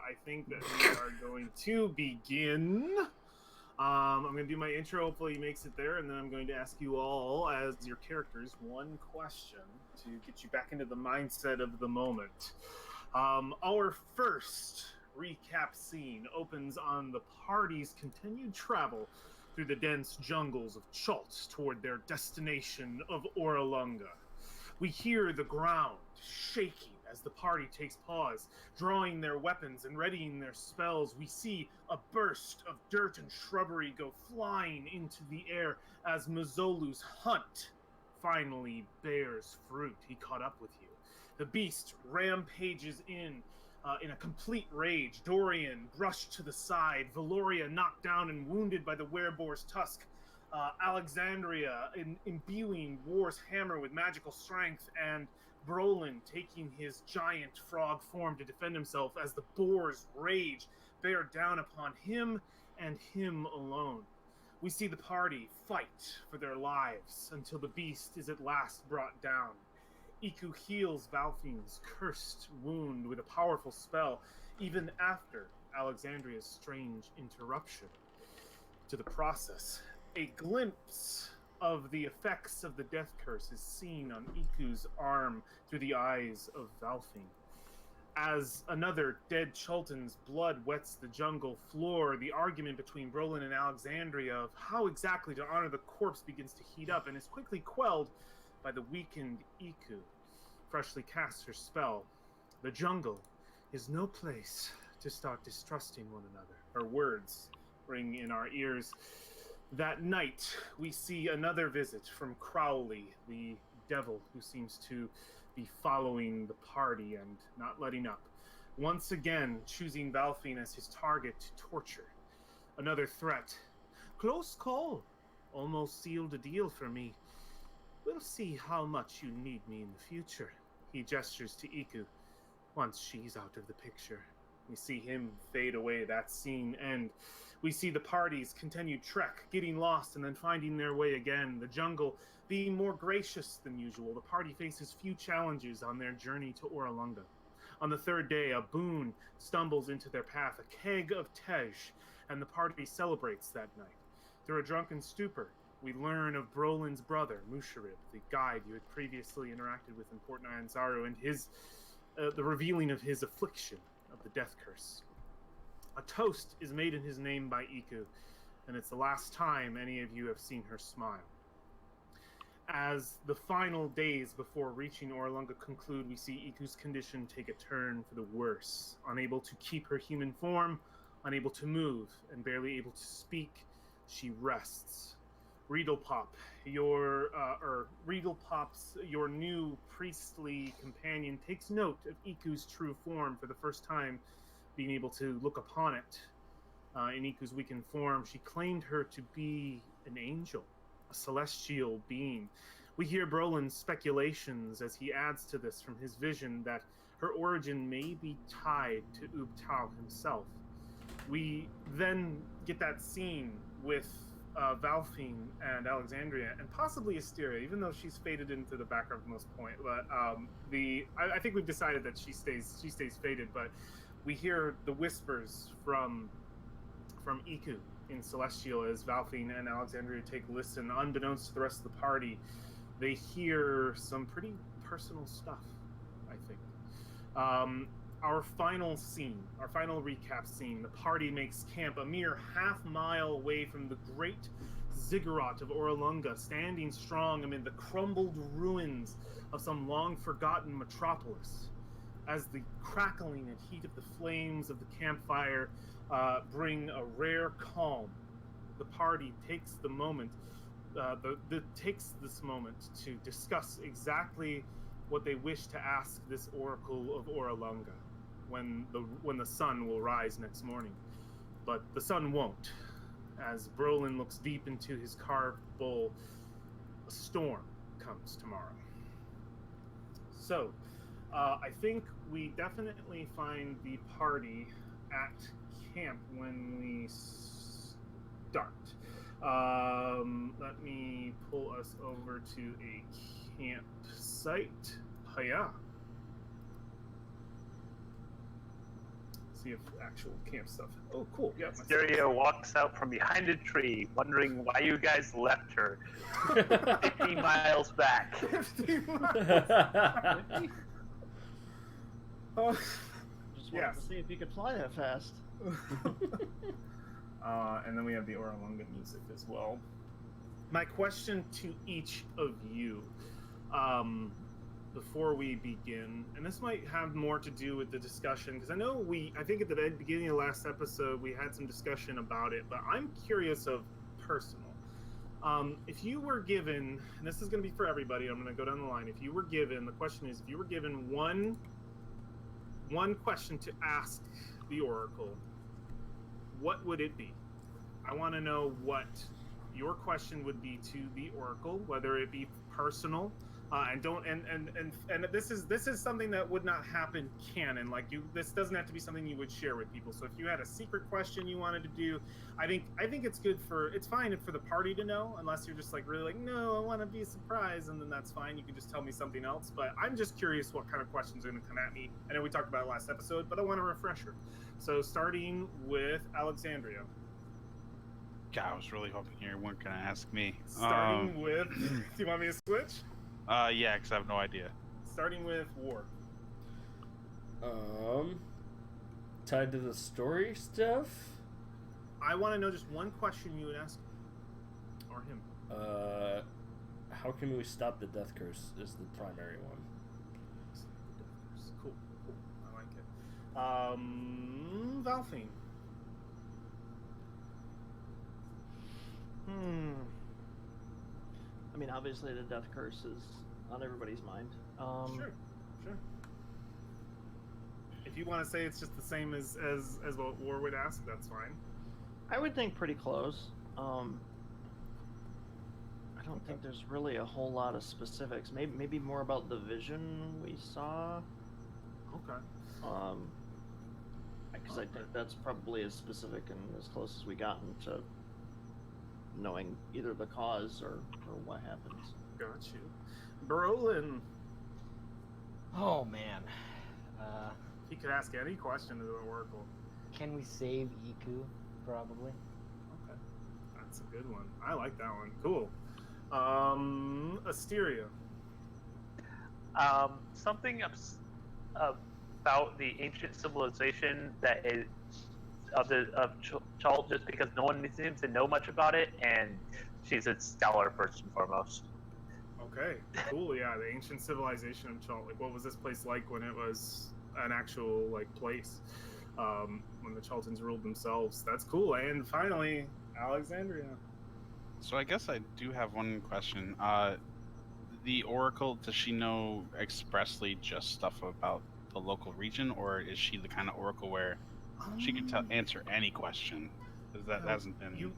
I think that we are going to begin. I'm going to do my intro. Hopefully, he makes it there, and then I'm going to ask you all, as your characters, one question to get you back into the mindset of the moment. Our first recap scene opens on the party's continued travel through the dense jungles of Chult toward their destination of Orolunga. We hear the ground shaking as the party takes pause, drawing their weapons and readying their spells. We see a burst of dirt and shrubbery go flying into the air as Mazzolu's hunt finally bears fruit. He caught up with you. The beast rampages in a complete rage. Dorian brushed to the side, Valoria knocked down and wounded by the wereboar's tusk. Alexandria imbuing War's hammer with magical strength, and Brolin taking his giant frog form to defend himself as the boar's rage bear down upon him and him alone. We see the party fight for their lives until the beast is at last brought down. Iku heals Valfine's cursed wound with a powerful spell, even after Alexandria's strange interruption to the process. A glimpse of the effects of the death curse is seen on Iku's arm through the eyes of Valfine. As another dead Chultan's blood wets the jungle floor, the argument between Brolin and Alexandria of how exactly to honor the corpse begins to heat up and is quickly quelled by the weakened Iku. Freshly casts her spell. The jungle is no place to start distrusting one another. Her words ring in our ears. That night, we see another visit from Crowley, the devil who seems to be following the party and not letting up. Once again, choosing Valfine as his target to torture. Another threat. Close call. Almost sealed a deal for me. We'll see how much you need me in the future. He gestures to Iku. Once she's out of the picture. We see him fade away, that scene end. We see the party's continued trek, getting lost and then finding their way again. The jungle being more gracious than usual. The party faces few challenges on their journey to Orolunga. On the third day, a boon stumbles into their path, a keg of Tej, and the party celebrates that night. Through a drunken stupor, we learn of Brolin's brother, Musharib, the guide you had previously interacted with in Port Nyanzaru, and the revealing of his affliction of the death curse. A toast is made in his name by Iku, and it's the last time any of you have seen her smile. As the final days before reaching Orolunga conclude, we see Iku's condition take a turn for the worse. Unable to keep her human form, unable to move, and barely able to speak, she rests. Regalpop, your new priestly companion, takes note of Iku's true form for the first time, being able to look upon it. In Iku's weakened form, she claimed her to be an angel, a celestial being. We hear Brolin's speculations as he adds to this from his vision that her origin may be tied to Ubtao himself. We then get that scene with Valfine and Alexandria, and possibly Asteria, even though she's faded into the background for the most point. But I think we've decided that she stays faded. But we hear the whispers from Iku in Celestial as Valfine and Alexandria take listen. Unbeknownst to the rest of the party, they hear some pretty personal stuff, I think. Our final recap scene, the party makes camp a mere half-mile away from the great ziggurat of Orolunga, standing strong amid the crumbled ruins of some long-forgotten metropolis. As the crackling and heat of the flames of the campfire bring a rare calm, the party takes this moment to discuss exactly what they wish to ask this oracle of Orolunga when the sun will rise next morning. But the sun won't. As Brolin looks deep into his carved bowl, a storm comes tomorrow. So, I think we definitely find the party at camp when we start. Let me pull us over to a campsite. Hiya. See if actual camp stuff. Oh, cool. Yeah. Mysterio walks out from behind a tree, wondering why you guys left her 50 miles back. 50 miles. Just wanted to see if you could fly that fast. And then we have the Orolunga music as well. My question to each of you, before we begin, and this might have more to do with the discussion, because I think at the beginning of the last episode we had some discussion about it, but I'm curious of personal. If you were given, and this is going to be for everybody, I'm going to go down the line. If you were given, the question is, if you were given one question to ask the Oracle, what would it be? I want to know what your question would be to the Oracle, whether it be personal, and this is something that would not happen canon. Like this doesn't have to be something you would share with people. So if you had a secret question you wanted to do, I think it's fine for the party to know, unless you're just like really like, no, I want to be a surprise, and then that's fine. You can just tell me something else. But I'm just curious what kind of questions are going to come at me. I know we talked about it last episode, but I want a refresher. So starting with Alexandria. God, I was really hoping you weren't going to ask me. Starting with, do you want me to switch? Yeah, because I have no idea. Starting with War. Tied to the story stuff? I want to know just one question you would ask or him. How can we stop the death curse is the primary one. Cool. I like it. Valfine. I mean, obviously the death curse is on everybody's mind. Sure. If you want to say it's just the same as what War would ask, that's fine. I would think pretty close. I don't think there's really a whole lot of specifics. Maybe more about the vision we saw. Okay. Because I think that's probably as specific and as close as we gotten to knowing either the cause or what happens. Got you. Brolin. Oh man. He could ask any question to the Oracle. Can we save Iku? Probably. Okay. That's a good one. I like that one. Cool. Asteria. Something about the ancient civilization that is of Chult, just because no one seems to know much about it, and she's a scholar first and foremost. Okay, cool. Yeah, the ancient civilization of Chult. Like, what was this place like when it was an actual place? When the Chultans ruled themselves. That's cool. And finally, Alexandria. So I guess I do have one question. The Oracle, does she know expressly just stuff about the local region, or is she the kind of Oracle where she can answer any question? Because that hasn't been...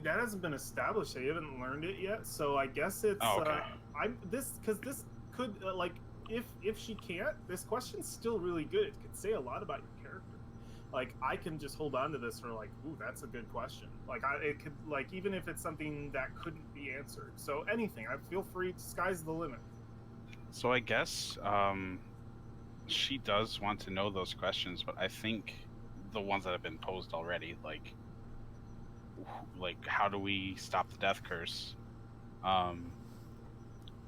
that hasn't been established. You haven't learned it yet. So I guess it's... Oh, okay. This could, if she can't, this question's still really good. It could say a lot about your character. Like, I can just hold on to this for ooh, that's a good question. It could, even if it's something that couldn't be answered. So anything, I feel free, sky's the limit. So I guess she does want to know those questions, but I think the ones that have been posed already, like how do we stop the death curse?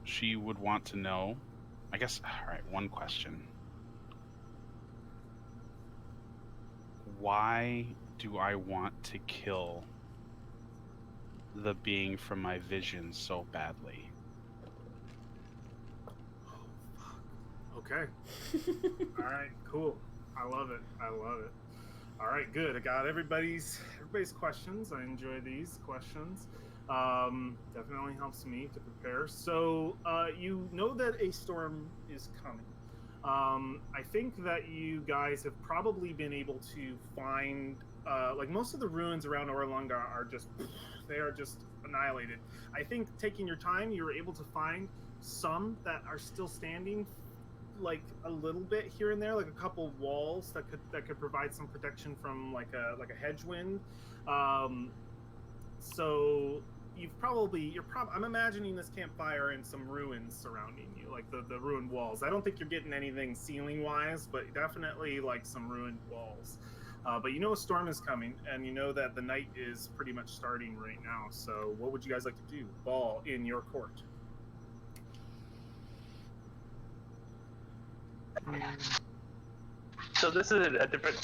She would want to know, I guess, all right, one question. Why do I want to kill the being from my vision so badly? Okay. All right, cool. I love it. All right, good. I got everybody's questions. I enjoy these questions. Definitely helps me to prepare. So you know that a storm is coming. I think that you guys have probably been able to find, most of the ruins around Orolunga are just annihilated. I think taking your time, you were able to find some that are still standing, a little bit here and there, a couple walls that could provide some protection from a hedge wind. So I'm imagining this campfire and some ruins surrounding you, like the ruined walls. I don't think you're getting anything ceiling wise, but definitely like some ruined walls. But you know a storm is coming, and you know that the night is pretty much starting right now. So what would you guys like to do? Ball in your court. So this is a different,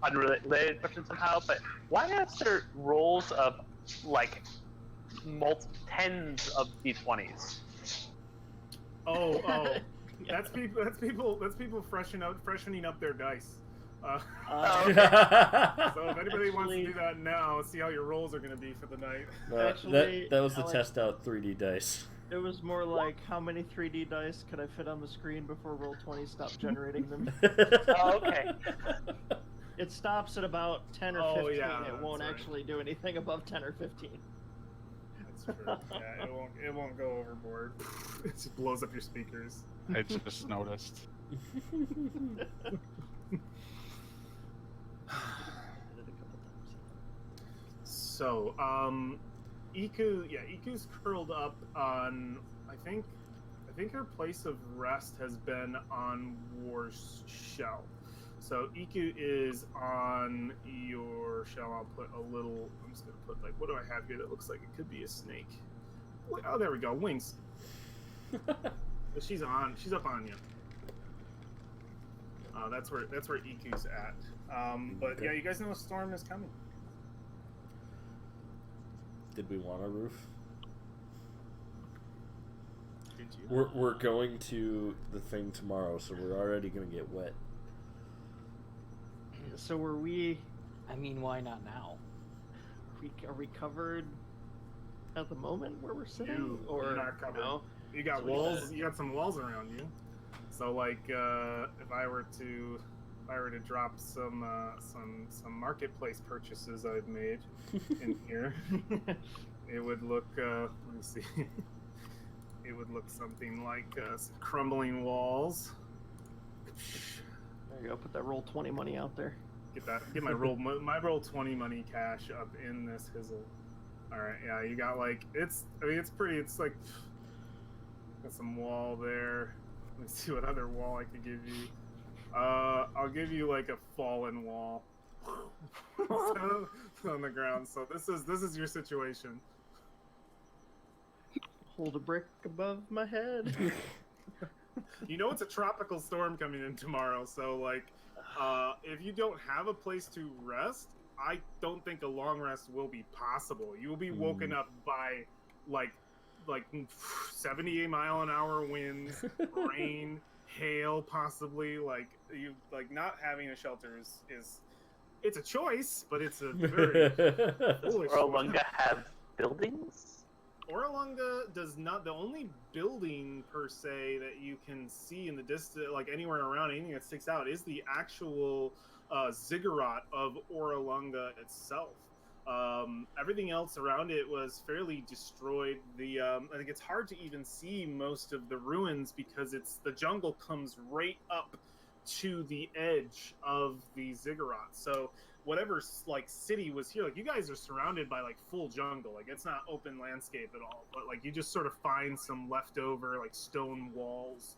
unrelated question somehow, but why is there rolls of like tens of d20s? Oh, that's people freshening up their dice. So if anybody wants to do that now, see how your rolls are going to be for the night. Actually, that was to Alex- test out 3D dice. It was more like how many 3D dice could I fit on the screen before Roll20 stopped generating them. Oh, okay. It stops at about 10 or 15. Yeah, it won't that's right. actually do anything above 10 or 15. That's true. Yeah, it won't go overboard. It just blows up your speakers. I just noticed. So, Iku's curled up on. I think her place of rest has been on War's shell. So Iku is on your shell. I'll put a little. I'm just gonna put like, what do I have here that looks like it could be a snake? Oh, there we go. Wings. She's up on you. That's where Iku's at. But Okay. yeah, you guys know a storm is coming. Did we want a roof? Did you? We're going to the thing tomorrow, so we're already gonna get wet. So were we? I mean, why not now? Are we covered at the moment where we're sitting? You're Or not covered. no? You got So we walls. gotta- You got some walls around you. So like, if I were to drop some marketplace purchases I've made in here, it would look. Let me see. It would look something like some crumbling walls. There you go. Put that Roll20 money out there. Get my Roll20 money cash up in this hizzle. All right, yeah, you got like it's pretty. It's like got some wall there. Let me see what other wall I could give you. I'll give you like a fallen wall on the ground. So this is your situation. Hold a brick above my head. You know it's a tropical storm coming in tomorrow, so like, if you don't have a place to rest, I don't think a long rest will be possible. You will be woken up by like 78-mile-an-hour winds, rain, hail, possibly. Like not having a shelter is it's a choice, but it's a very foolish one. Orolunga have buildings? Orolunga does not. The only building per se that you can see in the distance, like anywhere around, anything that sticks out, is the actual ziggurat of Orolunga itself. Everything else around it was fairly destroyed. I think it's hard to even see most of the ruins because the jungle comes right up to the edge of the ziggurat. So whatever like city was here, like you guys are surrounded by like full jungle. Like it's not open landscape at all, but like you just sort of find some leftover like stone walls,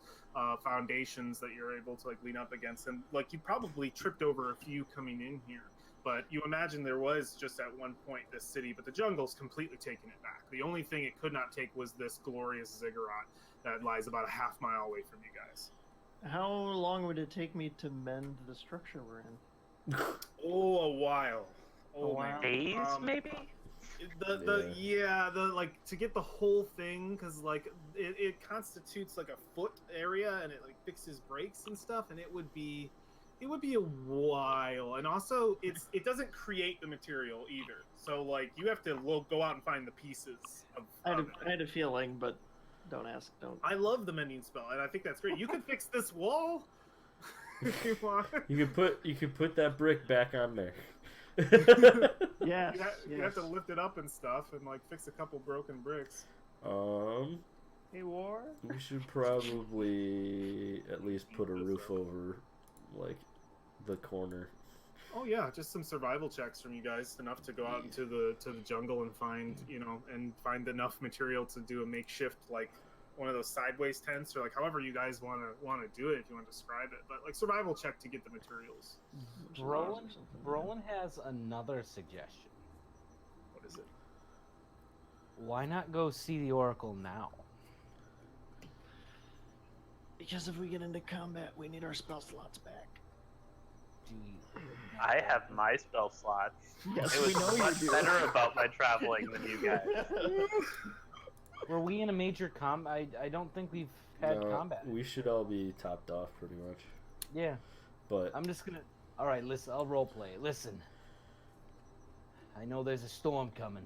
foundations that you're able to like lean up against, and like you probably tripped over a few coming in here. But you imagine there was just at one point this city, but the jungle's completely taken it back. The only thing it could not take was this glorious ziggurat that lies about a half-mile away from you guys. How long would it take me to mend the structure we're in? Oh, a while. A while? Days, maybe? The like to get the whole thing, because like it constitutes like a foot area, and it like fixes brakes and stuff, and it would be a while. And also it doesn't create the material either, so like you have to go out and find the pieces of I had a feeling, but don't ask. Don't. I love the mending spell, and I think that's great. You can fix this wall if you want. You can put that brick back on there. Yes. You have to lift it up and stuff, and like fix a couple broken bricks. Hey, War. We should probably at least put a roof over like the corner. Oh yeah, just some survival checks from you guys, enough to go out into the jungle and find find enough material to do a makeshift like one of those sideways tents or like however you guys want to do it if you want to describe it, but like survival check to get the materials. Brolin has another suggestion. What is it? Why not go see the Oracle now? Because if we get into combat, we need our spell slots back. Do you... I have my spell slots. Yes, It was we know much you do. better about my traveling than you guys. Were we in a major combat? I don't think we've had combat. We should all be topped off pretty much. Yeah. But I'm just gonna... Alright, listen, I'll roleplay. Listen. I know there's a storm coming.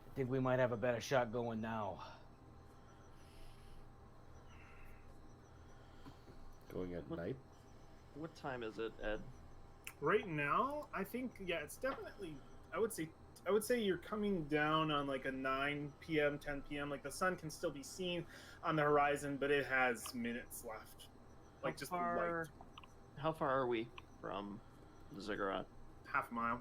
I think we might have a better shot going now. going at night. What time is it, Ed? Right now, I think it's definitely. I would say you're coming down on like a 9 p.m., 10 p.m. Like the sun can still be seen on the horizon, but it has minutes left. Like just light. How far are we from the ziggurat? Half a mile.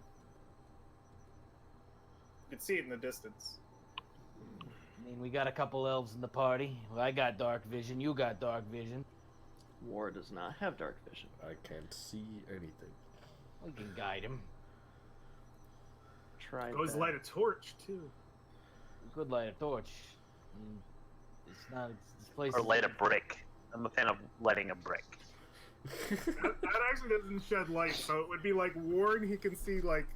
You can see it in the distance. I mean, we got a couple elves in the party. Well, I got dark vision. You got dark vision. War does not have dark vision. I can't see anything. We can guide him. Try Always that. light a torch too. We could light a torch. I mean, it's not. This place. Or is- light a brick. I'm a fan of lighting a brick. that actually doesn't shed light, so it would be like Warren. He can see like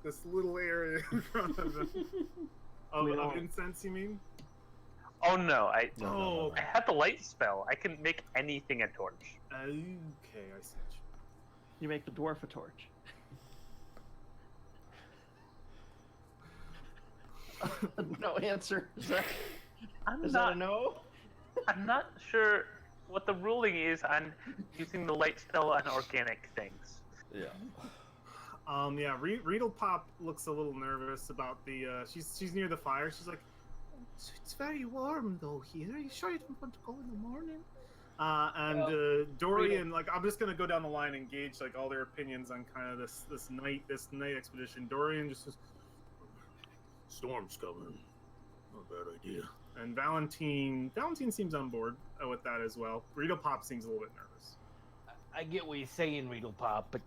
this little area in front of him. We Of don't- incense, you mean? Oh no, I No. I have the light spell. I can make anything a torch. Okay, I see. You make the dwarf a torch. No answer. Is that a no? I'm not sure what the ruling is on using the light spell on organic things. Yeah. Riedel Pop looks a little nervous about the. She's near the fire. She's like, it's very warm though here. You sure you don't want to go in the morning? Dorian, like, I'm just gonna go down the line and gauge like all their opinions on kind of this night expedition. Dorian just says, storm's coming. Not a bad idea. And Valentine seems on board with that as well. Riedel Pop seems a little bit nervous. I get what you're saying, Riedel Pop, but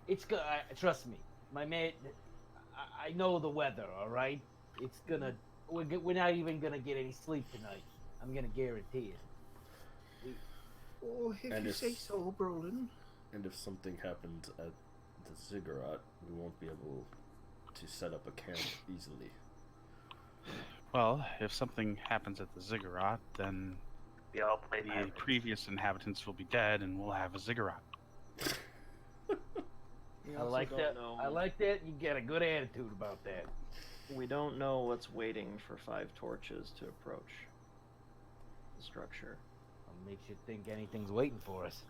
it's gonna. Trust me, my man. I know the weather. All right, it's gonna. We're not even gonna get any sleep tonight. I'm gonna guarantee it. Oh, if And you if- say so, Brolin. And if something happens at the ziggurat, we won't be able to set up a camp easily. Well, if something happens at the ziggurat, then We all play the previous inhabitants will be dead, and we'll have a ziggurat. We I also like don't that. know- I like that. You get a good attitude about that. We don't know what's waiting for 5 torches to approach the structure. What makes you think anything's waiting for us?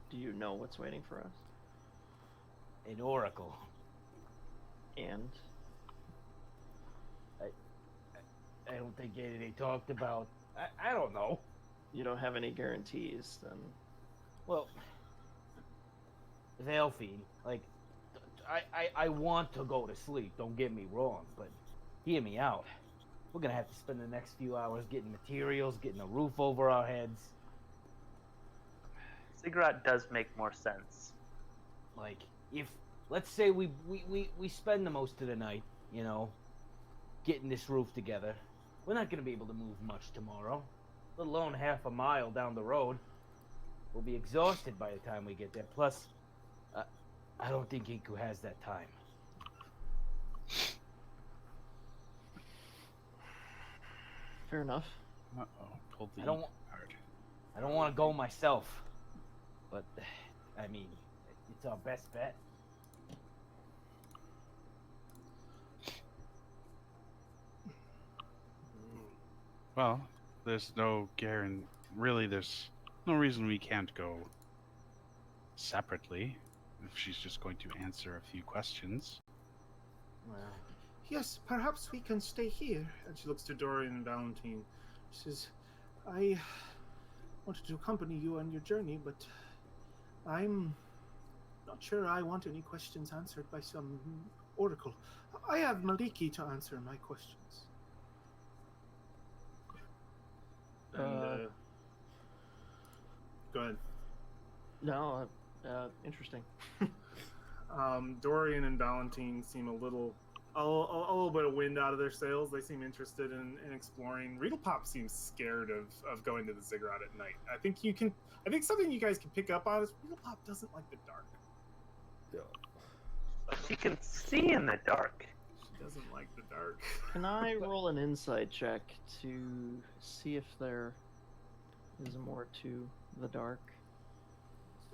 Do you know what's waiting for us? An oracle. And I don't think they talked about. I don't know. you don't have any guarantees, then Well, Valfine, like, I want to go to sleep. Don't get me wrong, but hear me out. We're gonna have to spend the next few hours getting materials, getting a roof over our heads. Ziggurat does make more sense. Like, if let's say we spend the most of the night, you know, getting this roof together, we're not gonna be able to move much tomorrow, let alone half a mile down the road. We'll be exhausted by the time we get there. Plus, I don't think Inku has that time. fair enough. Uh-oh, pulled the I don't- card. I don't want to go myself, but I mean, it's our best bet. Well, there's no guarantee. Really, there's no reason we can't go separately if she's just going to answer a few questions. Well, Yes, perhaps we can stay here. And she looks to Dorian and Valentine. She says, I wanted to accompany you on your journey, but I'm not sure I want any questions answered by some oracle. I have Maliki to answer my questions. And, go ahead. No, interesting. Dorian and Valentine seem a little bit of wind out of their sails. They seem interested in exploring. Riddle Pop seems scared of going to the ziggurat at night. I think something you guys can pick up on is Riddle Pop doesn't like the dark. Yeah. She can see in the dark. She doesn't like the dark. Can I roll an insight check to see if there is more to the dark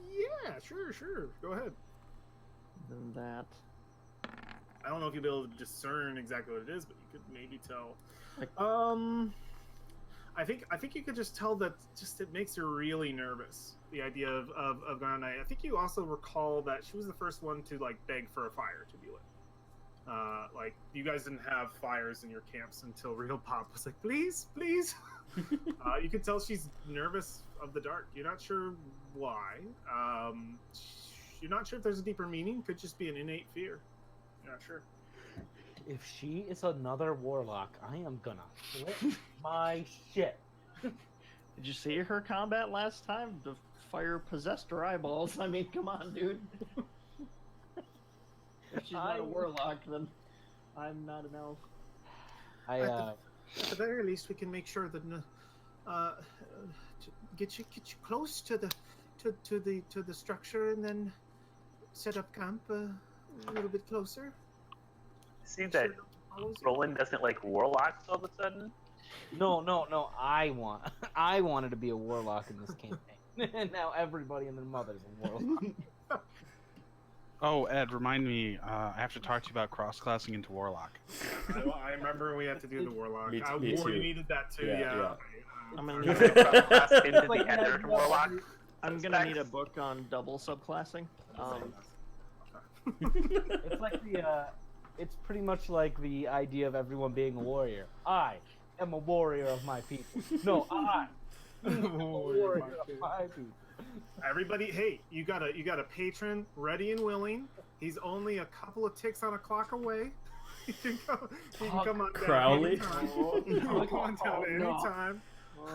Yeah, sure. Go ahead. than that? I don't know if you'll be able to discern exactly what it is, but you could maybe tell. Like- I think you could just tell that just it makes her really nervous. The idea of going on night. I think you also recall that she was the first one to like beg for a fire to be lit. Like you guys didn't have fires in your camps until Real Pop was like, please. You could tell she's nervous of the dark. You're not sure why. You're not sure if there's a deeper meaning. Could just be an innate fear. You're not sure. If she is another warlock, I am gonna flip my shit. Did you see her combat last time? The fire possessed her eyeballs. I mean, come on, dude. If she's not a warlock, then I'm not an elf. At the very least, we can make sure that get you close to the structure, and then set up camp a little bit closer. See that Roland doesn't like warlocks all of a sudden? No. I wanted to be a warlock in this campaign. And now everybody and their mother's a warlock. Oh, Ed, remind me. I have to talk to you about cross-classing into warlock. I remember we had to do the warlock. Me I too. needed that too. Yeah. I'm gonna You need a, cross into the Ender warlock. I'm gonna need a book on double subclassing. It's like it's pretty much like the idea of everyone being a warrior. I am a warrior of my people. No, I am a warrior of my people. Everybody, hey, you got a patron ready and willing. He's only a couple of ticks on a clock away. He can come on down Crowley? anytime. He can come on down anytime.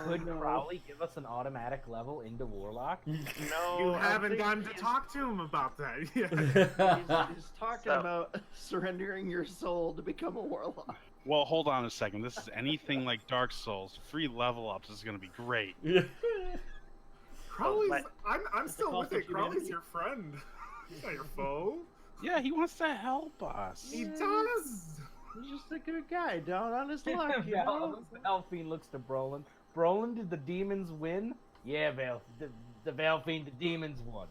Could Crowley give us an automatic level into warlock? No, You I haven't think gotten to he's- talk to him about that yet. He's talking about surrendering your soul to become a warlock. Well, hold on a second. This is anything like Dark Souls. Free level ups is going to be great. Crowley's. But- I'm still with it. Humanity. Crowley's your friend. He's not your foe. Yeah, he wants to help us. He does. He's just a good guy, down on his luck, you know? Valfiend looks to Brolin. Brolin, did the demons win? Yeah, the Valfiend, the demons won.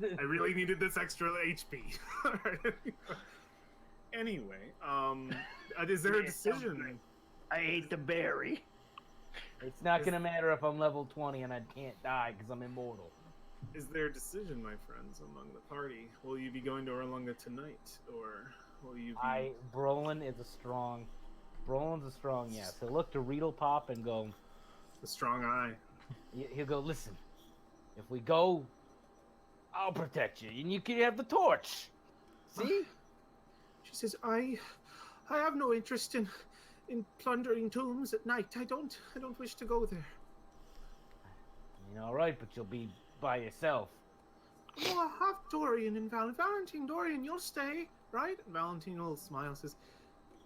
I really needed this extra HP. Anyway, is there a decision? I ate the berry. It's not gonna matter if I'm level 20 and I can't die because I'm immortal. Is there a decision, my friends, among the party? Will you be going to Orolunga tonight, or will you be... Brolin's a strong yes. He'll look to Riedel Pop and go, The strong eye. he'll go, listen, if we go, I'll protect you, and you can have the torch. See? She says, I have no interest in plundering tombs at night. I don't wish to go there. All right, but you'll be by yourself. Well, I have Dorian and Valentine. Dorian, you'll stay, right? And Valentine will smile and says,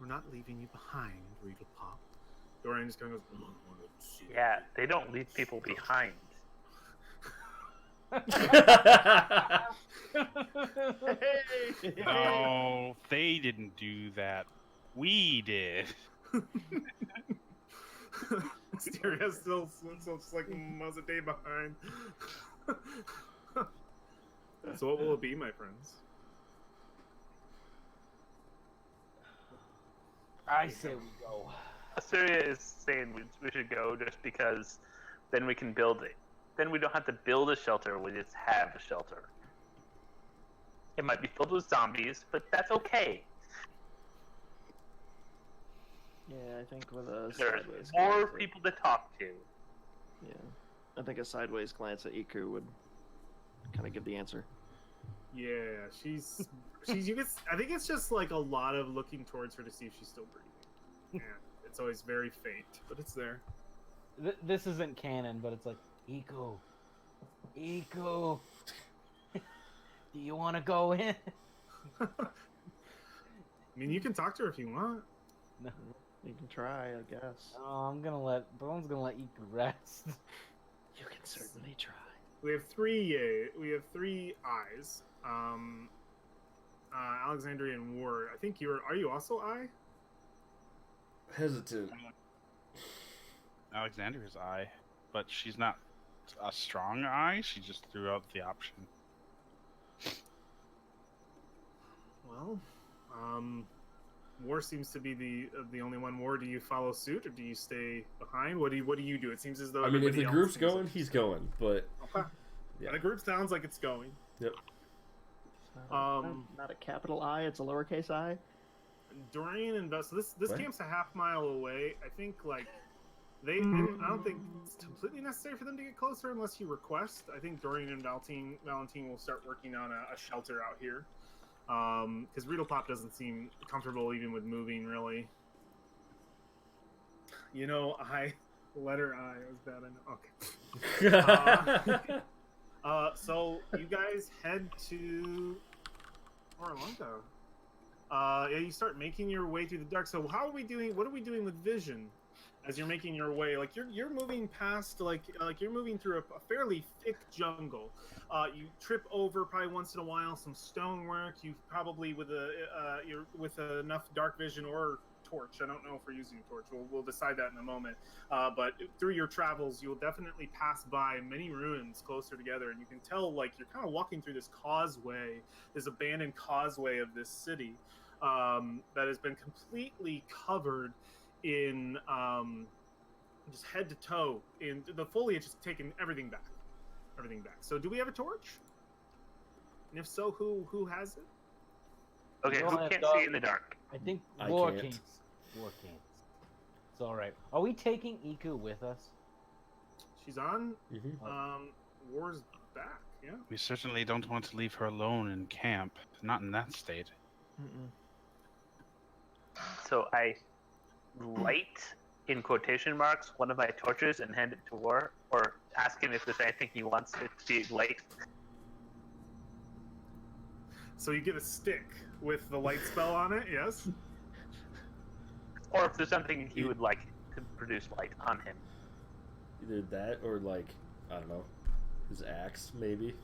we're not leaving you behind, Riedel Pop. Dorian just kind of goes, Yeah, they don't leave people behind. No, they didn't do that. We did. Mysteria still just like miles a day behind. So what will it be, my friends? I say we go. Assyria is saying we should go just because then we can build it. Then we don't have to build a shelter, we just have a shelter. It might be filled with zombies, but that's okay. Yeah, I think with a There's sideways more glance at- people to talk to. Yeah, I think a sideways glance at Iku would kind of give the answer. Yeah, she's you get. I think it's just like a lot of looking towards her to see if she's still breathing. And it's always very faint, but it's there. This isn't canon, but it's like, Iko, do you want to go in? I mean, you can talk to her if you want. No. You can try, I guess. Oh, Bone's gonna let Iko rest. You can certainly try. We have three eyes. Alexandria and Ward. I think are you also eye? Hesitant. Alexandria's eye, but she's not a strong eye. She just threw out the option. Well, War seems to be the only one. War, do you follow suit or do you stay behind? What do you do? It seems as though I mean, if the everybody else group's seems going, he's going. But Okay. yeah. The group sounds like it's going. Yep. Not a capital I, it's a lowercase I. Dorian and Bess. So this What? camp's a half-mile away. I think like I don't think it's completely necessary for them to get closer unless you request. I think Dorian and Valentine will start working on a shelter out here. Because Riddlepop doesn't seem comfortable even with moving, really. You know, letter I. It was bad, I know. Okay. So you guys head to Orolunga. Yeah, you start making your way through the dark. So how are we doing? What are we doing with vision as you're making your way? Like you're moving past like you're moving through a fairly thick jungle. You trip over probably once in a while some stonework. You probably with enough dark vision or torch. I don't know if we're using a torch. We'll decide that in a moment. But through your travels, you'll definitely pass by many ruins closer together, and you can tell like you're kind of walking through this causeway, this abandoned causeway of this city that has been completely covered in just head to toe in the foliage has taken everything back. So do we have a torch? And if so, who has it? Okay, We who all have can't dog- see in the dark? I think I War can't. can't. War can't. It's all right. Are we taking Iku with us? She's on Mhm. War's back, yeah. We certainly don't want to leave her alone in camp. Not in that state. So I light, in quotation marks, one of my torches and hand it to War, or ask him if there's anything he wants it to be light. So you get a stick with the light spell on it, yes? Or if there's something he would like to produce light on him. Either that or like I don't know, his axe maybe,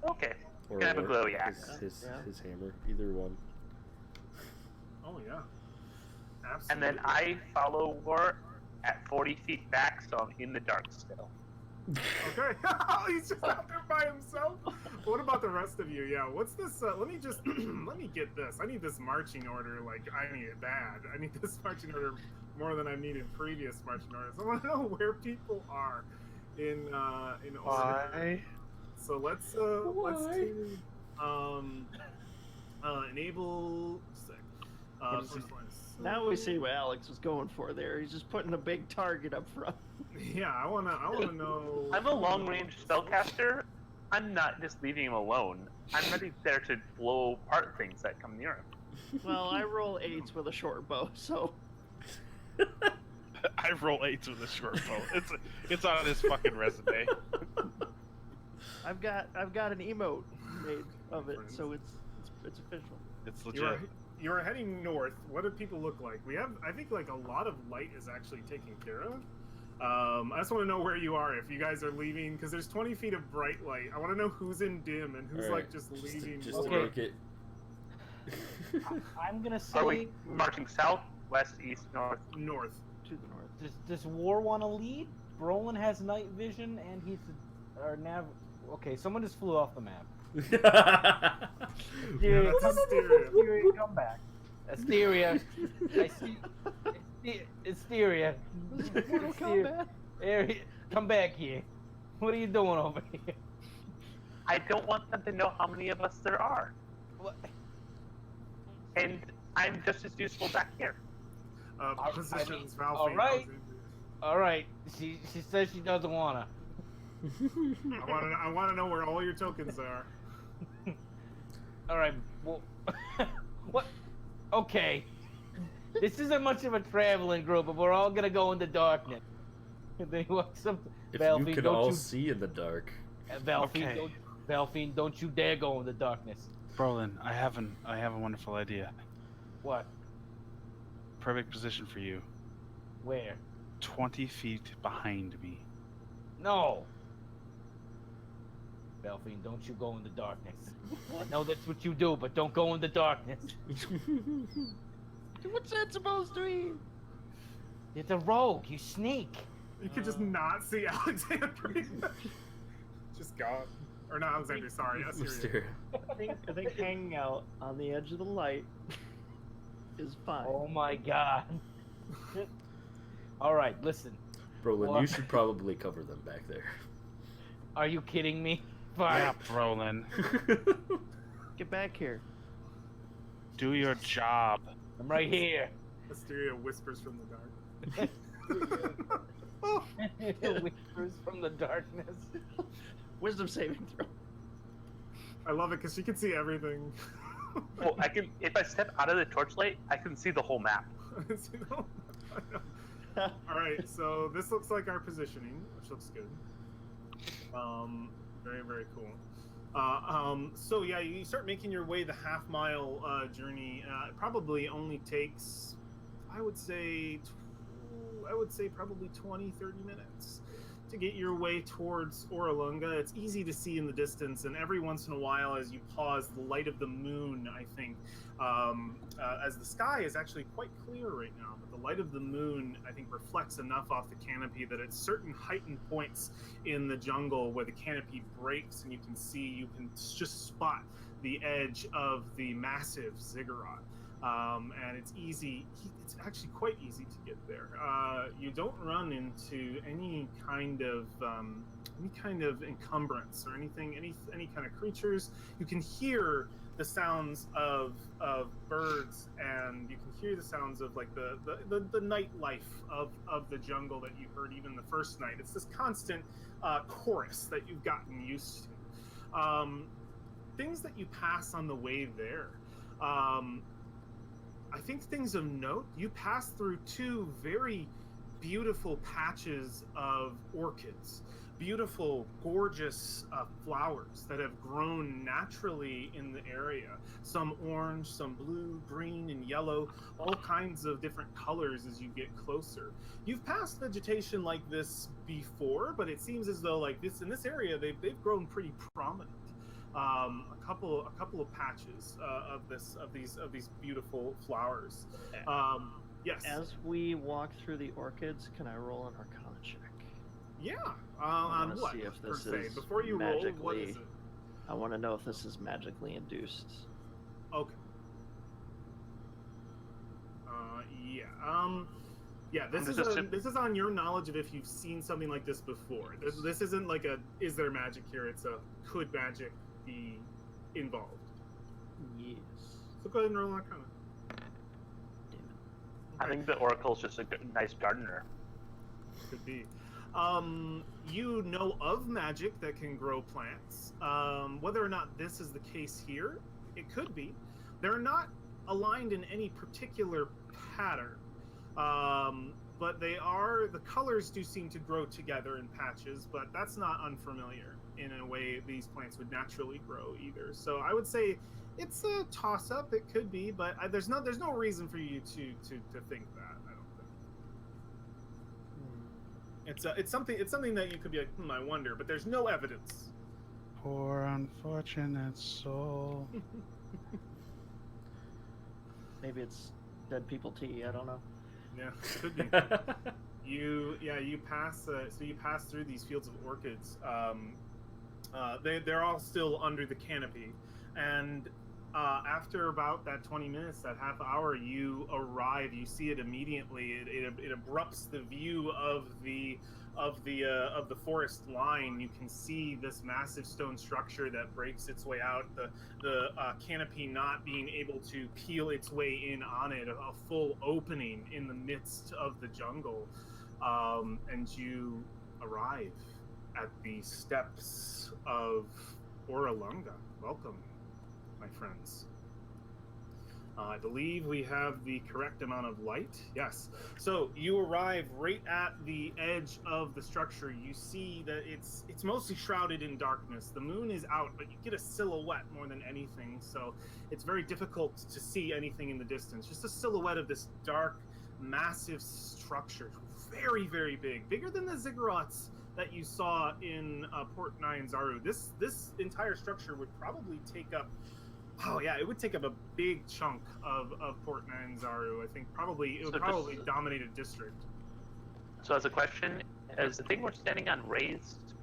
Okay. or Can have a or glowy axe. his Yeah. his hammer. Either one. Oh yeah. Absolutely. And then I follow War at 40 feet back, so I'm in the dark still. Okay. He's just out there by himself. What about the rest of you? Yeah, what's this? Let me get this. I need this marching order. Like, I need it bad. I need this marching order more than I needed previous marching orders. I want to know where people are in order. Why? So let's do enable. First one is- Now we see what Alex was going for there. He's just putting a big target up front. Yeah, I wanna know. I'm a long-range spellcaster. I'm not just leaving him alone. I'm ready there to blow apart things that come near him. Well, I roll 8s with a short bow, so I roll 8s with a short bow. It's on his fucking resume. I've got an emote made of it, so it's official. It's legit. You're heading north. What do people look like? I think like a lot of light is actually taken care of. I just want to know where you are if you guys are leaving, because there's 20 feet of bright light. I want to know who's in dim and who's All right, like just leaving. Just Okay. to make it. I'm gonna say. Are we marching south, west, east, north? north. To the north. Does War want to lead? Brolin has night vision, and he's our nav. Okay, someone just flew off the map. Yeah, that's Asteria. Asteria, come back. Asteria, I see. Asteria. Combat. Asteria, come back here. What are you doing over here? I don't want them to know how many of us there are. What? And I'm just as useful back here. Positions, Valve. all right. All right. She says she doesn't wanna. I want to know where all your tokens are. All right. Well, what? Okay. This isn't much of a traveling group, but we're all gonna go in the darkness. They want some. If Valfine, you can don't all you? see in the dark. Valfine, Okay. Valfine, don't you dare go in the darkness. Brolin, I have a wonderful idea. What? Perfect position for you. Where? 20 feet behind me. No. Valfine, don't you go in the darkness. I know that's what you do, but don't go in the darkness. What's that supposed to mean? It's a rogue. You sneak. You could just not see Alexandria. Just gone. Or not Alexandria, sorry. Assyria. Mysteria. I think hanging out on the edge of the light is fine. Oh my god. All right, listen. Brolin, What? you should probably cover them back there. Are you kidding me? Fine. Yeah, Brolin. Get back here. Do your job. I'm right here. Asteria whispers from the dark. Whispers from the darkness. Wisdom saving throw. I love it because she can see everything. Well, I can. If I step out of the torchlight, I can see the whole map. All right, so this looks like our positioning, which looks good. Very, very cool. So yeah, you start making your way the half-mile journey. It probably only takes, I would say probably 20, 30 minutes to get your way towards Orolunga. It's easy to see in the distance, and every once in a while, as you pause, the light of the moon, I think, as the sky is actually quite clear right now, but the light of the moon, I think, reflects enough off the canopy that at certain heightened points in the jungle where the canopy breaks and you can just spot the edge of the massive ziggurat. And it's actually quite easy to get there. You don't run into any kind of encumbrance or any kind of creatures. You can hear the sounds of birds, and you can hear the sounds of like the nightlife of the jungle that you heard even the first night. It's this constant chorus that you've gotten used to. Things that you pass on the way there. I think things of note, you pass through two very beautiful patches of orchids. Beautiful, gorgeous flowers that have grown naturally in the area. Some orange, some blue, green, and yellow, all kinds of different colors as you get closer. You've passed vegetation like this before, but it seems as though like this in this area they've grown pretty prominent. A couple of patches of these beautiful flowers. Yes. As we walk through the orchids, can I roll an Arcana check? Yeah. I On wanna what? see if Per this se? is Before you roll, what is magically- it? I want to know if this is magically induced. Okay. Yeah. Yeah. This is on your knowledge of if you've seen something like this before. This isn't like a is there magic here? It's a could magic be involved? Yes. So go ahead and roll Arcana. Damn it. I think the oracle's just a nice gardener. Could be. You know of magic that can grow plants. Whether or not this is the case here, it could be. They're not aligned in any particular pattern, but the colors do seem to grow together in patches, but that's not unfamiliar in a way these plants would naturally grow either. So I would say it's a toss-up. It could be, but there's no reason for you to think that. I don't think. It's something that you could be like, I wonder, but there's no evidence. Poor unfortunate soul. Maybe it's dead people tea. I don't know. Yeah, could be. You pass. So you pass through these fields of orchids. They're all still under the canopy, and after about that 20 minutes, that half hour, you arrive. You see it immediately. It abrupts the view of the forest line. You can see this massive stone structure that breaks its way out. The canopy not being able to peel its way in on it. A full opening in the midst of the jungle, and you arrive at the steps of Orolunga. Welcome, my friends. I believe we have the correct amount of light. Yes. So you arrive right at the edge of the structure. You see that it's mostly shrouded in darkness. The moon is out, but you get a silhouette more than anything. So it's very difficult to see anything in the distance. Just a silhouette of this dark, massive structure. Very, very big. Bigger than the ziggurats that you saw in Port Nyanzaru. This entire structure would probably take up it would take up a big chunk of Port Nyanzaru. I think it would probably dominate a district. So as a question, is the thing we're standing on raised?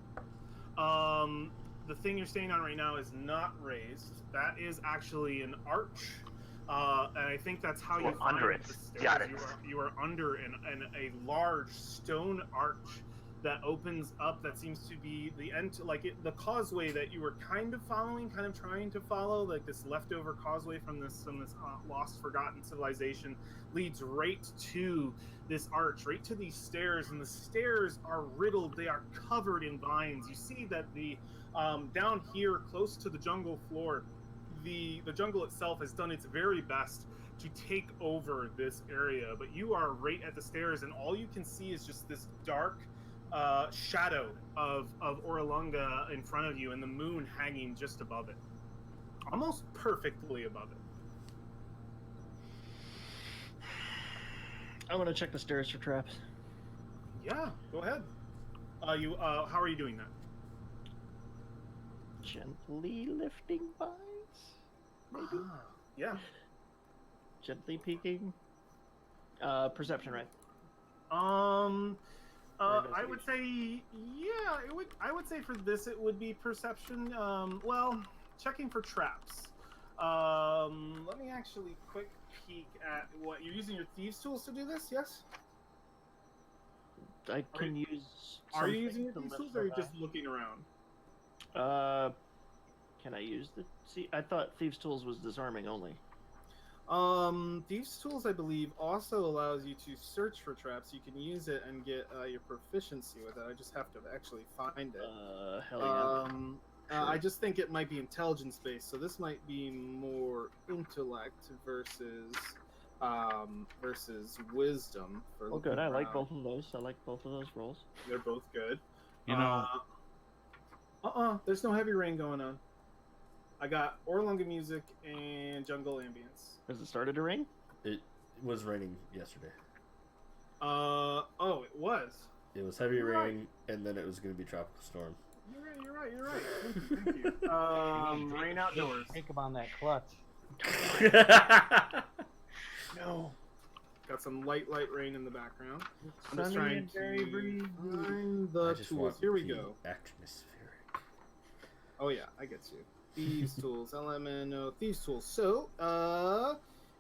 The thing you're standing on right now is not raised. That is actually an arch. And I think that's how you find under it. the stairs. Got it. You are under a large stone arch that opens up. That seems to be the end, the causeway that you were kind of trying to follow, like this leftover causeway from this lost, forgotten civilization, leads right to this arch, right to these stairs, and the stairs are riddled. They are covered in vines. You see that the down here, close to the jungle floor, the jungle itself has done its very best to take over this area, but you are right at the stairs, and all you can see is just this dark shadow of Orolunga in front of you, and the moon hanging just above it, almost perfectly above it. I want to check the stairs for traps. Yeah, go ahead. How are you doing that? Gently lifting vines, maybe. Yeah. Gently peeking. Perception, right? I would say, I would say for this it would be perception. Checking for traps. Let me actually quick peek at what you're using your thieves tools to do this. Yes. I can use. Are you using your thieves tools, or are you just looking around? Can I use the? See, I thought thieves tools was disarming only. Thieves tools, I believe, also allows you to search for traps. You can use it and get your proficiency with it. I just have to actually find it. Hell yeah. I just think it might be intelligence based, so this might be more intellect versus wisdom. Oh, good. I like both of those. I like both of those rolls. They're both good. You know. There's no heavy rain going on. I got Orolunga music and jungle ambience. Has it started to rain? It was raining yesterday. It was. It was heavy rain, and then it was going to be tropical storm. You're right. Thank you. Rain outdoors. Think about that clutch. No. Got some light rain in the background. I'm just trying to find the tools. Here we go. Atmospheric. Oh yeah, I get you. Thieves tools, LMNO, thieves tools. So,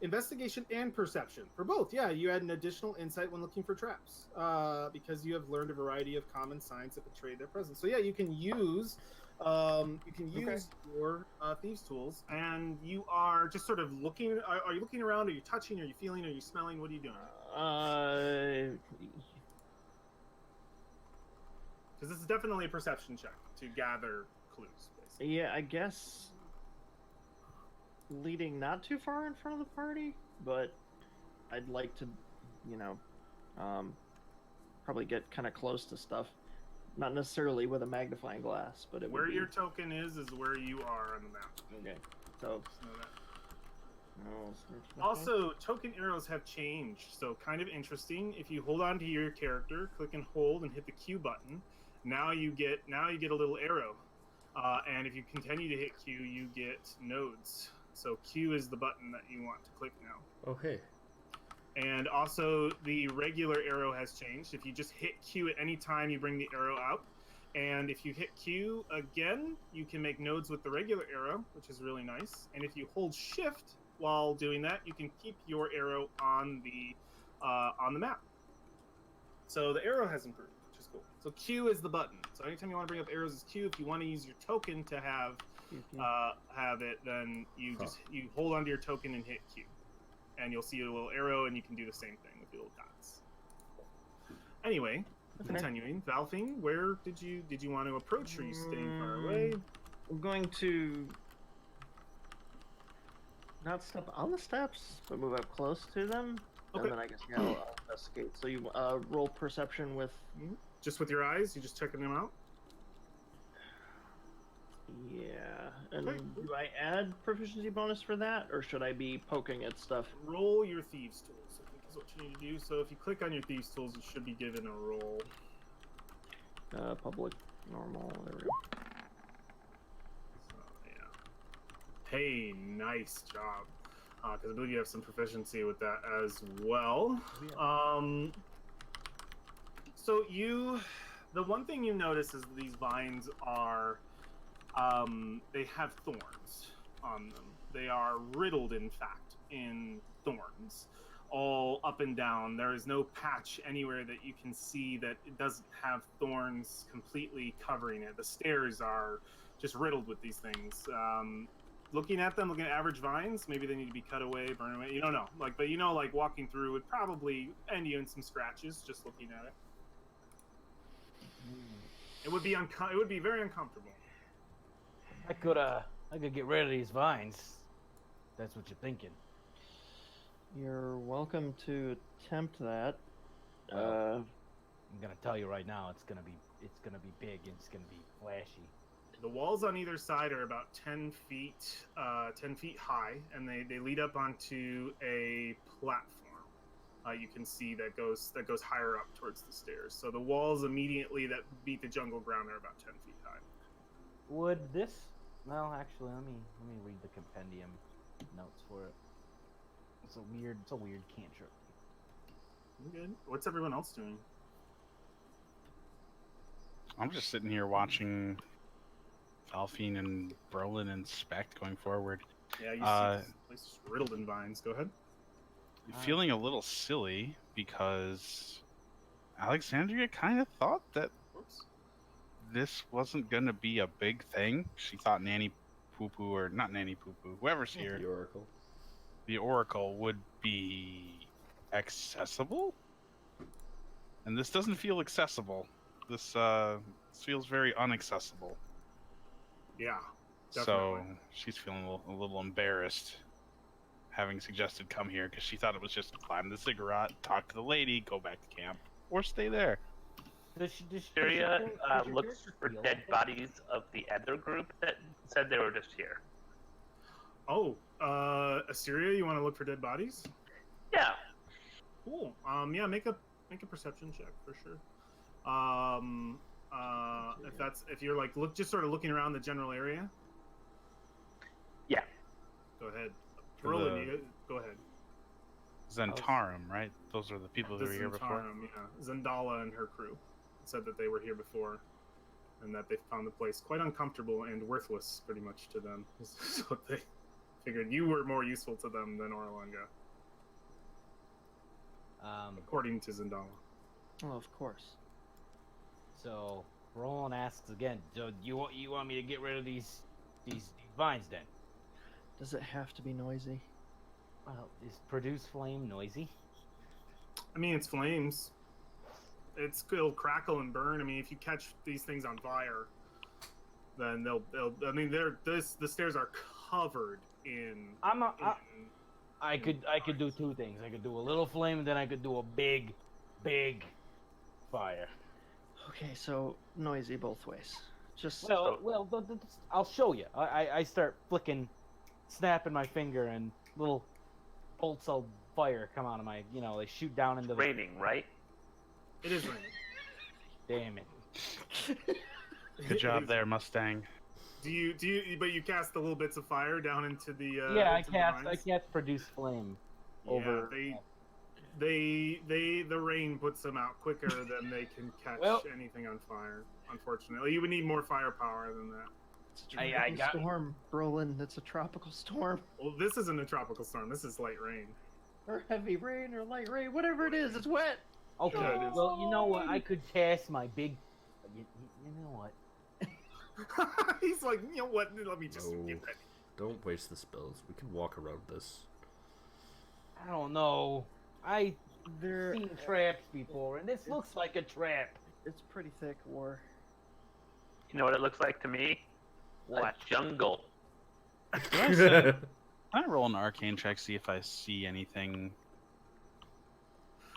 investigation and perception for both. Yeah, you add an additional insight when looking for traps, because you have learned a variety of common signs that betray their presence. So yeah, you can use your thieves tools, and you are just sort of looking. Are you looking around? Are you touching? Are you feeling? Are you smelling? What are you doing? Because this is definitely a perception check to gather clues. Yeah, I guess leading not too far in front of the party, but I'd like to, probably get kind of close to stuff. Not necessarily with a magnifying glass, but it where would be... your token is where you are on the map. Okay, so... Also, token arrows have changed, so kind of interesting. If you hold on to your character, click and hold, and hit the Q button, now you get a little arrow. And if you continue to hit Q, you get nodes. So Q is the button that you want to click now. Oh, hey. And also, the regular arrow has changed. If you just hit Q at any time, you bring the arrow out. And if you hit Q again, you can make nodes with the regular arrow, which is really nice. And if you hold Shift while doing that, you can keep your arrow on the map. So the arrow has improved. Cool. So Q is the button. So anytime you want to bring up arrows is Q. If you want to use your token to have it, then you you hold onto your token and hit Q, and you'll see a little arrow, and you can do the same thing with the little dots. Anyway, Continuing, Valfine, where did you want to approach? Or are you staying far away? I'm going to not step on the steps, but move up close to them. Okay. And then I guess I'll investigate. So you roll perception with. Just with your eyes? You just checking them out? Yeah. And Okay. do I add proficiency bonus for that, or should I be poking at stuff? Roll your thieves tools, I think is what you need to do. So if you click on your thieves tools, you should be given a roll. Public, normal, there we go. So, yeah. Hey, nice job. Because I believe you have some proficiency with that as well. So the one thing you notice is these vines are, they have thorns on them. They are riddled, in fact, in thorns, all up and down. There is no patch anywhere that you can see that it doesn't have thorns completely covering it. The stairs are just riddled with these things. Looking at average vines, maybe they need to be cut away, burned away. You don't know, but walking through would probably end you in some scratches just looking at it. It would be very uncomfortable. I could get rid of these vines. That's what you're thinking. You're welcome to attempt that. I'm gonna tell you right now, it's gonna be big and it's gonna be flashy. The walls on either side are about 10 feet high, and they lead up onto a platform. You can see that goes higher up towards the stairs. So the walls immediately that beat the jungle ground are about 10 feet high. Would this? Well, actually, let me read the compendium notes for it. It's a weird cantrip. Good. What's everyone else doing? I'm just sitting here watching Valfine and Brolin inspect going forward. Yeah, you see this place is riddled in vines. Go ahead. Feeling a little silly because Alexandria kind of thought that this wasn't going to be a big thing. She thought Nanny Poo Poo, or not Nanny Poo Poo, whoever's here, the Oracle would be accessible. And this doesn't feel accessible. This feels very unaccessible. Yeah, definitely. So she's feeling a little embarrassed, having suggested come here because she thought it was just climb the ziggurat, talk to the lady, go back to camp, or stay there. Syria looks for dead bodies of the other group that said they were just here. Oh, Assyria, you want to look for dead bodies? Yeah. Cool. Yeah, make a perception check for sure. If you're like just sort of looking around the general area. Yeah. Go ahead. Go ahead. Zentarum, right? Those are the people who were here before. Yeah. Zendala and her crew said that they were here before, and that they found the place quite uncomfortable and worthless, pretty much to them. So they figured you were more useful to them than Orolunga. According to Zendala. Oh, of course. So Roland asks again, so you want me to get rid of these vines then? Does it have to be noisy? Well, is produce flame noisy? I mean, it's flames. It'll crackle and burn. I mean, if you catch these things on fire, then they'll. I mean, the stairs are covered in. I could do two things. I could do a little flame, and then I could do a big fire. Okay, so noisy both ways. Just I'll show you. I start snapping my finger, and little bolts of fire come out of my. They shoot down into the. Raining, right? It is raining. Damn it. Good job there, Mustang. Do you? But you cast the little bits of fire down into the. I cast produce flame. Over. Yeah, the rain puts them out quicker than they can catch anything on fire. Unfortunately, you would need more firepower than that. It's a tropical storm, Brolin. It's a tropical storm. Well, this isn't a tropical storm. This is light rain. Or heavy rain, or light rain, whatever it is. It's wet. Okay, well, you know what? I could cast my big. You know what? He's like, you know what? Let me just get ready. Don't waste the spells. We can walk around this. I don't know. I've seen traps before, and this looks like a trap. It's pretty thick, War. You know what it looks like to me? What? A jungle. Can I roll an arcane check, see if I see anything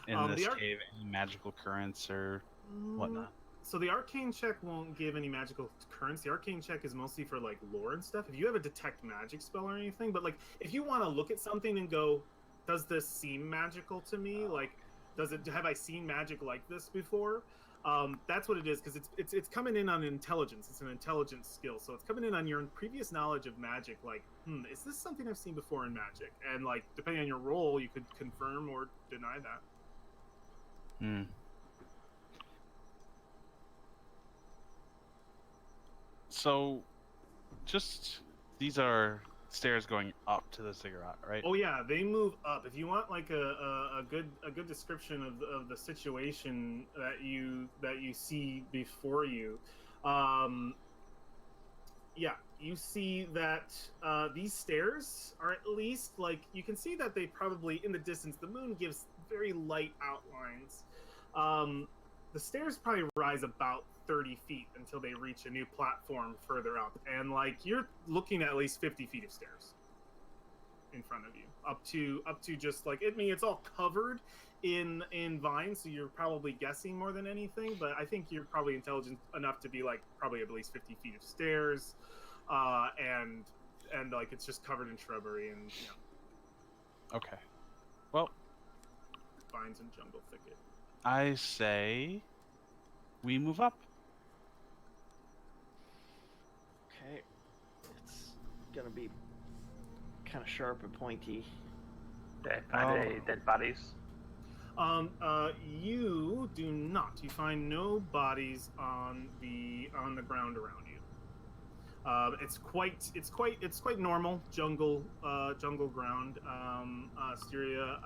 in this cave, any magical currents or whatnot? So the arcane check won't give any magical currents. The arcane check is mostly for like lore and stuff. If you have a detect magic spell or anything, but like if you want to look at something and go, does this seem magical to me? Like, have I seen magic like this before? That's what it is, because it's coming in on intelligence. It's an intelligence skill, so it's coming in on your previous knowledge of magic. Like, is this something I've seen before in magic? And like, depending on your role, you could confirm or deny that. So, just these are stairs going up to the ziggurat, right? Oh yeah, they move up. If you want like a good description of the situation that you see before you, yeah, you see that these stairs are at least like, you can see that they probably, in the distance, the moon gives very light outlines. The stairs probably rise about 30 feet until they reach a new platform further up, and like you're looking at least 50 feet of stairs in front of you, up to just like, I mean, it's all covered in vines, so you're probably guessing more than anything, but I think you're probably intelligent enough to be like probably at least 50 feet of stairs, and like it's just covered in shrubbery and Okay. Well, vines and jungle thicket. I say we move up. Okay. It's gonna be kind of sharp and pointy. Did I find any dead bodies? You do not. You find no bodies on the ground around you. It's quite normal jungle ground. Asteria,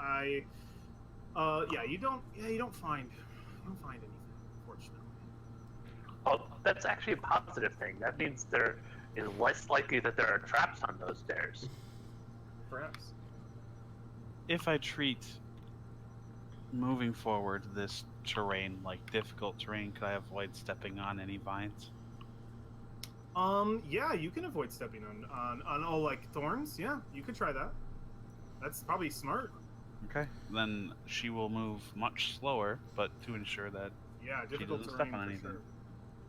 you don't find anything, unfortunately. Oh, that's actually a positive thing. That means there is less likely that there are traps on those stairs. Perhaps. If I treat moving forward this terrain like difficult terrain, could I avoid stepping on any vines? Yeah, you can avoid stepping on all like thorns. Yeah, you could try that. That's probably smart. Okay, then she will move much slower, but to ensure that Yeah, she difficult doesn't terrain step on for anything. sure.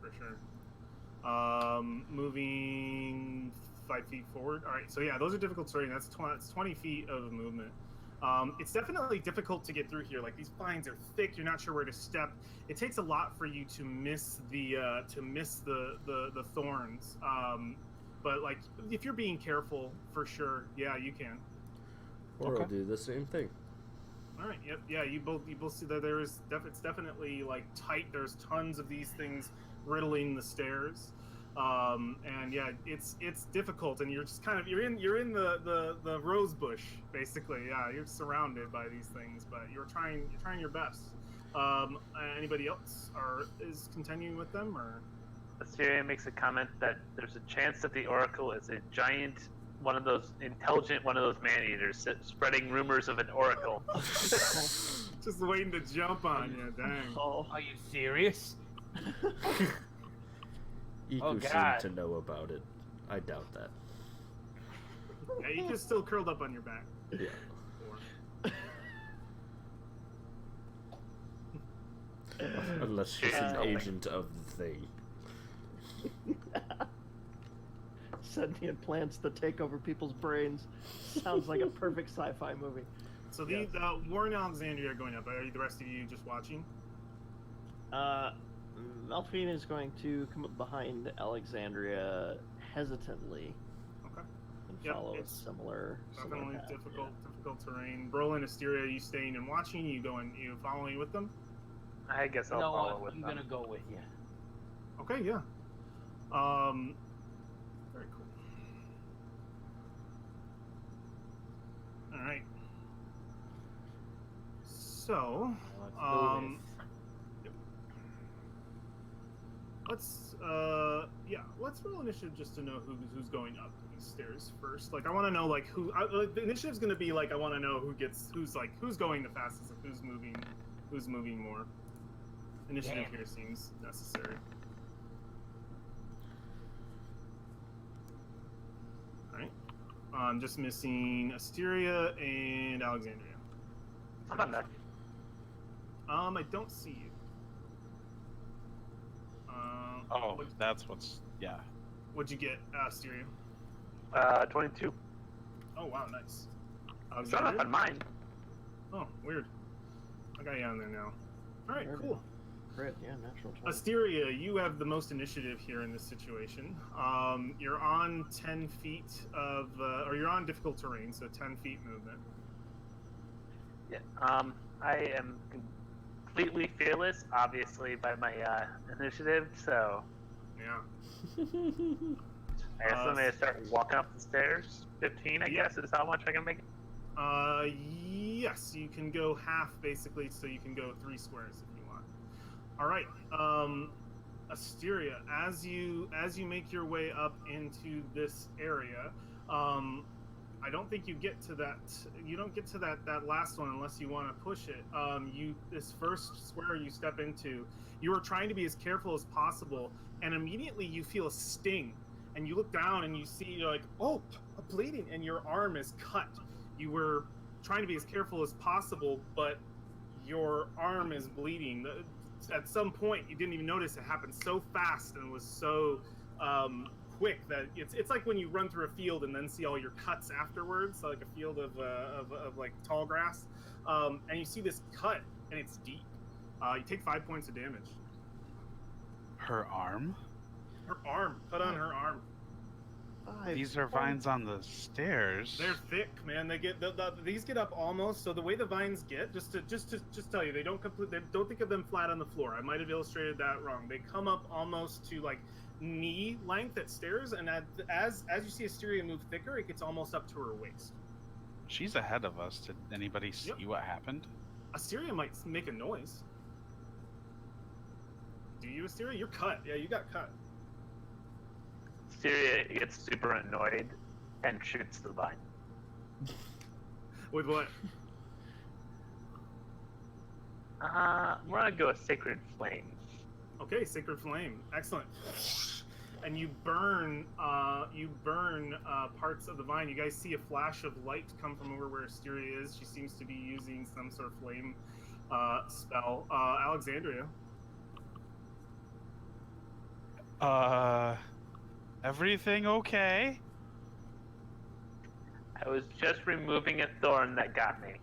For sure. Moving 5 feet forward. All right, so yeah, those are difficult terrain. That's 20 feet of movement. It's definitely difficult to get through here. Like, these vines are thick. You're not sure where to step. It takes a lot for you to miss the thorns. But like, if you're being careful, for sure, yeah, you can. Or Okay. I'll do the same thing. All right. Yep. Yeah. You both see that it's definitely like tight. There's tons of these things riddling the stairs, and yeah, it's difficult. And you're just kind of you're in the rose bush basically. Yeah, you're surrounded by these things, but you're trying your best. Anybody else is continuing with them, or? Assyria makes a comment that there's a chance that the Oracle is a giant, one of those man-eaters spreading rumors of an oracle. Just waiting to jump on you, dang. Oh, Are you serious? Iku Oh, seemed God. to know about it. I doubt that. Yeah, you just still curled up on your back. Yeah. Unless she's an agent of the thing. sentient plants that take over people's brains. Sounds like a perfect sci-fi movie. So the War in Alexandria are going up. Are the rest of you just watching? Melfine is going to come up behind Alexandria hesitantly Okay. and Yep, follow a it's similar Definitely path, difficult terrain. Brolin, Asteria, you staying and watching? You following with them? I guess I'll You know follow what? with I'm them. gonna go with you. Okay, yeah. Very cool. All right. So, Let's let's roll initiative just to know who's going up these stairs first. Like, I want to know like who. The initiative's gonna be like, I want to know who's going the fastest, and who's moving more. Initiative Damn. here seems necessary. Alright. I'm just missing Asteria and Alexandria. I'm on that. I don't see you. Oh, what, that's what's yeah. what'd you get, Asteria? 22. Oh, wow, nice. It's not up on mine. Oh, weird. I got you on there now. Alright, There we cool. go. Crit, yeah, natural 20. Asteria, you have the most initiative here in this situation. You're on 10 feet of, or you're on difficult terrain, so 10 feet movement. Yeah. I am completely fearless, obviously, by my initiative. So Yeah. I guess I'm gonna start walking up the stairs. 15, I guess, is how much I can make. Yes, you can go half basically, so you can go 3 squares if you want. All right, Asteria, as you make your way up into this area, I don't think you get to that. You don't get to that last one unless you want to push it. This first square you step into, you are trying to be as careful as possible, and immediately you feel a sting, and you look down and you see, you're like, oh, a bleeding, and your arm is cut. You were trying to be as careful as possible, but your arm is bleeding. At some point, you didn't even notice it happened so fast and was so quick that it's like when you run through a field and then see all your cuts afterwards, like a field of like tall grass, and you see this cut and it's deep. You take 5 points of damage. Her arm? Her arm, cut on her arm. These are vines on the stairs. They're thick, man. They get these get up almost. So the way the vines get, just to tell you, they don't think of them flat on the floor. I might have illustrated that wrong. They come up almost to like knee length at stairs, and as you see Asteria move thicker, it gets almost up to her waist. She's ahead of us. Did anybody see what happened? Asteria might make a noise. Do you, Asteria? You're cut. Yeah, you got cut. Syria gets super annoyed and shoots the vine. With what? We're gonna go with Sacred Flame. Okay, Sacred Flame. Excellent. And you burn parts of the vine. You guys see a flash of light come from over where Asteria is. She seems to be using some sort of flame spell. Alexandria. Everything okay? I was just removing a thorn that got me.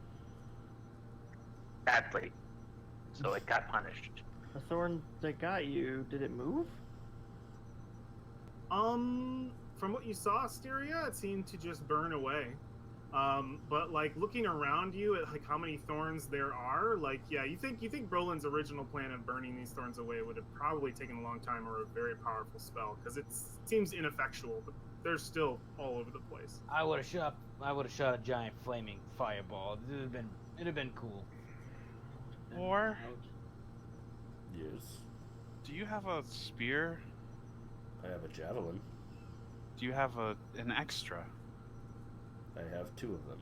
Badly. So it got punished. The thorn that got you, did it move? From what you saw, Asteria, it seemed to just burn away. But like looking around you at like how many thorns there are, like yeah, you think Brolin's original plan of burning these thorns away would have probably taken a long time or a very powerful spell, because it seems ineffectual, but they're still all over the place. I would have shot a giant flaming fireball. It'd have been cool. Or Yes. do you have a spear? I have a javelin. Do you have an extra? I have 2 of them.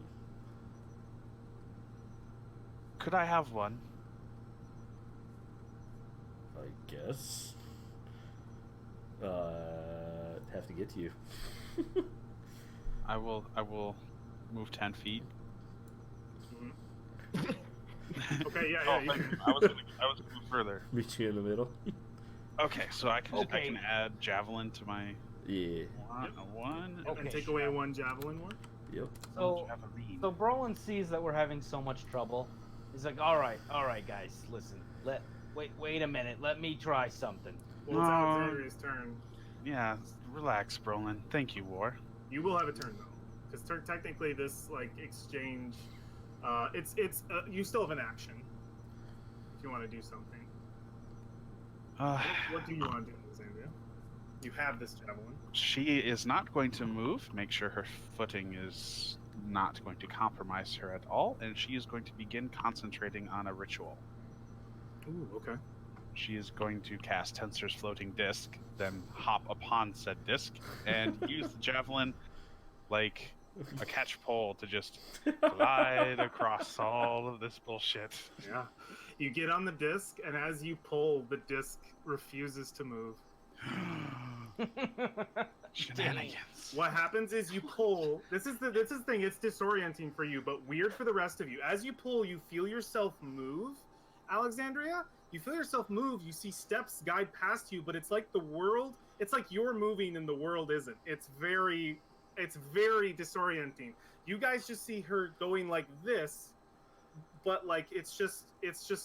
Could I have one? I guess. Have to get to you. I will move 10 feet. Okay, yeah, Oh, you can. I was gonna move further. Meet you in the middle. Okay, so I can Okay. add javelin to my Yeah. one. Okay, And take away 1 javelin one. Yep. So Javelin. Brolin sees that we're having so much trouble. He's like, all right, guys, listen. Wait a minute. Let me try something. Well, it's Alexandria's turn. Yeah, relax, Brolin. Thank you, War. You will have a turn though, because technically this like exchange, you still have an action if you want to do something. What do you want to do, Alexandria? You have this javelin. She is not going to move. Make sure her footing is not going to compromise her at all, and she is going to begin concentrating on a ritual. Ooh, okay. She is going to cast Tensor's floating disc, then hop upon said disc, and use the javelin like a catch pole to just glide across all of this bullshit. Yeah. You get on the disc, and as you pull, the disc refuses to move. Shenanigans. What happens is you pull. This is the thing. It's disorienting for you, but weird for the rest of you. As you pull, you feel yourself move, Alexandria. You feel yourself move. You see steps guide past you, but it's like the world. It's like you're moving and the world isn't. It's very disorienting. You guys just see her going like this, but like it's just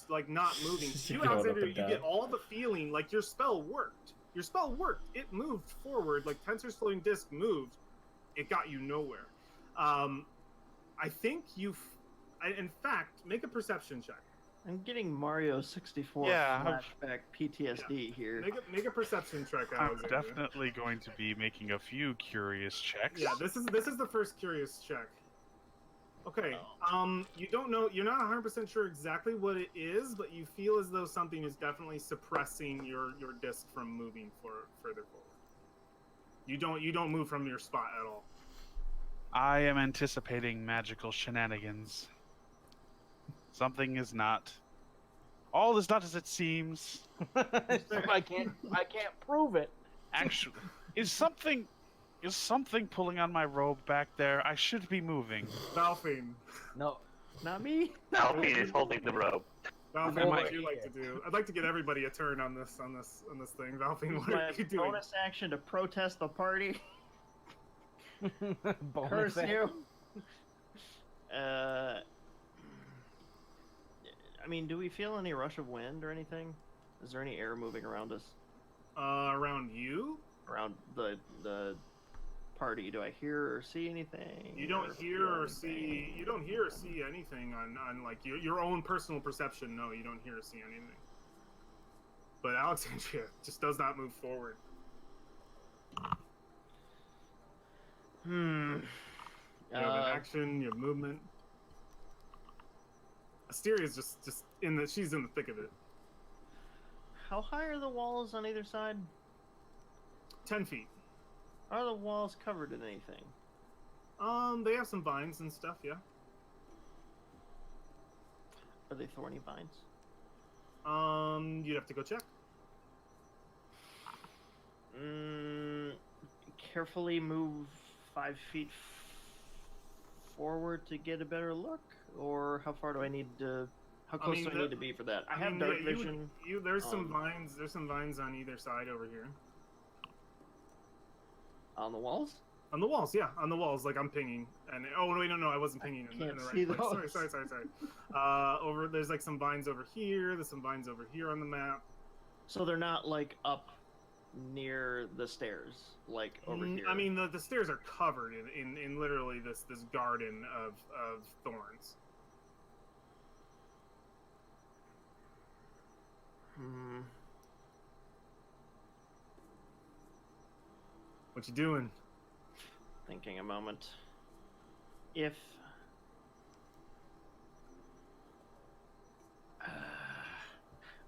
like not moving. She's You, going up Alexandria, and you get down. all the feeling like your spell worked. Your spell worked. It moved forward. Like Tensor's floating disc moved. It got you nowhere. I think in fact, make a perception check. I'm getting Mario 64 Yeah, flashback PTSD here. Make a perception check, I'm Alexandria. definitely going to be making a few curious checks. Yeah, this is the first curious check. Okay. You don't know. You're not 100% sure exactly what it is, but you feel as though something is definitely suppressing your disc from moving further forward. You don't move from your spot at all. I am anticipating magical shenanigans. Something is not. All is not as it seems. I can't prove it. Actually, is something pulling on my robe back there? I should be moving. Valfine. No. Not me. Alpine is holding the rope. Valfine, Am what I- would you like to do? I'd like to get everybody a turn on this thing. Valfine, Use what my are you doing? bonus action to protest the party. Bonus Curse action. you. I mean, do we feel any rush of wind or anything? Is there any air moving around us? Around you? Around the party? Do I hear or see anything? You don't or hear feel or anything? see. You don't hear or see anything on like your own personal perception. No, you don't hear or see anything. But Alexandria just does not move forward. Hmm. You have an action, you have movement. Asteria's just she's in the thick of it. How high are the walls on either side? 10 feet. Are the walls covered in anything? They have some vines and stuff, yeah. Are they thorny vines? You'd have to go check. Carefully move 5 feet forward to get a better look, or how far do I need to? How close do I need to be for that? I have mean, dark yeah, vision. There's some vines. There's some vines on either side over here. On the walls? On the walls, yeah, on the walls. Like I'm pinging, and oh wait, no, I wasn't pinging in the can't right see place. those. Sorry. There's like some vines over here. There's some vines over here on the map. So they're not like up near the stairs, like over here. I mean, the stairs are covered in literally this garden of thorns. Hmm. What you doing? Thinking a moment. If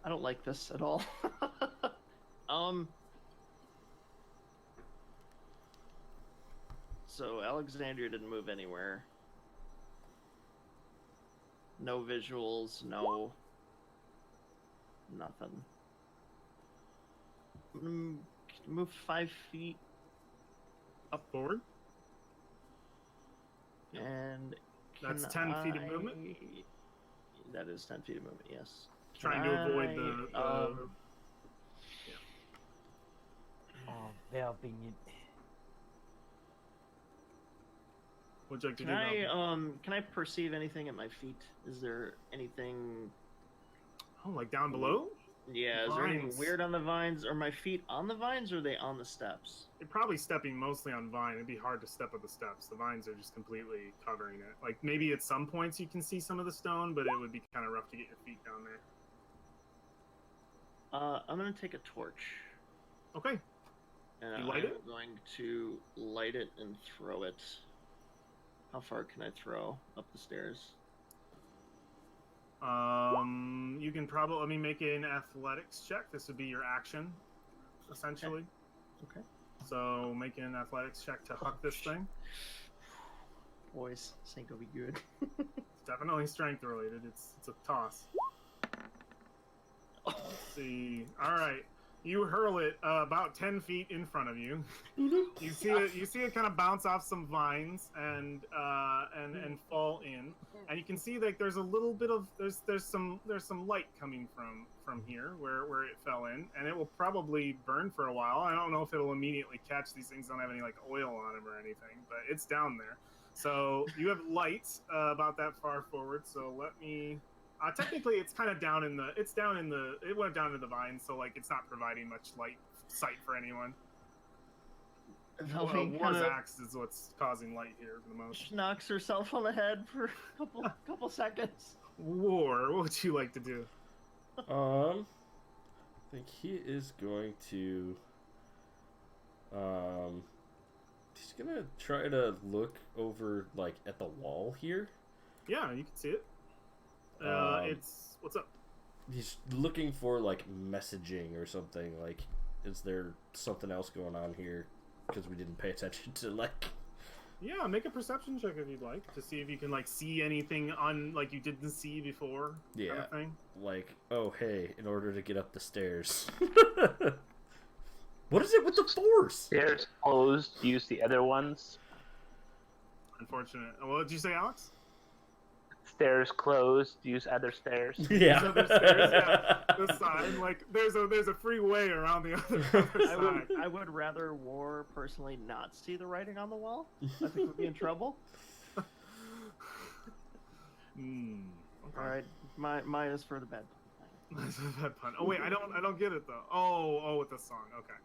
I don't like this at all. So Alexandria didn't move anywhere. No visuals, no nothing. Move 5 feet Up forward. and That's can 10 feet of movement? That is 10 feet of movement, yes. Trying to avoid the Oh, Valfine, What'd you like to Can do? Malcolm? can I perceive anything at my feet? Is there anything? Oh, like down below? Yeah, is there anything Vines. weird on the vines? Are my feet on the vines, or are they on the steps? You're probably stepping mostly on vine. It'd be hard to step up the steps. The vines are just completely covering it. Like maybe at some points you can see some of the stone, but it would be kind of rough to get your feet down there. I'm gonna take a torch, Okay. and You light I'm it? going to light it and throw it. How far can I throw up the stairs? You can probably let me make an athletics check. This would be your action, essentially. Okay. So make an athletics check to huck this thing. Boys, this ain't gonna be good. It's definitely strength related. It's a toss. Let's see. All right. You hurl it about 10 feet in front of you. You see it. You see it kind of bounce off some vines and fall in. And you can see like there's a little bit of there's some light coming from here where it fell in, and it will probably burn for a while. I don't know if it'll immediately catch. These things don't have any like oil on them or anything, but it's down there. So you have light about that far forward. So let me. Technically, it's kind of down in the. It went down to the vines, so like it's not providing much sight for anyone. Velvine War's kind of axe is what's causing light here the most. knocks herself on the head for a couple seconds. War, what would you like to do? I think he is going to. He's gonna try to look over like at the wall here. Yeah, you can see it. It's what's up? He's looking for like messaging or something. Like, is there something else going on here? Because we didn't pay attention to like. Yeah, make a perception check if you'd like to see if you can like see anything on like you didn't see before. Yeah. Kind of thing. Like, oh hey, in order to get up the stairs. What is it with the force? Stairs closed. Use the other ones. Unfortunate. What did you say, Alex? Stairs closed. Use other stairs. Yeah. There's other stairs, yeah. The sign, like there's a free way around the other side. I would rather War personally not see the writing on the wall. I think we'd be in trouble. Okay. All right, mine is for the bed. That pun. Oh wait, I don't get it though. Oh, with the song. Okay.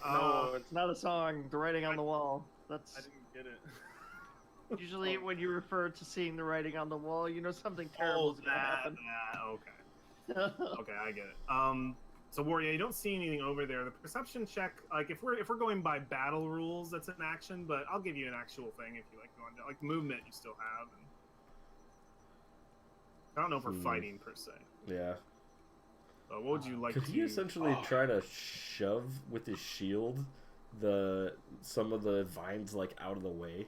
No, it's not a song. The writing on the wall. That's I didn't get it. usually when you refer to seeing the writing on the wall, you know something terrible is gonna happen. Okay. Okay, I get it. So Warrior, you don't see anything over there. The perception check, like if we're going by battle rules, that's an action, but I'll give you an actual thing if you like going down. Like movement, you still have. And I don't know if we're fighting per se. Yeah. But what would you like Could to? he essentially try to shove with his shield some of the vines like out of the way?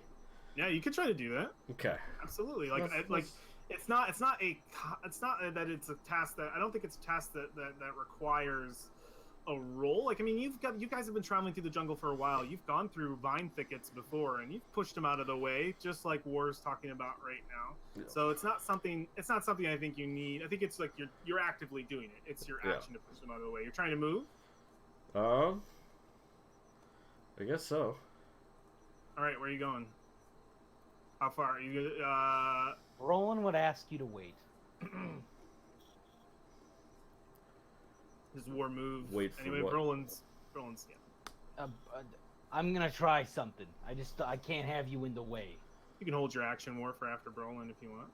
Yeah, you could try to do that. Okay. Absolutely. Like it's not that it's a task that I don't think it's a task that requires a roll. Like I mean, you guys have been traveling through the jungle for a while. You've gone through vine thickets before, and you've pushed them out of the way, just like War's talking about right now. Yeah. So it's not something I think you need. I think it's like you're actively doing it. It's your action to push them out of the way. You're trying to move. I guess so. All right, where are you going? How far? Are you? Roland would ask you to wait. Does War move? Wait for anyway, what? Roland's yeah. I'm gonna try something. I can't have you in the way. You can hold your action War for after Brolin if you want.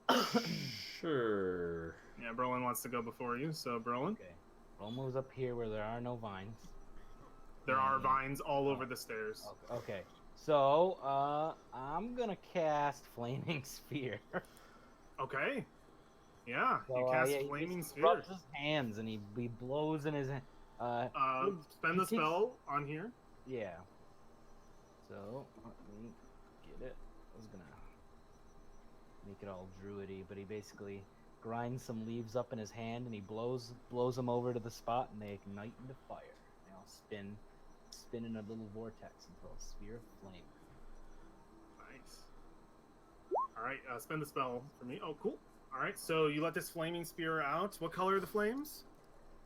Sure. Yeah, Brolin wants to go before you, so Brolin. Okay. Roland moves up here where there are no vines. There are vines all over the stairs. Okay. So, I'm gonna cast Flaming Sphere. Okay. Yeah, So, you cast he Flaming just Sphere. rubs his hands and he blows in his hand. Spend the spell on here. Yeah. So, let me get it. I was gonna make it all druidy, but he basically grinds some leaves up in his hand and he blows them over to the spot and they ignite into fire. They all spin in a little vortex until a sphere of flame. Nice. All right, spend the spell for me. Oh, cool. All right, so you let this flaming spear out. What color are the flames?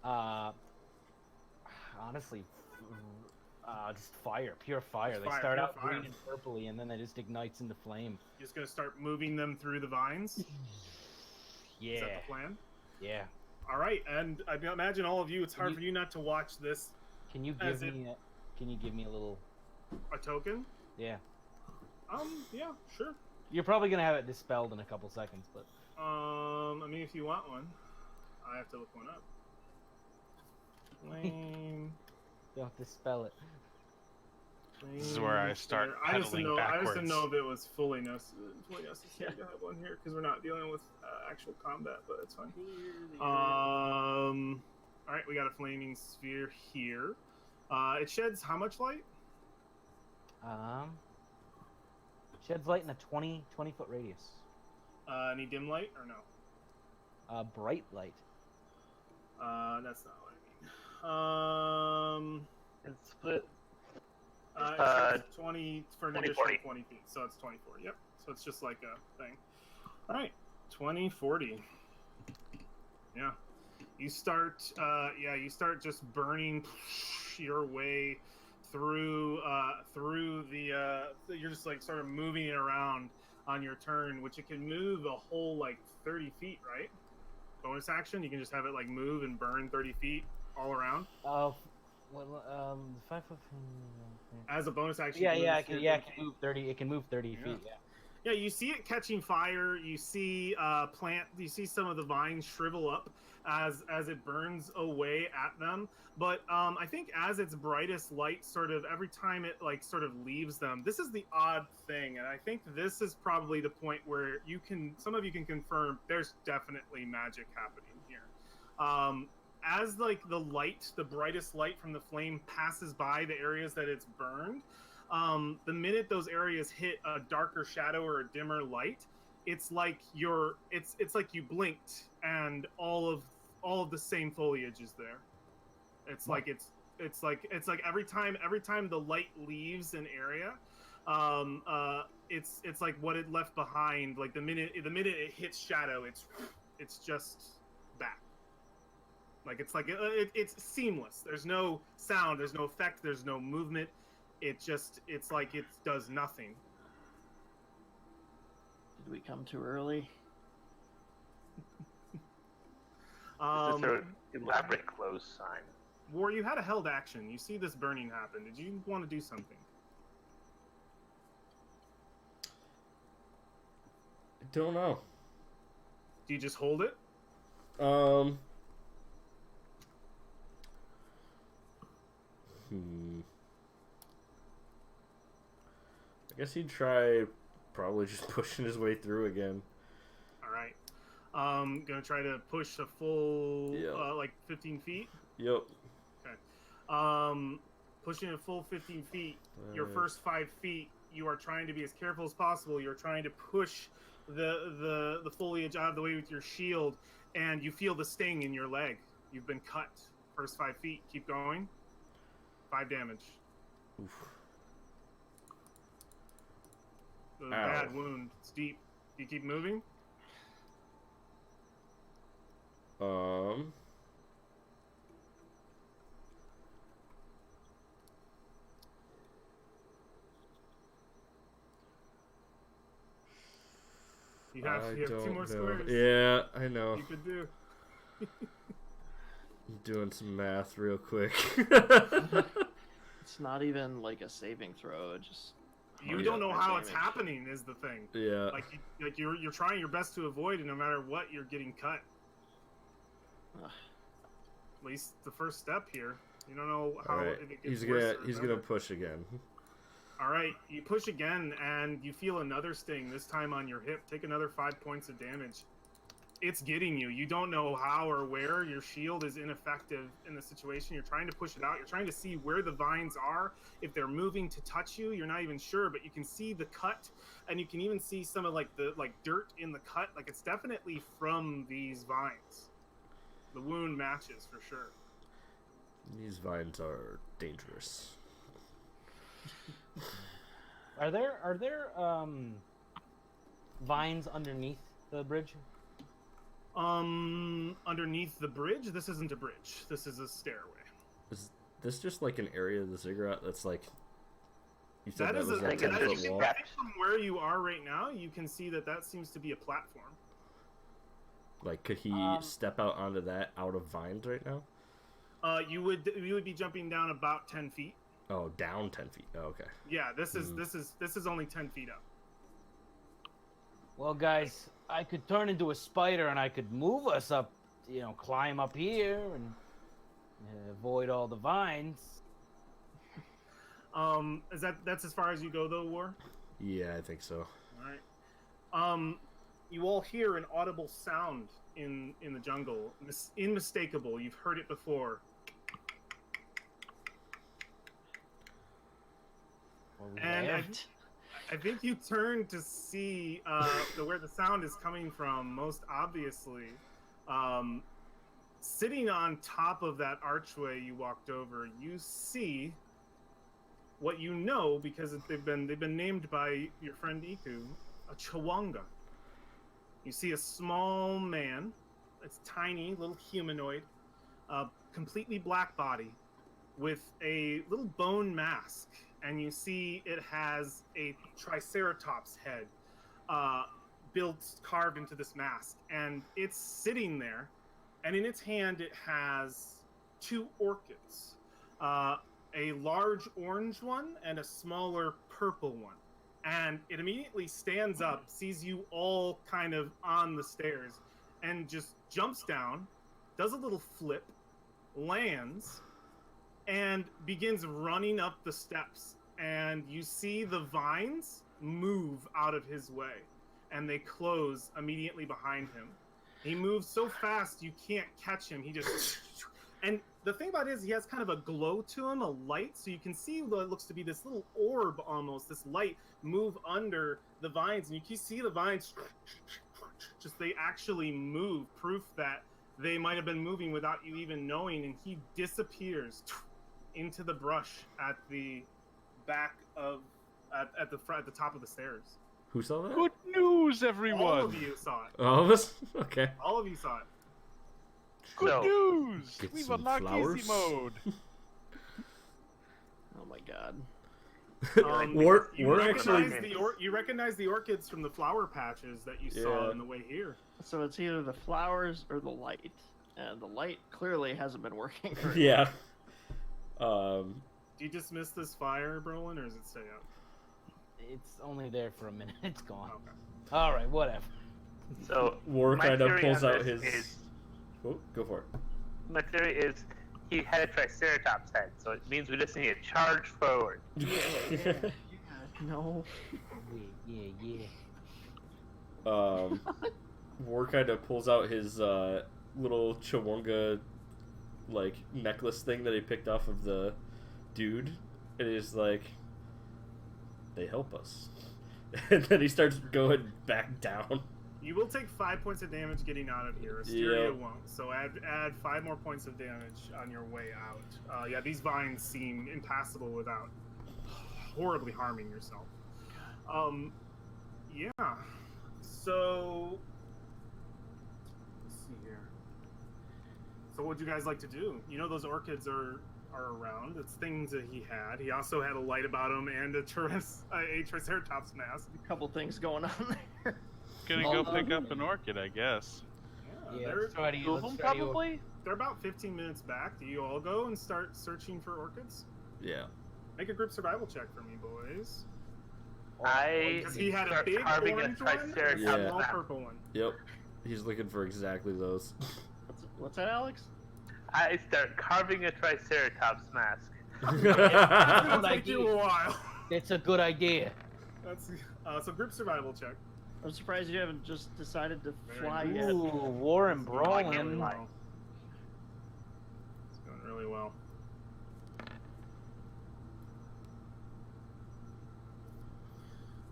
Honestly, just fire, pure fire. They Fire, start pure out fire. green and purpley, and then it just ignites into flame. You're just gonna start moving them through the vines. Yeah. Is that the plan? Yeah. All right, and I imagine all of you. It's hard for you not to watch this. Can you As give me a little? A token? Yeah. Yeah, sure. You're probably gonna have it dispelled in a couple seconds, but. I mean, if you want one, I have to look one up. Flame. Don't dispel it. This is where I start I just pedaling didn't know. I just didn't backwards. know if it was fully necessary to have one here because we're not dealing with actual combat, but it's fine. All right, we got a flaming sphere here. It sheds how much light? Sheds light in a 20 foot radius. Any dim light or no? Bright light. That's not what I mean. It's split. It's 20 for an 20, additional 40. 20 feet, so it's 24. Yep. So it's just like a thing. All right, 20, 40. Yeah. You start just burning your way through the you're just like sort of moving it around on your turn, which it can move a whole like 30 feet, right? Bonus action, you can just have it like move and burn 30 feet all around. 5 foot. As a bonus action. Yeah, it can move 30. It can move 30 feet. Yeah. Yeah, you see it catching fire. You see You see some of the vines shrivel up as it burns away at them. But I think as its brightest light, sort of every time it like sort of leaves them, this is the odd thing, and I think this is probably the point where some of you can confirm there's definitely magic happening here. As like the brightest light from the flame passes by the areas that it's burned. The minute those areas hit a darker shadow or a dimmer light, it's like it's like you blinked and all of the same foliage is there. It's like it's like every time the light leaves an area, it's like what it left behind. Like the minute it hits shadow, it's just back. Like it's like it's seamless. There's no sound. There's no effect. There's no movement. It's like it does nothing. Did we come too early? It's just an elaborate close sign. War, you had a held action. You see this burning happen. Did you want to do something? I don't know. Do you just hold it? I guess he'd try probably just pushing his way through again. All right. Gonna try to push a full like 15 feet. Yep. Okay. Pushing a full 15 feet. Your first 5 feet, you are trying to be as careful as possible. You're trying to push the foliage out of the way with your shield, and you feel the sting in your leg. You've been cut. First 5 feet. Keep going. 5 damage. Oof. A bad wound. It's deep. Do you keep moving? You have 2 more squares. Yeah, I know. You could do. I'm doing some math real quick. It's not even like a saving throw. It just You don't know how it's happening is the thing. Yeah. Like you're trying your best to avoid, and no matter what, you're getting cut. At least the first step here. You don't know how right. if it gets He's gonna push again. All right, you push again, and you feel another sting. This time on your hip. Take another 5 points of damage. It's getting you. You don't know how or where. Your shield is ineffective in the situation. You're trying to push it out. You're trying to see where the vines are. If they're moving to touch you, you're not even sure, but you can see the cut, and you can even see some of the dirt in the cut. Like it's definitely from these vines. The wound matches for sure. These vines are dangerous. Are there vines underneath the bridge? Underneath the bridge? This isn't a bridge. This is a stairway. Is this just like an area of the ziggurat that's like... You said that was a like 10-foot wall? I think from where you are right now, you can see that seems to be a platform. Like, could he step out onto that out of vines right now? You would be jumping down about 10 feet. Oh, down 10 feet. Oh, okay. Yeah, this is only 10 feet up. Well, guys, I could turn into a spider and I could move us up, climb up here and avoid all the vines. That's as far as you go though, War? Yeah, I think so. All right. You all hear an audible sound in the jungle. Unmistakable. You've heard it before. And I think you turn to see where the sound is coming from. Most obviously, sitting on top of that archway you walked over, you see what you know because they've been named by your friend Iku, a Chawanga. You see a small man. It's tiny, little humanoid, completely black body, with a little bone mask, and you see it has a triceratops head carved into this mask, and it's sitting there, and in its hand it has 2 orchids, a large orange one and a smaller purple one. And it immediately stands up, sees you all kind of on the stairs, and just jumps down, does a little flip, lands, and begins running up the steps. And you see the vines move out of his way, and they close immediately behind him. He moves so fast you can't catch him. He just... And the thing about it is he has kind of a glow to him, a light, so you can see what looks to be this little orb almost, this light move under the vines, and you can see the vines just, they actually move, proof that they might have been moving without you even knowing, and he disappears into the brush at the back of, at the top of the stairs. Who saw that? Good news, everyone! All of you saw it. All of us? Okay. All of you saw it. Good So, news! Get We've some unlocked flowers. easy mode. Oh my god. We're recognize actually- you recognize the orchids from the flower patches that you saw Yeah. on the way here. So it's either the flowers or the light. And the light clearly hasn't been working very Yeah. Do you dismiss this fire, Brolin, or does it stay up? It's only there for a minute. It's gone. Okay. All right, whatever. So War my kind of theory pulls on out this his. is- Oh, go for it. My theory is he had a triceratops head, so it means we just need to charge forward. No. Yeah. War kind of pulls out his little Chawanga like necklace thing that he picked off of the dude, and he's like, "They help us," and then he starts going back down. You will take 5 points of damage getting out of here. Asteria Yep. won't. So add 5 more points of damage on your way out. Yeah, these vines seem impassable without horribly harming yourself. Yeah. So let's see here. So what would you guys like to do? You know those orchids are around. It's things that he had. He also had a light about him and a triceratops mask. A couple things going on there. Gonna go pick up an orchid, I guess. Yeah, they're, let's try to, Two of them, probably? they're about 15 minutes back. Do you all go and start searching for orchids? Yeah. Make a group survival check for me, boys. I Because he had a start big carving a orange one and a triceratops Yeah. small map. purple one. Yep. He's looking for exactly those. What's that, Alex? I start carving a triceratops mask. It'll Good take you idea. a while. It's a good idea. That's so group survival check. I'm surprised you haven't just decided to Very fly nice. yet. Ooh, War and Really Brawling. well. It's going really well.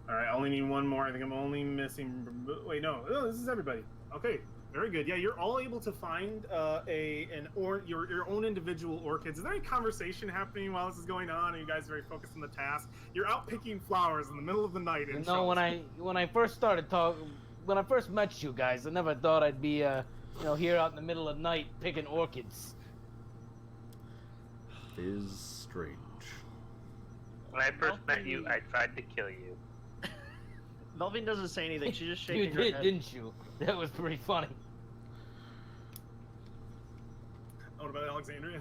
All right, I only need one more. I think I'm only missing. Wait, no. Oh, this is everybody. Okay, very good. Yeah, you're all able to find your own individual orchids. Is there any conversation happening while this is going on? Are you guys very focused on the task? You're out picking flowers in the middle of the night. You in know, Chult. when I first started talking, when I first met you guys, I never thought I'd be here out in the middle of the night picking orchids. Is strange. When I first met you, I tried to kill you. Melvin doesn't say anything. She's just You shaking her did, head. didn't you? That was pretty funny. What about Alexandria?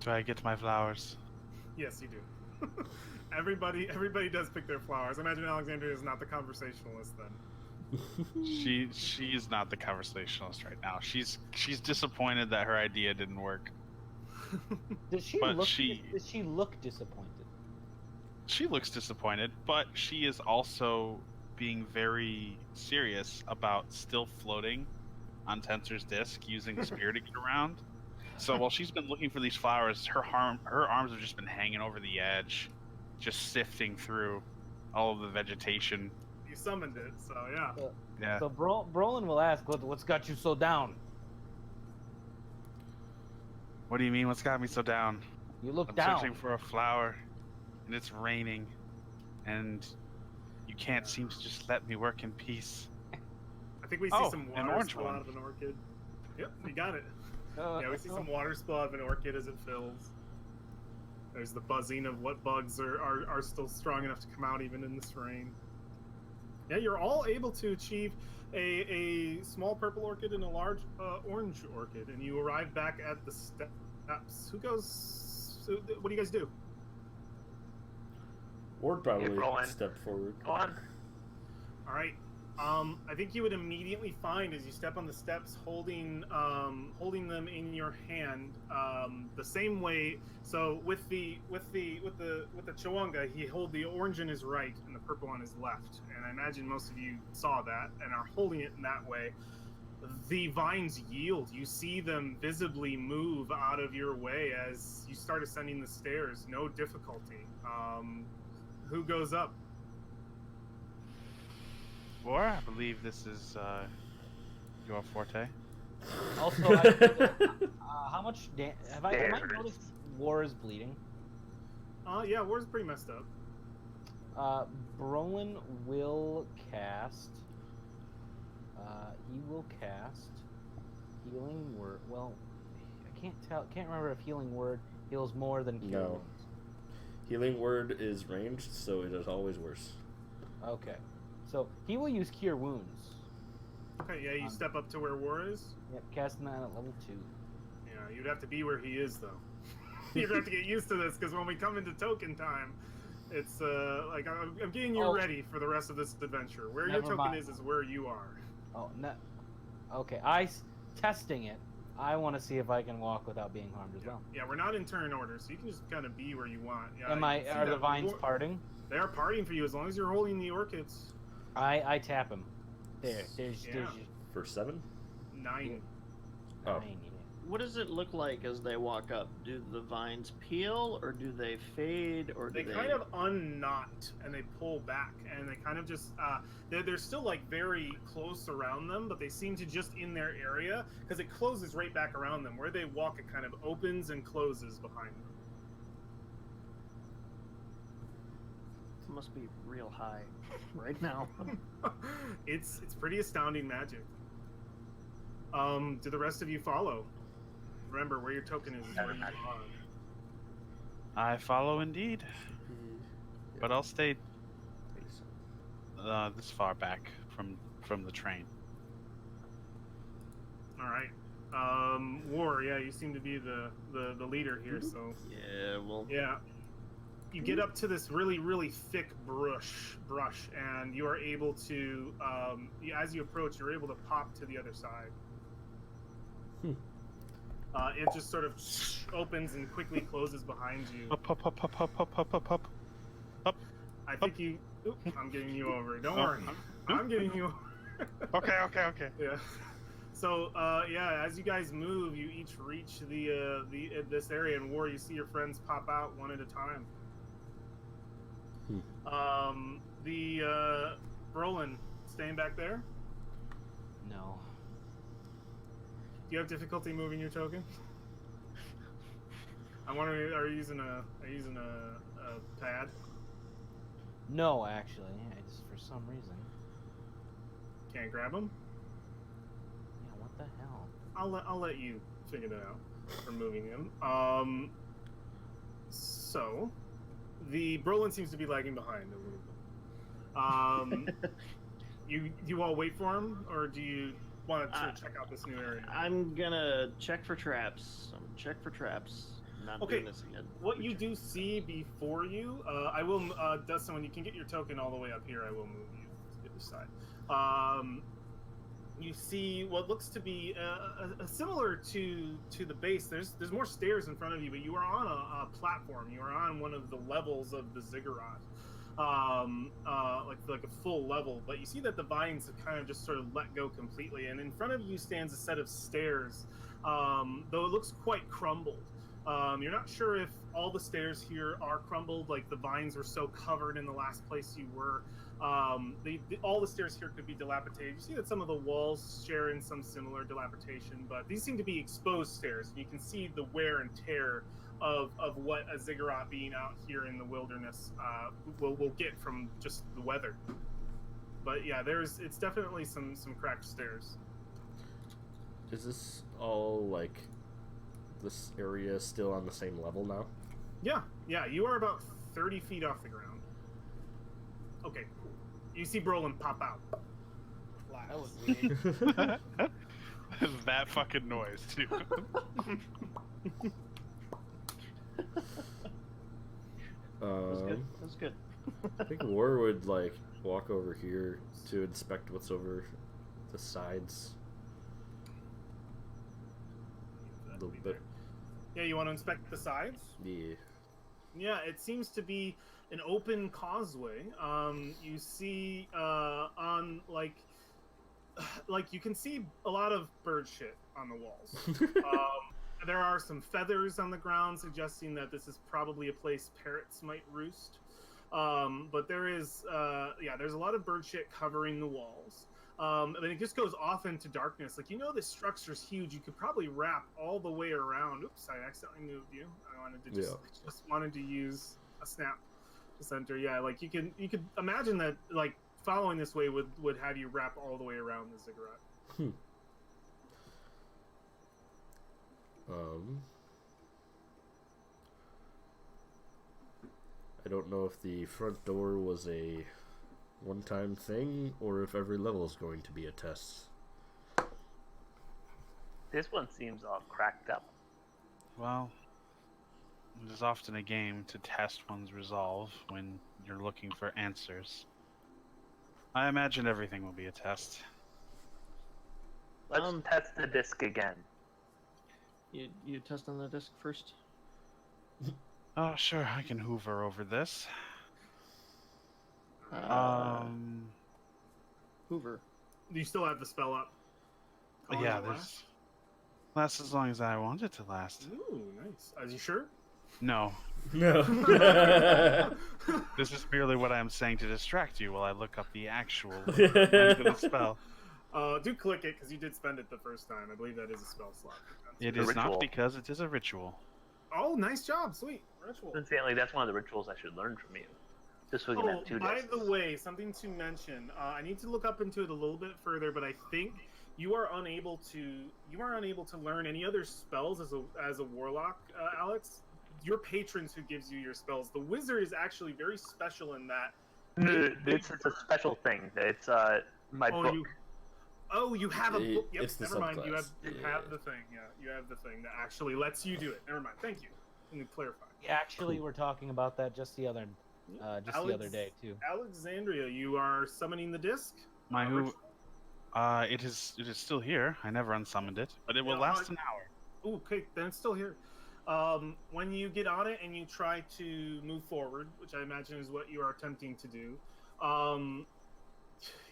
Do I get my flowers? Yes, you do. everybody does pick their flowers. I imagine Alexandria is not the conversationalist then. She's not the conversationalist right now. She's disappointed that her idea didn't work. Does she But look? she- Does she look disappointed? She looks disappointed, but she is also being very serious about still floating on Tensor's disc using spear to get around. So while she's been looking for these flowers, her arms have just been hanging over the edge, just sifting through. all of the vegetation. You summoned it, so yeah. Yeah. So Brolin will ask, what's got you so down? What do you mean? What's got me so down? You look I'm down. searching for a flower, and it's raining, and you can't seem to just let me work in peace. I think we see Oh, some an water orange spill one. out of an orchid. Yep, you got it. Yeah, we see some water spill out of an orchid as it fills. There's the buzzing of what bugs are still strong enough to come out even in this rain. Yeah, you're all able to achieve a small purple orchid and a large orange orchid, and you arrive back at the steps. Who goes? What do you guys do? Ward probably Brolin. stepped forward. Go on. All right. I think you would immediately find as you step on the steps, holding them in your hand, the same way. So with the Chawanga, he hold the orange in his right and the purple on his left. And I imagine most of you saw that and are holding it in that way. The vines yield. You see them visibly move out of your way as you start ascending the stairs. No difficulty. Who goes up? Or I believe this is your forte. Also, how much have I noticed War is bleeding? Yeah, War's pretty messed up. Brolin will cast. He will cast Healing Word. Well, I can't remember if Healing Word heals more than Cure No. Wounds. Healing Word is ranged, so it is always worse. Okay, so he will use Cure Wounds. Okay, yeah, you step up to where War is. Yep, casting that at level 2. Yeah, you'd have to be where he is, though. You're gonna have to get used to this, because when we come into token time, it's like I'm getting you ready for the rest of this adventure. Where your Never token mind. is where you are. Oh, no. Okay, testing it. I want to see if I can walk without being harmed as well. Yeah, we're not in turn order, so you can just kind of be where you want. Yeah, Are the vines parting? They are parting for you as long as you're holding the orchids. I tap him. There's For 7? 9. Oh. 9, yeah. What does it look like as they walk up? Do the vines peel, or do they fade, or do They kind of unknot and they pull back, and they kind of just they're still like very close around them, but they seem to just in their area because it closes right back around them. Where they walk, it kind of opens and closes behind them. It must be real high right now. It's pretty astounding magic. Do the rest of you follow? Remember, where your token is where you are. I follow indeed, but I'll stay this far back from the train. All right. War, yeah, you seem to be the leader here, so Yeah, well, yeah. You get up to this really, really thick brush, and you are able to, as you approach, you're able to pop to the other side. It just sort of opens and quickly closes behind you. Up. I think you. Oop, I'm getting you over. Don't worry. I'm getting you over. Okay. Yeah. So, yeah, as you guys move, you each reach this area, and War, you see your friends pop out one at a time. Brolin, staying back there? No. Do you have difficulty moving your token? I'm wondering, are you using a pad? No, actually, I just for some reason. Can't grab them? Yeah, what the hell? I'll let you figure that out for moving him. So the Brolin seems to be lagging behind a little bit. You all wait for him, or do you want to check out this new area? I'm gonna check for traps. Not Okay, doing this again. what you do see before you, I will, Dustin, when you can get your token all the way up here, I will move you to the other side. You see what looks to be similar to the base. There's more stairs in front of you, but you are on a platform. You are on one of the levels of the ziggurat, like a full level. But you see that the vines have kind of just sort of let go completely, and in front of you stands a set of stairs, though it looks quite crumbled. You're not sure if all the stairs here are crumbled. Like the vines were so covered in the last place you were. All the stairs here could be dilapidated. You see that some of the walls share in some similar dilapidation, but these seem to be exposed stairs. You can see the wear and tear of what a ziggurat being out here in the wilderness will get from just the weather. But yeah, it's definitely some cracked stairs. Is this all like this area still on the same level now? Yeah, you are about 30 feet off the ground. Okay, cool. You see Brolin pop out. That was weird. That fucking noise too. That's good. I think War would like walk over here to inspect what's over the sides a little bit. Yeah, you want to inspect the sides? Yeah. Yeah, it seems to be an open causeway. You see on like you can see a lot of bird shit on the walls. There are some feathers on the ground suggesting that this is probably a place parrots might roost. But there's a lot of bird shit covering the walls. And then it just goes off into darkness. Like, this structure's huge. You could probably wrap all the way around. Oops, I accidentally moved you. I wanted to just wanted to use a snap to center. Yeah, like you could imagine that like following this way would have you wrap all the way around the ziggurat. I don't know if the front door was a one-time thing or if every level is going to be a test. This one seems all cracked up. Well, it is often a game to test one's resolve when you're looking for answers. I imagine everything will be a test. Let's test the disc again. You test on the disc first? Oh, sure, I can hoover over this. Hoover. Do you still have the spell up? Yeah, this lasts as long as I want it to last. Ooh, nice. Are you sure? No. No. This is merely what I'm saying to distract you while I look up the actual length of the spell. Do click it, because you did spend it the first time. I believe that is a spell slot. It is not, because it is a ritual. Oh, nice job. Sweet. Ritual. Incidentally, that's one of the rituals I should learn from you. Just so we can have two by discs. the way, something to mention. I need to look up into it a little bit further, but I think you are unable to learn any other spells as a warlock, Alex. Your patrons who gives you your spells. The wizard is actually very special in that. It's a special thing. It's my book. You have a book. Yep, It's the never mind. You subclass. have the thing. Yeah, you have the thing that actually lets you do it. Never mind. Thank you. Let me clarify. Actually, we're talking about that just the other day too. Alexandria, you are summoning the disc. It is still here. I never unsummoned it, but it will last an hour. Ooh, okay, then it's still here. When you get on it and you try to move forward, which I imagine is what you are attempting to do,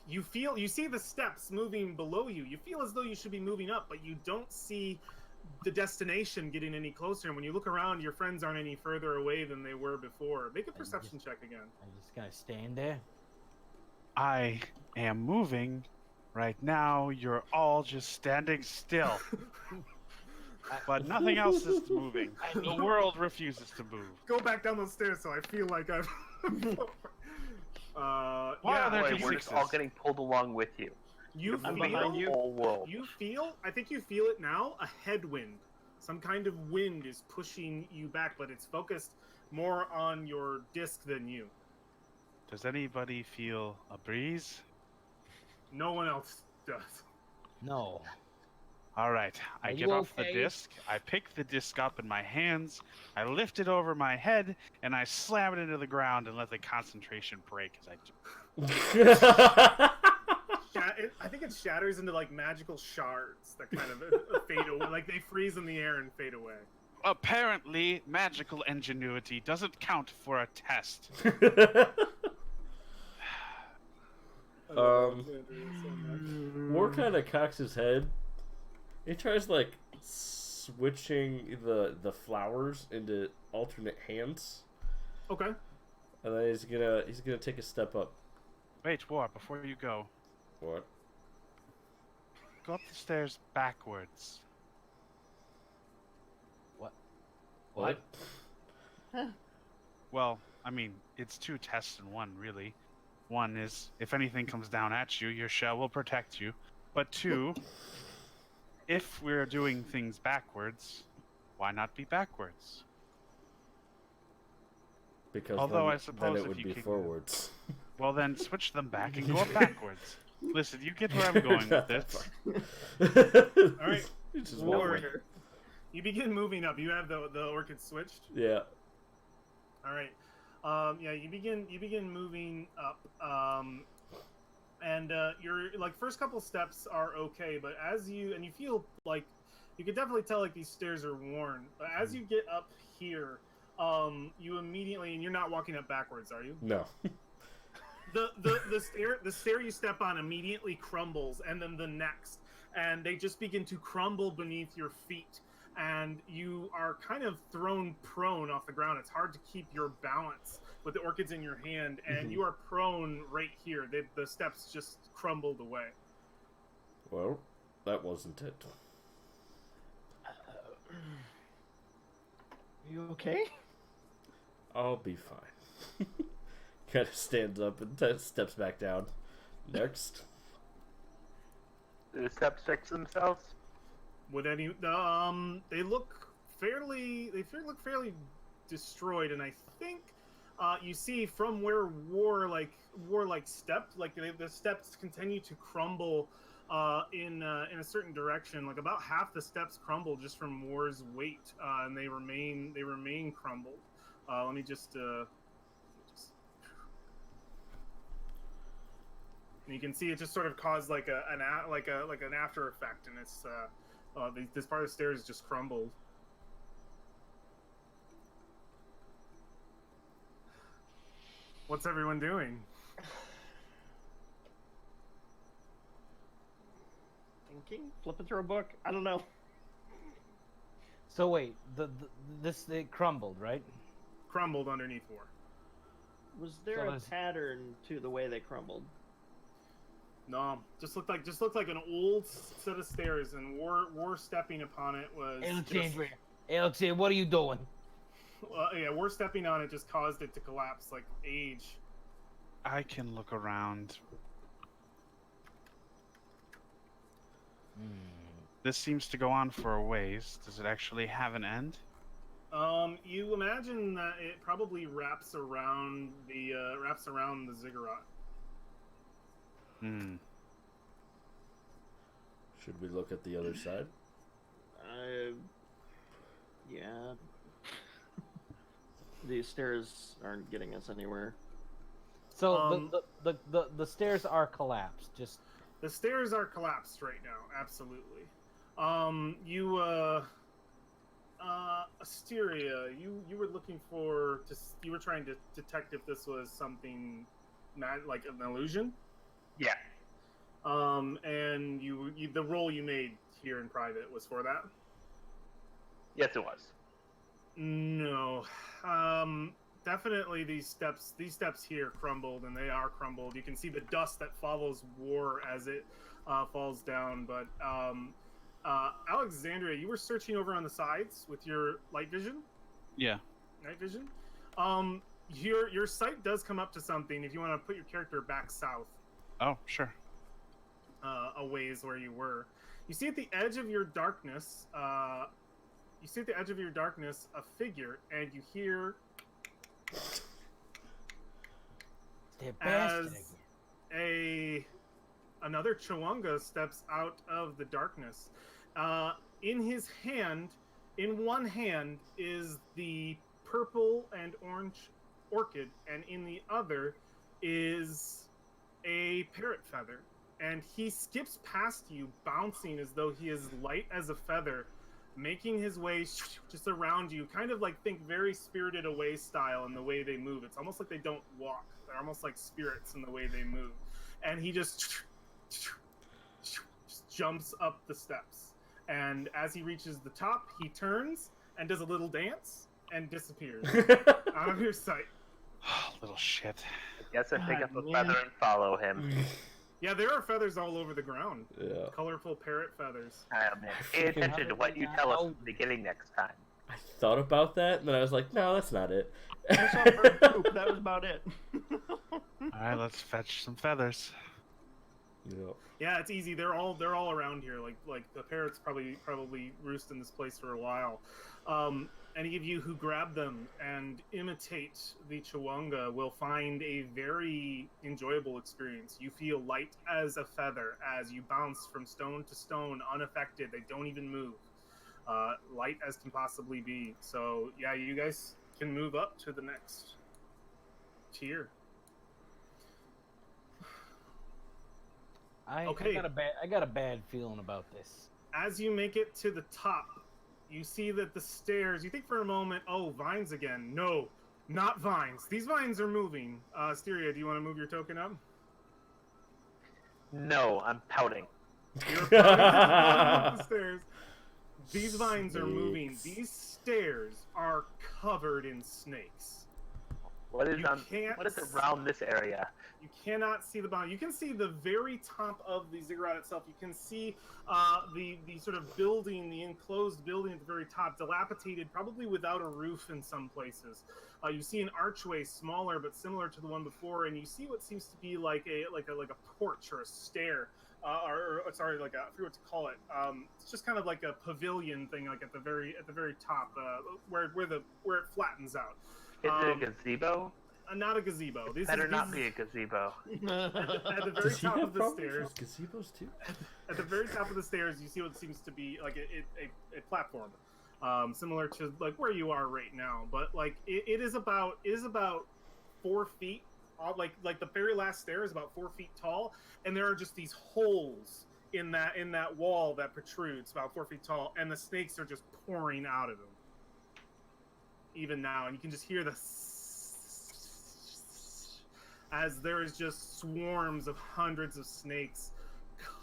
you see the steps moving below you. You feel as though you should be moving up, but you don't see the destination getting any closer. And when you look around, your friends aren't any further away than they were before. Make a perception check again. I'm just gonna stand there. I am moving. Right now, you're all just standing still. But nothing else is moving. The world refuses to move. Go back down those stairs so I feel like I've... Why are there We're just all getting pulled along with you. You I'm feel, behind you. Whole world. I think you feel it now, a headwind. Some kind of wind is pushing you back, but it's focused more on your disc than you. Does anybody feel a breeze? No one else does. No. All right, I Are get you off the okay? disc, I pick the disc up in my hands, I lift it over my head, and I slam it into the ground and let the concentration break as I I think it shatters into like magical shards that kind of fade away. Like they freeze in the air and fade away. Apparently, magical ingenuity doesn't count for a test. War kind of cocks his head. He tries like switching the flowers into alternate hands, Okay. and then he's gonna take a step up. Wait, War, before you go, What? go up the stairs backwards. What? Well, I mean, it's 2 tests in 1, really. 1 is, if anything comes down at you, your shell will protect you. But 2, if we're doing things backwards, why not be backwards? Because Although then, I suppose then it if would you be can- forwards. Well, then switch them back and go up backwards. Listen, you get where I'm going with this. All right. It's just War. one way. You begin moving up. You have the orchid switched. Yeah. All right. Yeah, you begin moving up. And your like first couple steps are okay, but as you feel like you can definitely tell like these stairs are worn. But as you get up here, you immediately, and you're not walking up backwards, are you? No. The stair you step on immediately crumbles, and then the next, and they just begin to crumble beneath your feet, and you are kind of thrown prone off the ground. It's hard to keep your balance with the orchids in your hand, and you are prone right here. The steps just crumbled away. Well, that wasn't it. You okay? I'll be fine. Kind of stands up and steps back down. Next. Do the steps fix themselves? Would any they look fairly destroyed, and I think you see from where War stepped, like the steps continue to crumble in a certain direction. Like about half the steps crumble just from War's weight, and they remain crumbled. Let me just. And you can see it just sort of caused like an after effect, and it's this part of the stairs just crumbled. What's everyone doing? Thinking? Flipping through a book? I don't know. So wait, it crumbled, right? Crumbled underneath War. Was there So a there's- pattern to the way they crumbled? No, just looked like an old set of stairs, and War stepping upon it was. Alexandria, what are you doing? Yeah, War stepping on it just caused it to collapse like age. I can look around. This seems to go on for a ways. Does it actually have an end? You imagine that it probably wraps around the ziggurat. Should we look at the other side? Yeah. These stairs aren't getting us anywhere. So the stairs are collapsed. Just The stairs are collapsed right now, absolutely. Asteria, you were looking you were trying to detect if this was something like an illusion. Yeah. And the roll you made here in private was for that? Yes, it was. No. Definitely these steps here crumbled, and they are crumbled. You can see the dust that follows War as it falls down, but Alexandria, you were searching over on the sides with your light vision? Yeah. Night vision? Your sight does come up to something if you want to put your character back south. Oh, sure. A ways where you were. You see at the edge of your darkness, a figure, and you hear they're bastard. as another Chawanga steps out of the darkness. In one hand is the purple and orange orchid, and in the other is a parrot feather. And he skips past you, bouncing as though he is light as a feather, making his way just around you, kind of like think very Spirited Away style in the way they move. It's almost like they don't walk. They're almost like spirits in the way they move. And he just jumps up the steps. And as he reaches the top, he turns and does a little dance and disappears out of your sight. Little shit. I guess I pick God, up a man. feather and follow him. Yeah, there are feathers all over the ground. Yeah. Colorful parrot feathers. Man, pay attention to what you tell us from the beginning next time. I thought about that, and then I was like, no, that's not it. I saw bird poop. That was about it. Alright, let's fetch some feathers. Yeah. Yeah, it's easy. They're all around here. Like the parrots probably roost in this place for a while. Any of you who grab them and imitate the Chawanga will find a very enjoyable experience. You feel light as a feather as you bounce from stone to stone unaffected. They don't even move. Light as can possibly be. So yeah, you guys can move up to the next tier. I Okay. got a bad feeling about this. As you make it to the top, you see that the stairs, you think for a moment, oh, vines again. No, not vines. These vines are moving. Styria, do you want to move your token up? No, I'm pouting. You're up the stairs. These vines are moving. Snakes. These stairs are covered in snakes. What is You can't what is around this area? You cannot see the bottom. You can see the very top of the ziggurat itself. You can see the sort of building, the enclosed building at the very top, dilapidated, probably without a roof in some places. You see an archway smaller but similar to the one before, and you see what seems to be like a porch or a stair, or sorry, I forget what to call it. It's just kind of like a pavilion thing, like at the very top, where it flattens out. Is it a gazebo? Not a gazebo. This Better is, not this be is- a gazebo. at the very Does he top have of the problems stairs. with gazebos too? At the very top of the stairs, you see what seems to be like a platform, similar to like where you are right now. But like it is about 4 feet. Like the very last stair is about 4 feet tall, and there are just these holes in that wall that protrudes about 4 feet tall, and the snakes are just pouring out of them. Even now, and you can just hear the as there is just swarms of hundreds of snakes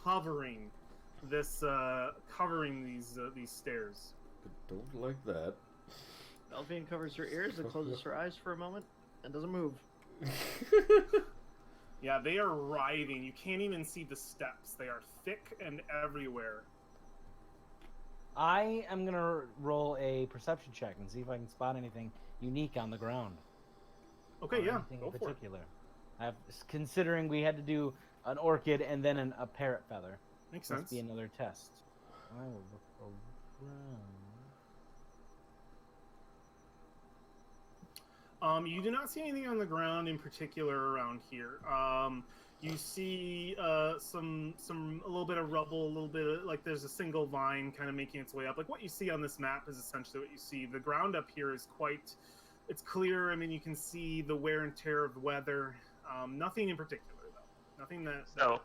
covering these stairs. I don't like that. Delphine covers her ears and closes her eyes for a moment and doesn't move. Yeah, they are writhing. You can't even see the steps. They are thick and everywhere. I am gonna roll a perception check and see if I can spot anything unique on the ground. Okay, Or yeah, anything go in for it. particular. Considering we had to do an orchid and then a parrot feather, Makes must sense. be another test. I will look around. You do not see anything on the ground in particular around here. You see a little bit of rubble, a little bit of, like there's a single vine kind of making its way up. Like what you see on this map is essentially what you see. The ground up here is it's clear. I mean, you can see the wear and tear of the weather. Nothing in particular though. Nothing that. So,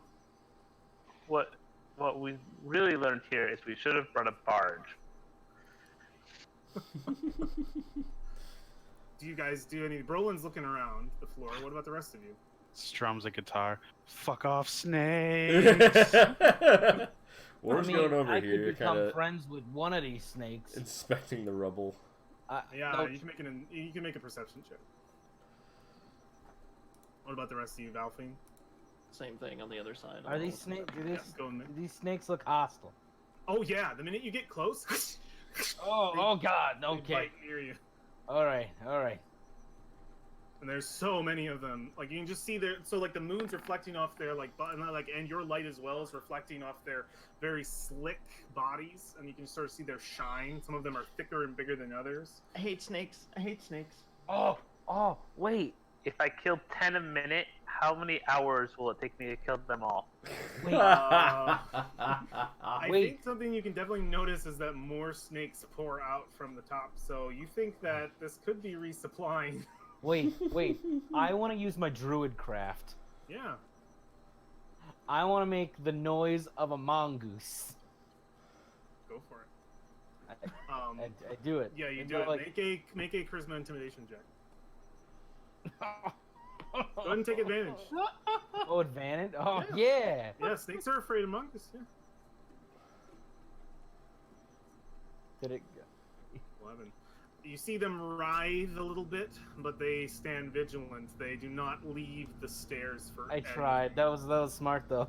what we really learned here is we should have brought a barge. Do you guys do any? Brolin's looking around the floor. What about the rest of you? Strums a guitar. Fuck off, snakes! War's going over I here, could become kind of friends with one of these snakes. inspecting the rubble. Yeah, no, you can make a perception check. What about the rest of you, Valfine? Same thing on the other side. are these snakes? Yeah, go in there. Do these snakes look hostile? Oh yeah, the minute you get close, Oh God! they Okay. bite near you. All right. And there's so many of them. Like you can just see so like the moon's reflecting off their and your light as well is reflecting off their very slick bodies, and you can sort of see their shine. Some of them are thicker and bigger than others. I hate snakes. I hate snakes. Oh, wait. If I kill 10 a minute, how many hours will it take me to kill them all? Wait. I Wait. think something you can definitely notice is that more snakes pour out from the top. So you think that this could be resupplying. Wait. I want to use my druid craft. Yeah. I want to make the noise of a mongoose. Go for it. I do it. Yeah, you And do it. like- Make a charisma intimidation check. Go ahead and take advantage. Oh, advantage? Oh, yeah. Yeah, snakes are afraid of monkeys. Yeah. Did it? 11. You see them writhe a little bit, but they stand vigilant. They do not leave the stairs for. I tried. That was smart though.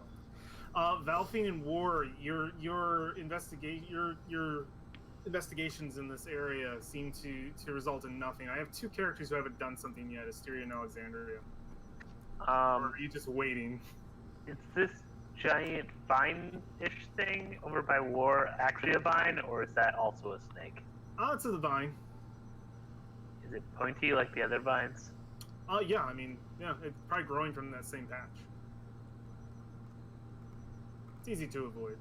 Valfine and War, your investigations in this area seem to result in nothing. I have 2 characters who haven't done something yet: Asteria and Alexandria. Or are you just waiting? Is this giant vine-ish thing over by War actually a vine, or is that also a snake? It's a vine. Is it pointy like the other vines? Yeah, I mean, yeah, it's probably growing from that same patch. It's easy to avoid.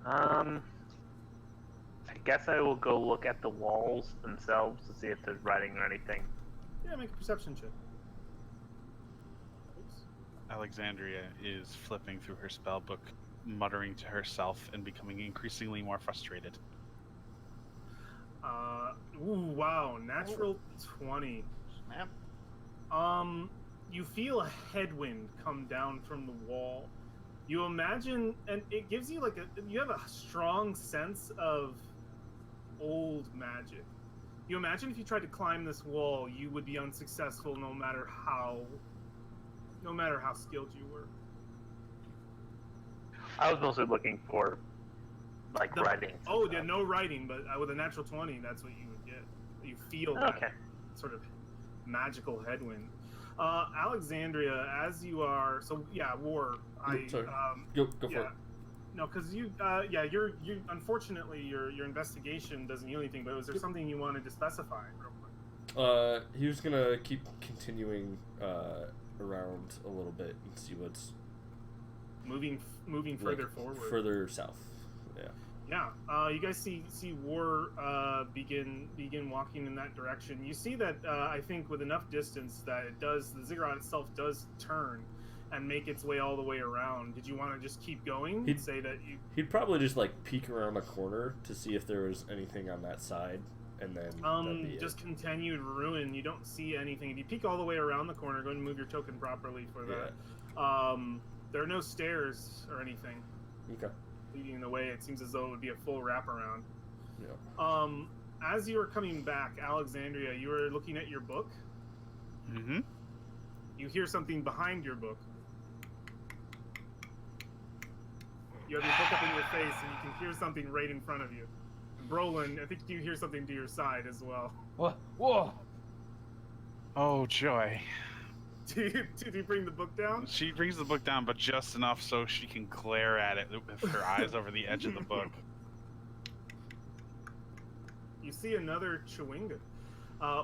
I guess I will go look at the walls themselves to see if there's writing or anything. Yeah, make a perception check. Oops. Alexandria is flipping through her spell book, muttering to herself and becoming increasingly more frustrated. Ooh, wow, natural 20. Snap. You feel a headwind come down from the wall. You imagine, and it gives you you have a strong sense of old magic. You imagine if you tried to climb this wall, you would be unsuccessful no matter how skilled you were. I was mostly looking for, writing. Oh, yeah, no writing, but with a natural 20, that's what you would get. You feel that sort of magical headwind. Alexandria, as you are, so yeah, War. Go for it. No, because you unfortunately your investigation doesn't yield anything. But was there something you wanted to specify real quick? He was gonna keep continuing around a little bit and see what's moving further forward, further south. Yeah. You guys see War begin walking in that direction. You see that I think with enough distance that the ziggurat itself does turn and make its way all the way around. Did you want to just keep going? He'd probably just peek around the corner to see if there was anything on that side, and then just continued ruin. You don't see anything. If you peek all the way around the corner, go ahead and move your token properly for that. Yeah. There are no stairs or anything. Okay. Leading the way, it seems as though it would be a full wraparound. Yeah. As you were coming back, Alexandria, you were looking at your book. Mm-hmm. You hear something behind your book. You have your book up in your face, and you can hear something right in front of you. Brolin, I think you hear something to your side as well. What? Whoa! Oh, joy. Did you bring the book down? She brings the book down, but just enough so she can glare at it with her eyes over the edge of the book. You see another Chewinga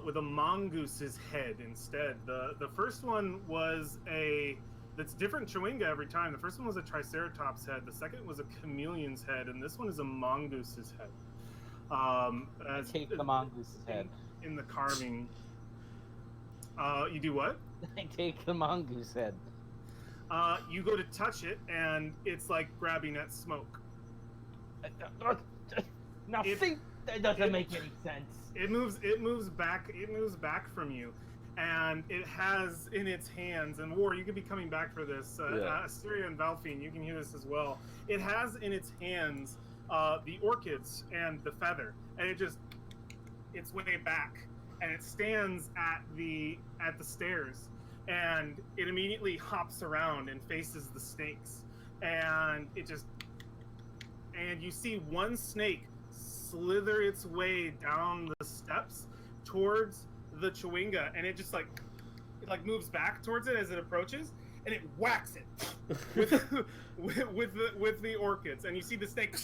with a mongoose's head instead. The first one was that's different Chewinga every time. The first one was a Triceratops head. The second was a chameleon's head, and this one is a mongoose's head. Take the mongoose's head. In the carving. You do what? I take the mongoose head. You go to touch it, and it's like grabbing at smoke. Now, see, that doesn't make any sense. It moves back from you, and it has in its hands. And War, you could be coming back for this. Asteria and Valfine, you can hear this as well. It has in its hands the orchids and the feather, and it's way back. And it stands at the stairs, and it immediately hops around and faces the snakes, and you see one snake slither its way down the steps towards the Chewinga, and it just moves back towards it as it approaches, and it whacks it with the orchids, and you see the snake.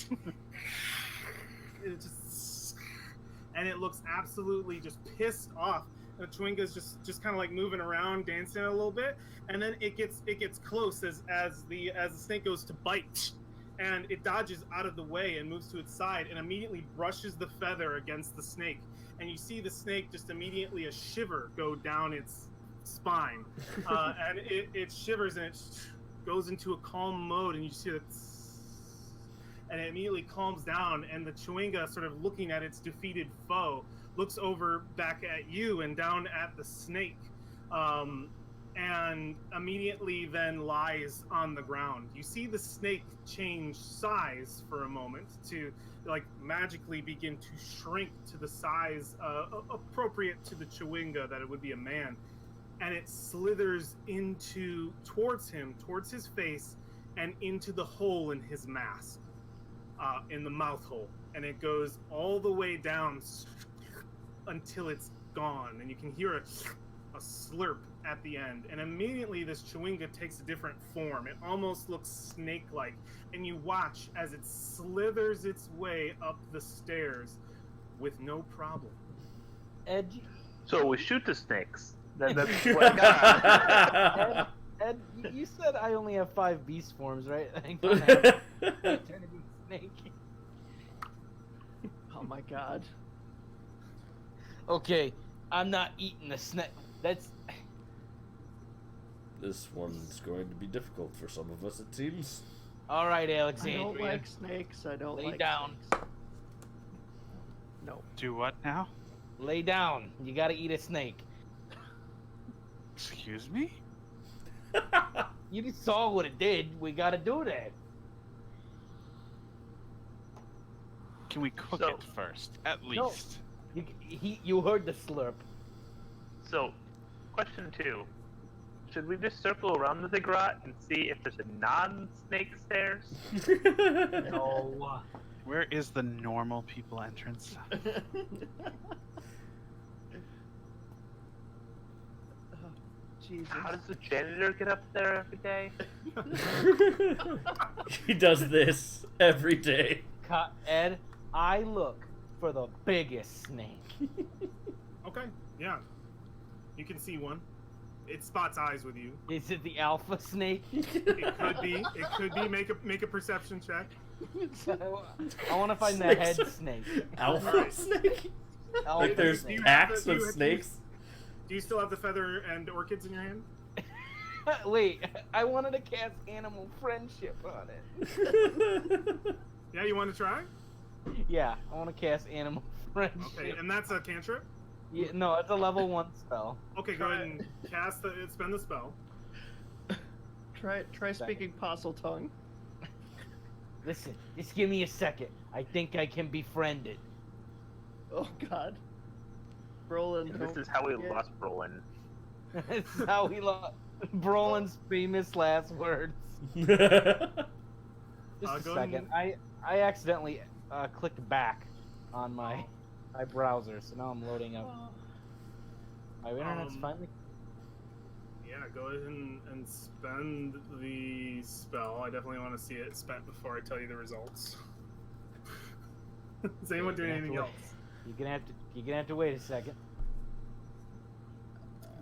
And it looks absolutely just pissed off. The Chewinga's just kind of moving around, dancing a little bit, and then it gets close as the snake goes to bite, and it dodges out of the way and moves to its side and immediately brushes the feather against the snake, and you see the snake just immediately a shiver go down its spine, and it shivers and it goes into a calm mode, and you see that. And it immediately calms down, and the Chewinga, sort of looking at its defeated foe, looks over back at you and down at the snake. and immediately then lies on the ground. You see the snake change size for a moment to like magically begin to shrink to the size appropriate to the Chewinga that it would be a man, and it slithers towards him, towards his face, and into the hole in his mask, in the mouth hole, and it goes all the way down until it's gone, and you can hear a slurp at the end, and immediately this Chewinga takes a different form. It almost looks snake-like, and you watch as it slithers its way up the stairs with no problem. Ed, So we shoot the snakes. That's what I got. Ed, you said I only have 5 beast forms, right? I think I have eternity snake. Oh my god. Okay, I'm not eating the snake. That's This one's going to be difficult for some of us, it seems. all right, I Alexandria. don't like snakes. I don't Lay like down. snakes. No. Do what now? Lay down. You gotta eat a snake. Excuse me? You just saw what it did. We gotta do that. Can we cook So- it first? At No. least. You heard the slurp. So, question 2. Should we just circle around the ziggurat and see if there's a non-snake stairs? No. Where is the normal people entrance? Jesus. How does the janitor get up there every day? He does this every day. Ed, I look for the biggest snake. Okay, yeah. You can see one. It spots eyes with you. Is it the alpha snake? It could be. It could be. Make a perception check. I want to find the head snake. Alpha Alright. snake? Alpha Like there's snake. packs Do of you have- snakes? Do you still have the feather and orchids in your hand? Wait, I wanted to cast animal friendship on it. Yeah, you want to try? Yeah, I want to cast animal friendship. Okay, and that's a cantrip. Yeah, no, it's a level 1 spell. Okay, go ahead and spend the spell. Try speaking Postle tongue. Listen, just give me a second. I think I can befriend it. Oh god. Brolin. And this is how we lost Brolin. This is how we lost Brolin's famous last words. Just a Go second. ahead I accidentally clicked back on my browser, so now I'm loading up. My internet's finally. Yeah, go ahead and spend the spell. I definitely want to see it spent before I tell you the results. Is anyone doing anything else? You're gonna have to wait a second.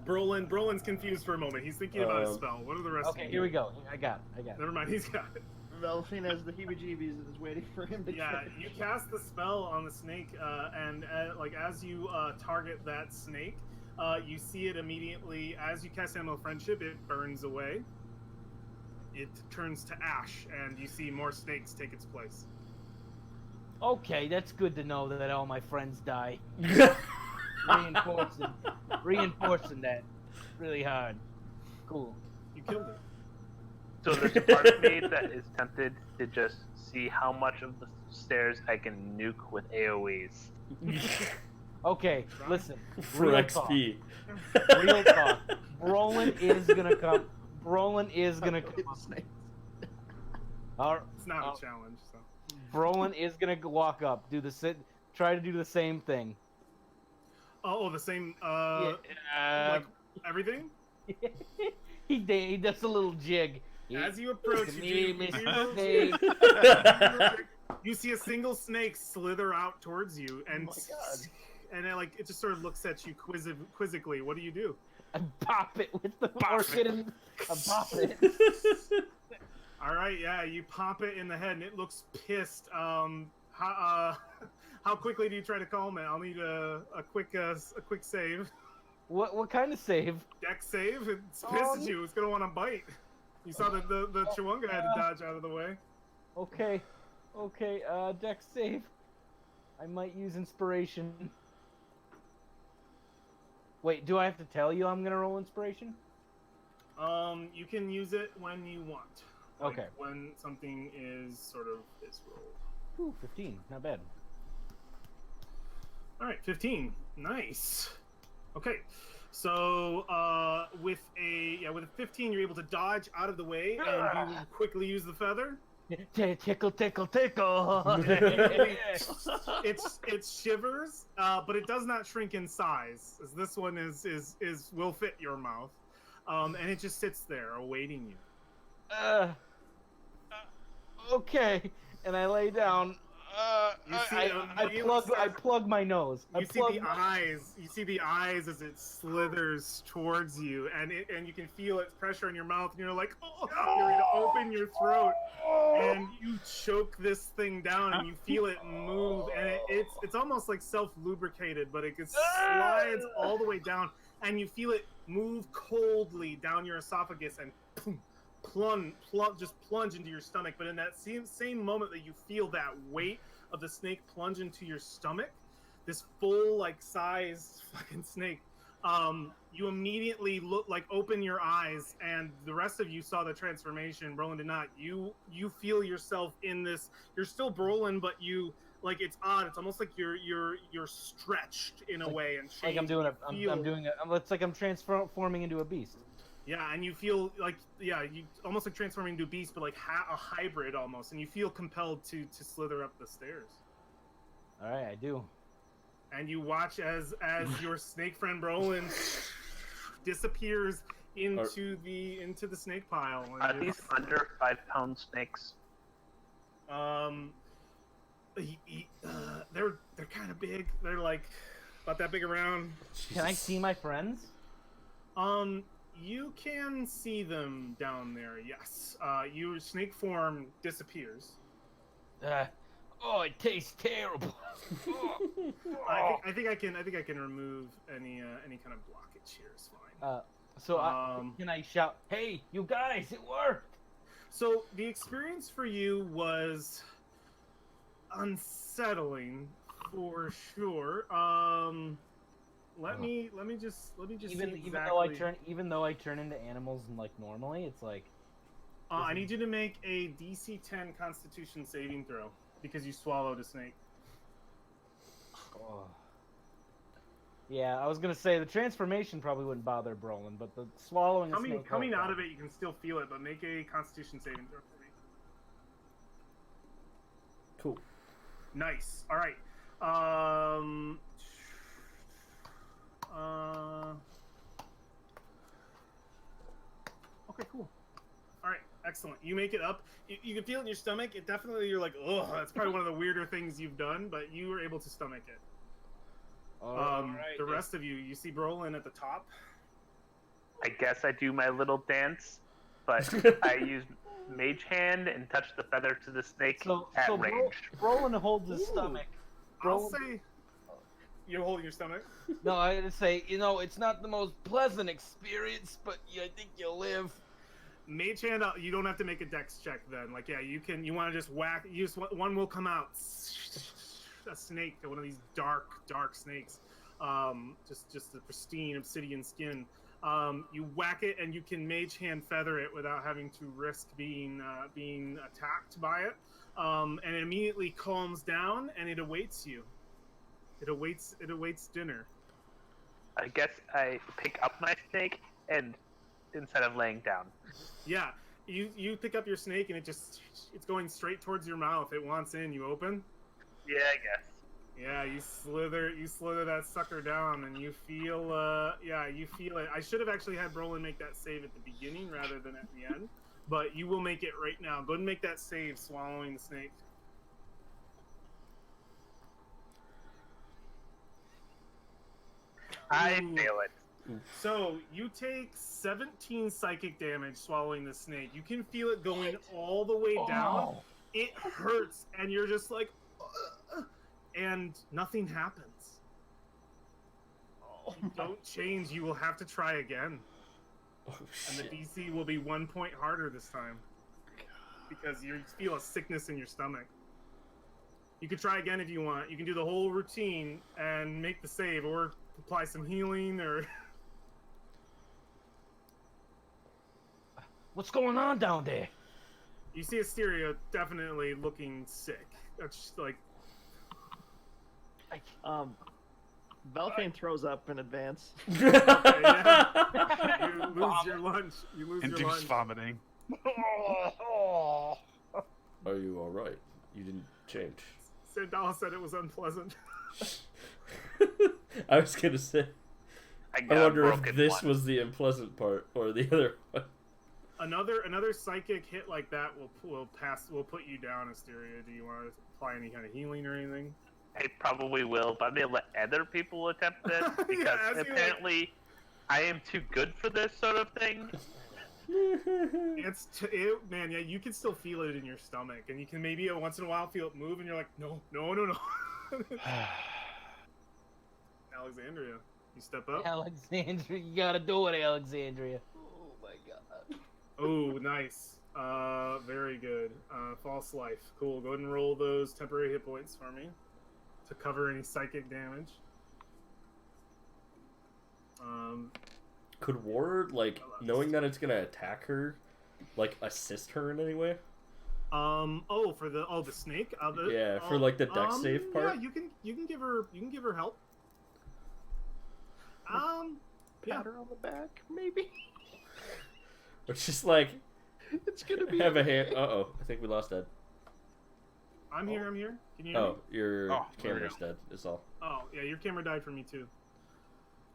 Brolin's confused for a moment. He's thinking about his spell. What are the rest of Okay, you? here we go. I got it. Never mind, he's got it. Velfine has the heebie-jeebies and is waiting for him to Yeah, get you cast the spell on the snake, and like as you target that snake, you see it immediately. As you cast Animal Friendship, it burns away. It turns to ash, and you see more snakes take its place. Okay, that's good to know that all my friends die. Reinforcing that really hard. Cool. You killed it. So there's a part of me that is tempted to just see how much of the stairs I can nuke with AoEs. Okay, listen. For Real XP. Talk. Real talk. Brolin is gonna come. Brolin is gonna come. snakes. It's not a challenge, so. Brolin is gonna walk up, try to do the same thing. Oh, the same. Yeah, Like everything. he does a little jig. As you approach, Me, you snake. you see a single snake slither out towards you, and Oh my God. and it just sort of looks at you quizzically. What do you do? I pop it with the Pop orchid it. and I pop it. All right, yeah, you pop it in the head, and it looks pissed. How quickly do you try to calm it? I'll need a quick save. What kind of save? Dex save. It's pissed at you. It's gonna want to bite. You saw that the Chewinga had to dodge out of the way. Okay, Dex save. I might use inspiration. Wait, do I have to tell you I'm gonna roll inspiration? You can use it when you want. Like, Okay. when something is rolled. Ooh, 15. Not bad. All right, 15. Nice. Okay. So with a 15, you're able to dodge out of the way, and you quickly use the feather. Tickle, tickle, tickle. It shivers, but it does not shrink in size, as this one will fit your mouth, and it just sits there awaiting you. Okay, and I lay down. You see, I plug my nose. You see the eyes as it slithers towards you, and you can feel its pressure on your mouth, and you're like, oh, you're ready to open your throat, and you choke this thing down, and you feel it move, and it's almost like self-lubricated, but it slides all the way down, and you feel it move coldly down your esophagus, and boom, just plunge into your stomach. But in that same moment that you feel that weight of the snake plunge into your stomach, this full size fucking snake, you immediately open your eyes, and the rest of you saw the transformation. Brolin did not. You feel yourself in this. You're still Brolin, but you it's odd. It's almost like you're stretched in a way, and like I'm doing it's like I'm transforming into a beast. Yeah, and you feel you almost like transforming into a beast, but a hybrid almost, and you feel compelled to slither up the stairs. All right, I do. And you watch as your snake friend Brolin disappears into the snake pile. Are these under 5-pound snakes? They're kind of big. They're about that big around. Can I see my friends? You can see them down there. Yes. Your snake form disappears. It tastes terrible. I think I can remove any kind of blockage here. It's fine. Can I shout, "Hey, you guys, it worked"? So the experience for you was unsettling for sure. Let me just even see even though I turn into animals normally, it's like. I need you to make a DC 10 Constitution saving throw because you swallowed a snake. Oh. Yeah, I was gonna say the transformation probably wouldn't bother Brolin, but the swallowing. Coming out of it, you can still feel it, but make a Constitution saving throw for me. Cool. Nice. All right. Okay, cool. All right, excellent. You make it up. You can feel it in your stomach. It definitely, you're like, ugh, that's probably one of the weirder things you've done, but you were able to stomach it. The rest of you see Brolin at the top. I guess I do my little dance, but I use Mage Hand and touch the feather to the snake at range. Brolin holds his stomach. I'll say you're holding your stomach. No, I would say, it's not the most pleasant experience, but I think you'll live. Mage Hand, you don't have to make a dex check then. You want to just whack, one will come out. A snake, one of these dark snakes. Just the pristine obsidian skin. You whack it, and you can Mage Hand feather it without having to risk being attacked by it. And it immediately calms down, and it awaits you. It awaits dinner. I guess I pick up my snake and instead of laying down. Yeah, you pick up your snake, and it's going straight towards your mouth. It wants in. You open. Yeah, I guess. Yeah, you slither that sucker down, and you feel it. I should have actually had Brolin make that save at the beginning rather than at the end, but you will make it right now. Go ahead and make that save, swallowing the snake. I fail it. So you take 17 psychic damage swallowing the snake. You can feel it going all the way down. It hurts, and you're just like, and nothing happens. Don't change. You will have to try again. Oh, and shit. the DC will be 1 point harder this time because you feel a sickness in your stomach. You could try again if you want. You can do the whole routine and make the save, or apply some healing, or What's going on down there? You see Asteria definitely looking sick. That's just like Belfane throws up in advance. okay, yeah. You lose your lunch. You lose your Induced lunch. vomiting. Are you all right? You didn't change. Sandala said it was unpleasant. I was gonna say. I got a wonder if broken this one. was the unpleasant part or the other one. Another psychic hit like that will put you down, Asteria. Do you want to apply any kind of healing or anything? I probably will, but I'm gonna let other people attempt it Yeah, because as you, like- apparently I am too good for this sort of thing. Man, yeah, you can still feel it in your stomach, and you can maybe once in a while feel it move, and you're like, no. Alexandria, you step up. Alexandria, you gotta do it, Alexandria. Oh my god. Oh, nice. Very good. False life. Cool. Go ahead and roll those temporary hit points for me to cover any psychic damage. Could Ward, like, knowing that it's gonna attack her, like, assist her in any way? For the snake. Yeah, for like the dex save part. Yeah, you can give her help. Yeah. Pat her on the back, maybe. It's just like It's gonna be. have a hand. I think we lost Ed. I'm here. Can you hear me? Oh, your Oh, there we camera's go. dead. Is all. Oh, yeah, your camera died for me too.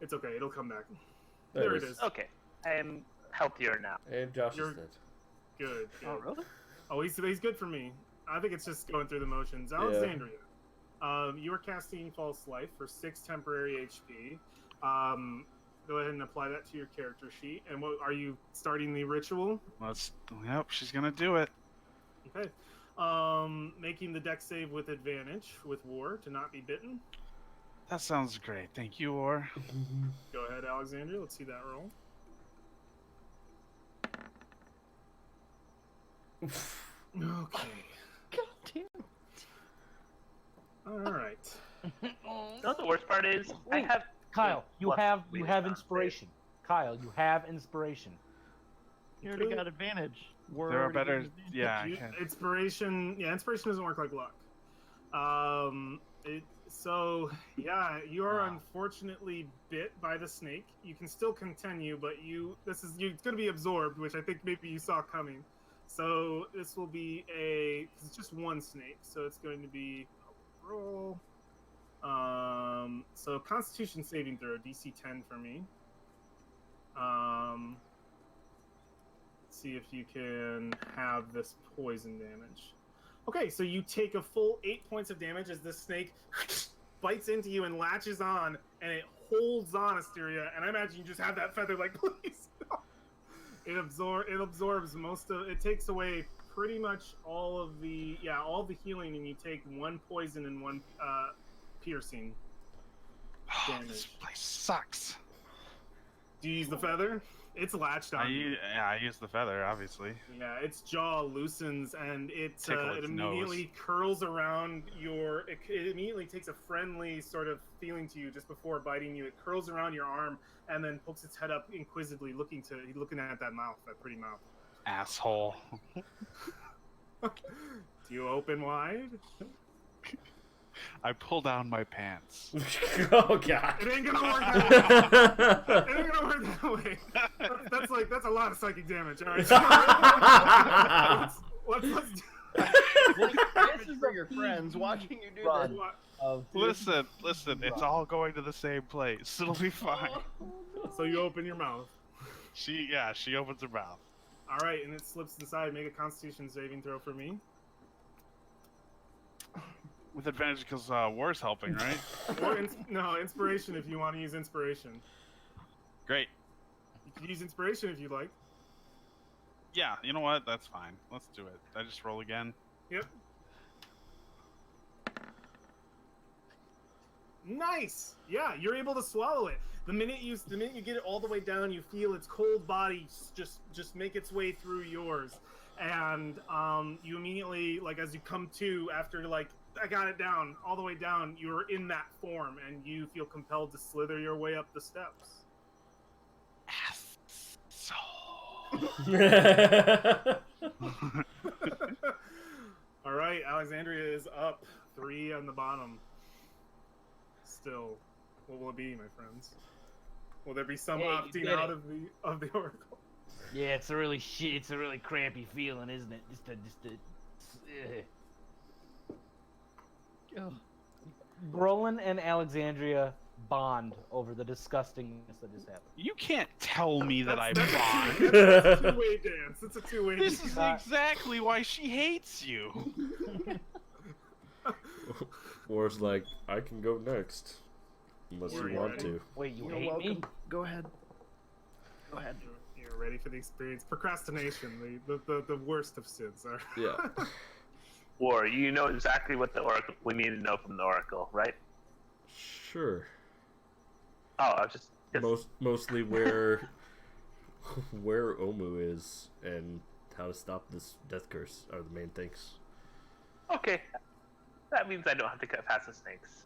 It's okay. It'll come back. There There it it is. is. Okay, I am healthier now. And Josh You're- is dead. Good. Oh really? Oh, he's good for me. I think it's just going through the motions. Alexandria, you are casting False Life for 6 temporary HP. Go ahead and apply that to your character sheet. And what are you starting the ritual? Yep, she's gonna do it. Okay. Making the dex save with advantage with War to not be bitten. That sounds great. Thank you, Or. Go ahead, Alexandria. Let's see that roll. Okay. God damn. All right. You know what the worst part is? I have Kyle, you Plus, have we did not inspiration. Kyle, you have inspiration. You already got advantage. We're There are already better. getting advantage. Yeah, I You- can. inspiration doesn't work like luck. You are unfortunately bit by the snake. You can still continue, but it's going to be absorbed, which I think maybe you saw coming. So this will be it's just one snake, so it's going to be roll. So Constitution saving throw, DC 10 for me. See if you can have this poison damage. Okay, so you take a full 8 points of damage as this snake bites into you and latches on, and it holds on, Asteria. And I imagine you just have that feather, like, please. It absorbs most of. It takes away pretty much all of the healing, and you take 1 poison and 1 piercing. Damage. This place sucks. Do you use the feather? It's latched on. I use the feather, obviously. Yeah, its jaw loosens and it Tickle its immediately curls around it immediately takes a friendly sort of feeling to you just before biting you. It curls around your arm and then pokes its head up inquisitively, looking at that mouth, that pretty mouth. Asshole. Do you open wide? I pull down my pants. Oh god. It ain't gonna work that way. It ain't gonna work that way. That's a lot of psychic damage. All right. let's This is for your friends watching you do Run. this. what- Listen, it's all going to the same place. It'll be fine. So you open your mouth. She opens her mouth. All right, and it slips inside. Make a Constitution saving throw for me. With advantage because War's helping, right? Or inspiration if you want to use inspiration. Great. You can use inspiration if you'd like. Yeah, you know what? That's fine. Let's do it. I just roll again. Yep. Nice. Yeah, you're able to swallow it. The minute you get it all the way down, you feel its cold body just make its way through yours, and you immediately, like, as you come to after, like, I got it down all the way down, you're in that form, and you feel compelled to slither your way up the steps. So All right, Alexandria is up 3 on the bottom. Still, what will it be, my friends? Will there be some Hey, you opting did out it. of the oracle? Yeah, it's a really it's a really crampy feeling, isn't it? Brolin and Alexandria bond over the disgustingness that just happened. You can't tell me that I That's bond. a two-way dance. It's a two-way This dance. is exactly why she hates you. War's like, I can go next. Unless War, you you want ready? to. Wait, you You're hate welcome. me? Go ahead. Go ahead. You're ready for the experience. Procrastination, the worst of sins. Are. Yeah. Or you know exactly what the oracle we need to know from the oracle, right? Sure. Oh, I was just Mostly where Omu is and how to stop this death curse are the main things. okay. That means I don't have to cut past the snakes.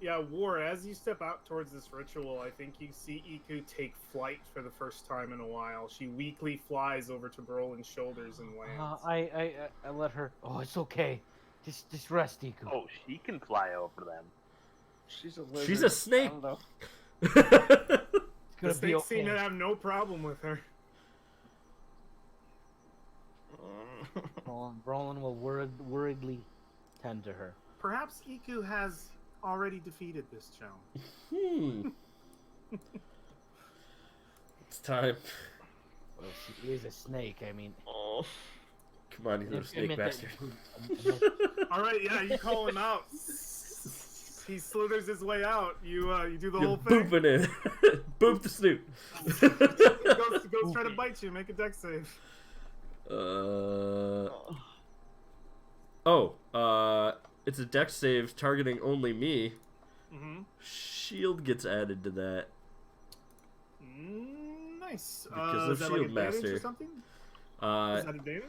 Yeah, War, as you step out towards this ritual, I think you see Iku take flight for the first time in a while. She weakly flies over to Brolin's shoulders and lands. I let her. Oh, it's okay. Just rest, Iku. Oh, she can fly over them. She's a lizard. She's a snake. I don't know. It's The gonna be snakes seem okay. to have no problem with her. Brolin will worriedly tend to her. Perhaps Iku has already defeated this challenge. It's time. Well, she is a snake. I mean, Oh. Come on, you little snake bastard. All right, yeah, you call him out. He slithers his way out. You do the You're whole thing. booping it. Boop the snoot. goes try to bite you. Make a dex save. It's a dex save targeting only me. Mm-hmm. Shield gets added to that. Nice. Because of is that like Shield advantage Master. or something? Is that advantage?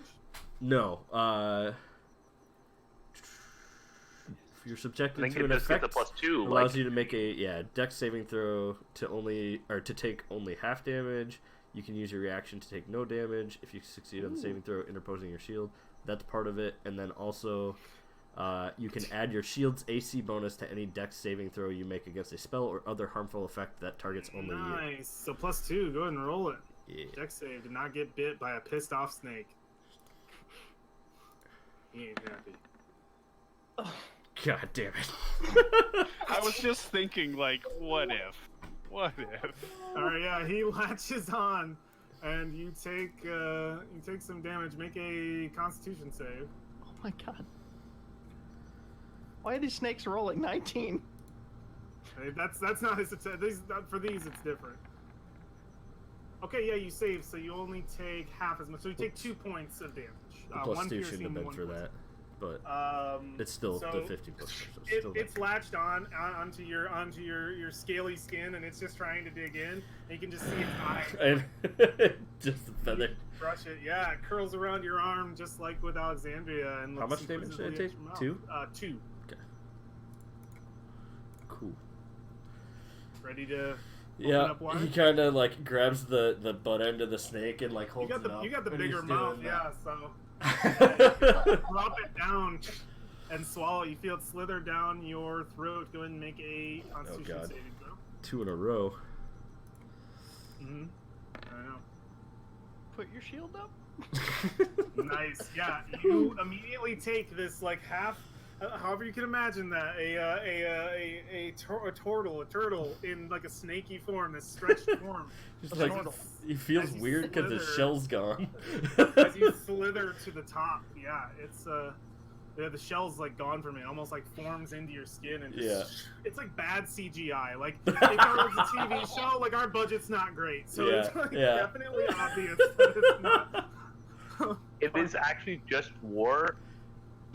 No. If you're I subjected think to it an just gets effect, a +2. allows Like, you to make a dex saving throw to take only half damage. You can use your reaction to take no damage if you succeed on the saving throw interposing your shield. That's part of it, and then also you can add your shield's AC bonus to any dex saving throw you make against a spell or other harmful effect that targets only you. Nice. So +2. Go ahead and roll it. Yeah. Dex save. Did not get bit by a pissed off snake. He ain't happy. God damn it. I was just thinking, like, what if? What if? All right, yeah, he latches on, and you take some damage. Make a Constitution save. Oh my god. Why are these snakes rolling 19? Hey, that's not his attack. For these, it's different. Okay, yeah, you save, so you only take half as much. So you take 2 points of damage. Plus one 2 piercing, shouldn't have been one for poison. that, but it's still so the 15 plus. So it's still It's latched onto your scaly skin, and it's just trying to dig in. And you can just see its eye and just the feather. brush it. Yeah, it curls around your arm just like with Alexandria. And How looks much damage did I inquisitively take? at your mouth. 2? 2. Okay. Cool. Ready to Yeah, up wide? he kind of like grabs the butt end of the snake and like You holds got it up. you got the and bigger he's mouth, doing yeah. So that. drop it down and swallow. You feel it slither down your throat. Go ahead and make a Constitution God. saving throw. 2 in a row. Mm-hmm. I know. Put your shield up? Nice. Yeah, you immediately take this like half, however you can imagine that a turtle in like a snaky form, this stretched form. Just A like turtle. he feels As you weird because his slither- shell's gone. As you slither to the top, yeah, it's the shell's like gone from it, almost like forms into your skin and just, it's like bad CGI. Like if it was a TV show, like our budget's not great, so it's like definitely obvious that it's not. it is actually just War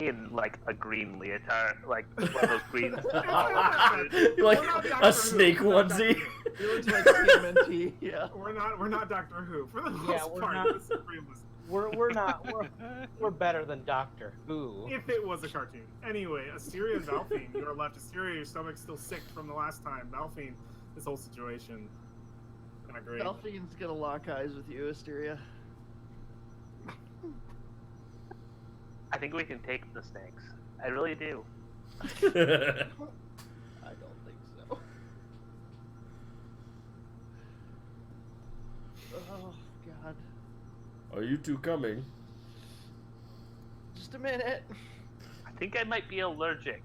in like a green leotard, like one of those green. Like We're not a Doctor snake Who. We're not onesie. Doctor Who. You're into like TMNT, yeah. We're not Doctor Who for the most Yeah, we're part. not. This is realistic. We're not. We're better than Doctor Who. If it was a cartoon. Anyway, Asteria and Valfine, you are left. Asteria, your stomach's still sick from the last time. Valfine, this whole situation. Kind of great. Delphine's gonna lock eyes with you, Asteria. I think we can take the snakes. I really do. I don't think so. Oh, God. Are you two coming? Just a minute. I think I might be allergic.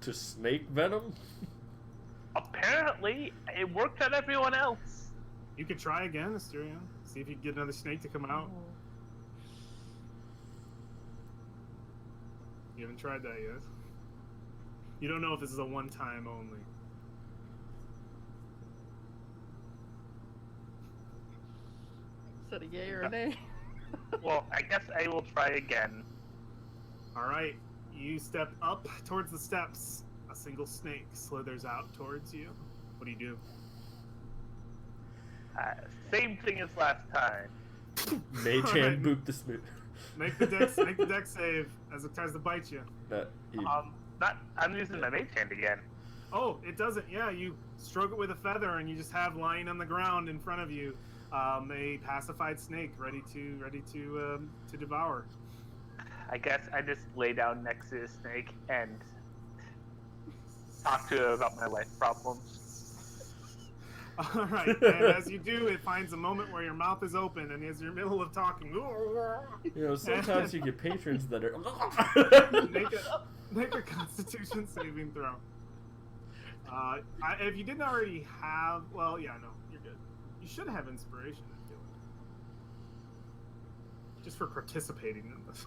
To snake venom? Apparently, it worked on everyone else. You could try again, Asterion. See if you can get another snake to come out. You haven't tried that yet. You don't know if this is a one-time only. Is that a yay or a nay? Well, I guess I will try again. All right, you step up towards the steps. A single snake slithers out towards you. What do you do? Same thing as last time. Mage hand boop the smooth. Make the dex save as it tries to bite you. I'm using my mage hand again. Oh, it doesn't. Yeah, you stroke it with a feather, and you just have lying on the ground in front of you a pacified snake ready to devour. I guess I just lay down next to the snake and talk to it about my life problems. All right, and as you do, it finds a moment where your mouth is open, and as you're in the middle of talking, Sometimes you get patrons that are. make a Constitution saving throw. If you didn't already have, well, yeah, no, you're good. You should have inspiration, I feel like, just for participating in this.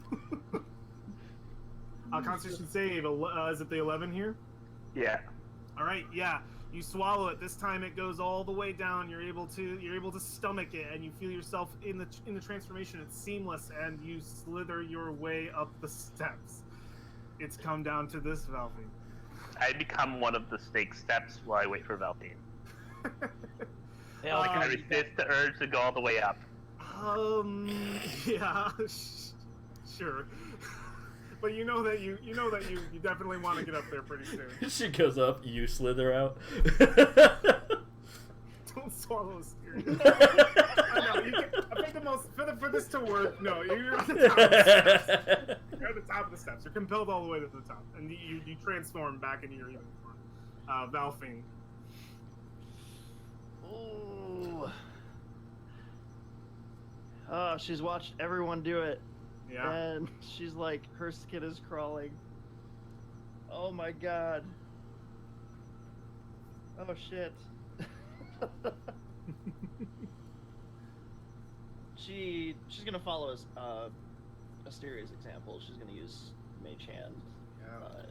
Constitution save. Is it the 11 here? Yeah. All right, yeah. You swallow it. This time it goes all the way down. You're able to stomach it, and you feel yourself in the transformation. It's seamless, and you slither your way up the steps. It's come down to this, Valpine. I become one of the snake steps while I wait for Valpine. Yeah, I resist the urge to go all the way up. Yeah, sure. But you know that you definitely want to get up there pretty soon. She goes up, you slither out. Don't swallow a steer. I know, I think the most for this to work. No, you're at the top of the steps. You're at the top of the steps. You're compelled all the way to the top, and you transform back into your human form. Valfing. Ooh. Oh, she's watched everyone do it. Yeah. And she's like, her skin is crawling. Oh my god. Oh shit. She's gonna follow Asteria's example. She's gonna use Mage Hand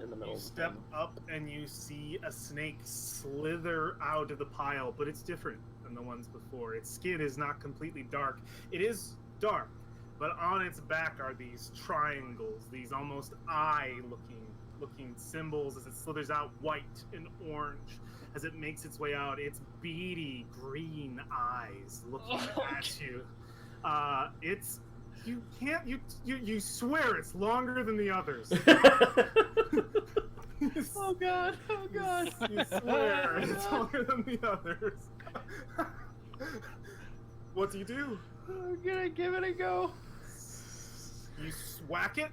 in the middle. You of the step thing. up and you see a snake slither out of the pile, but it's different than the ones before. Its skin is not completely dark. It is dark, but on its back are these triangles, these almost eye-looking symbols as it slithers out, white and orange. As it makes its way out, its beady green eyes looking at you. You swear it's longer than the others. Oh god, oh god. You swear it's longer than the others. What do you do? I'm gonna give it a go. You whack it?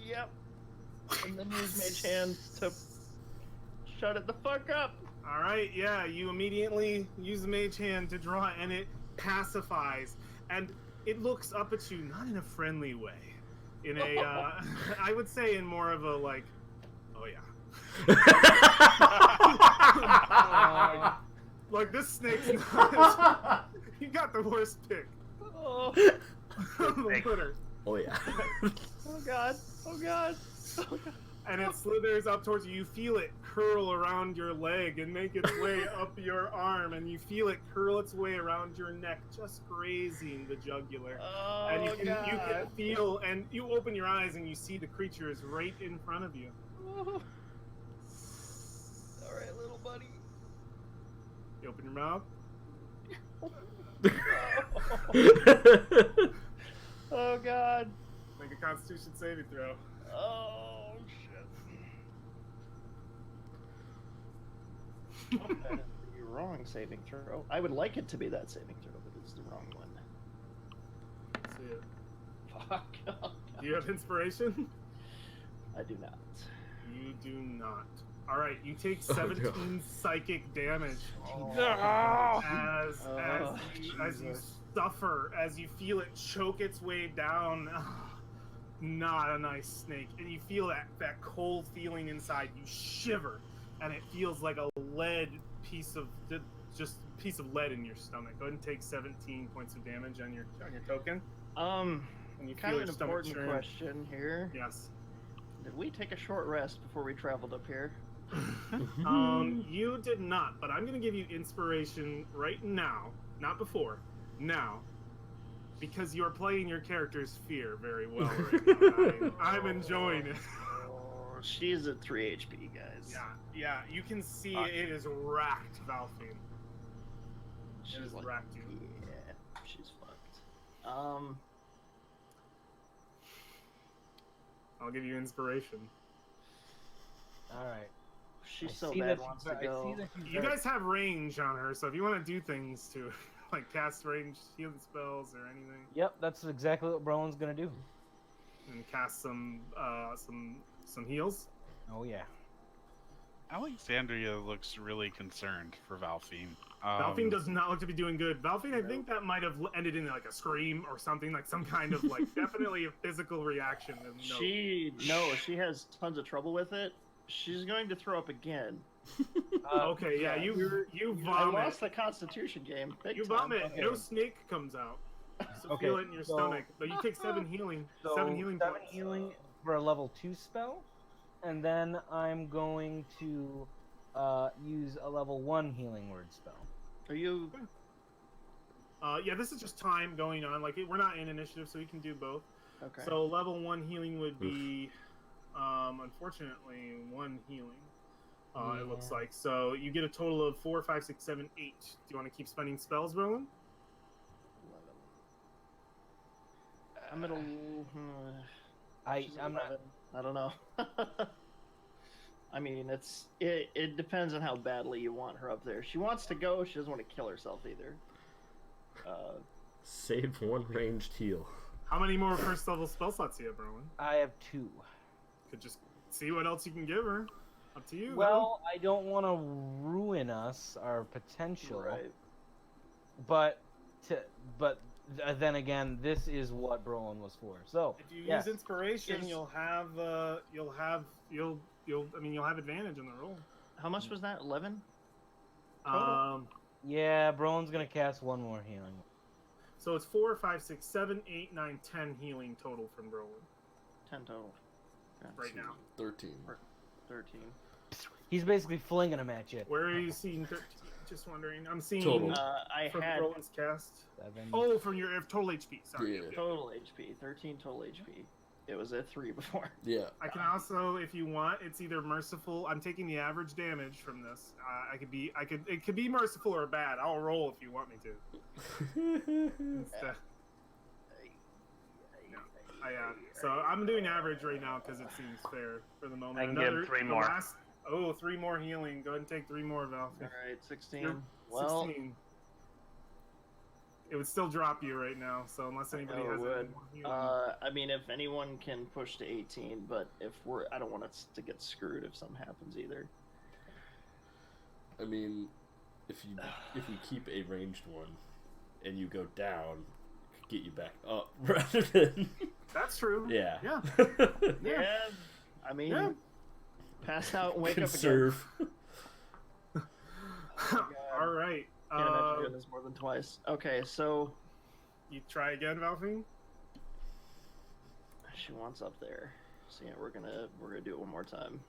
Yep. And then use Mage Hand to shut it the fuck up. Alright, yeah, you immediately use the Mage Hand to draw, and it pacifies. And it looks up at you, not in a friendly way. In a, I would say in more of a, like, oh yeah. Like, this snake's not... You got the worst pick. Oh, The litter. Oh yeah. oh god, oh god. Oh god. And it slithers up towards you. You feel it curl around your leg and make its way up your arm, and you feel it curl its way around your neck, just grazing the jugular. Oh And you can god. feel, and you open your eyes and you see the creature is right in front of you. Oh. Alright, little buddy. You open your mouth. Oh god. Make a Constitution saving throw. Oh shit. The wrong saving throw. I would like it to be that saving throw, but it's the wrong one. Let's see it. Fuck. Oh, Do you have inspiration? I do not. You do not. All right, you take Oh, 17 no. psychic damage No! as you suffer, as you feel it choke its way down. Not a nice snake, and you feel that cold feeling inside. You shiver, and it feels like a lead piece of lead in your stomach. Go ahead and take 17 points of damage on your token. And you Kind feel of an your stomach important churn. question here. Yes. Did we take a short rest before we traveled up here? You did not, but I'm going to give you inspiration right now, not before, now, because you're playing your character's fear very well right now. I'm enjoying it. Oh, she's at 3 HP, guys. Yeah, you can see Fuck. it is racked, Valfine. It She's is like, racked you. yeah, she's fucked. I'll give you inspiration. All right. She I so see bad that wants she's- to I see go. that she's You very- guys have range on her, so if you want to do things to, like cast range healing spells or anything, Yep, that's exactly what Brolin's gonna do. and cast some heals. Oh yeah. Alexandria looks really concerned for Valfine. Valfine does not look to be doing good. Valfine, I think that might have ended in like a scream or something, like some kind of like definitely a physical reaction. Of no. She has tons of trouble with it. She's going to throw up again. Okay, yeah, you I vomit. lost the Constitution game. Big You time. vomit. Okay. No snake comes out. So Okay, feel it in your so- stomach. But you take 7 healing. So 7 healing seven points. healing for a level 2 spell, and then I'm going to use a level 1 healing word spell. Are you? Yeah, this is just time going on. Like we're not in initiative, so we can do both. Okay. So level 1 healing would be, unfortunately, 1 healing. It looks like. So you get a total of 4, 5, 6, 7, 8. Do you want to keep spending spells, Roland? I'm at a. I'm not. I don't know. I mean, it depends on how badly you want her up there. She wants to go. She doesn't want to kill herself either. Save 1 ranged heal. How many more first level spell slots do you have, Roland? I have 2. Could just see what else you can give her. Up to you. Well, I don't want to ruin our potential. Right. But then again, this is what Brolin was for. So If you yes. use inspiration, Yes. you'll have advantage on the roll. How much was that? 11? Yeah, Brolin's gonna cast 1 more healing. So it's 4, 5, 6, 7, 8, 9, 10 healing total from Roland 10 total. Okay. right now. 13. 13. He's basically flinging them at you. Where are you seeing 13? Just wondering. I'm seeing Total. I from had Roland's cast. 7. Oh, from your total HP. Sorry. Yeah. total HP. 13 total HP. It was at 3 before. Yeah. I can also, if you want, it's either merciful. I'm taking the average damage from this. It could be merciful or bad. I'll roll if you want me to. Instead. So I'm doing average right now because it seems fair for the moment. I can give 3 more. 3 more healing. Go ahead and take 3 more, Val. Alright, 16. You're Well, 16. It would still drop you right now, so unless anybody know it has any would. more healing. I mean, if anyone can push to 18, but I don't want us to get screwed if something happens either. I mean, if you keep a ranged one and you go down, it could get you back up rather than. That's true. Yeah. Yeah. Yeah. I mean, Yeah. pass out and wake Conserve. up again. All right. Can't imagine doing this more than twice. Okay, so You try again, Valfine? she wants up there. So yeah, we're gonna do it one more time.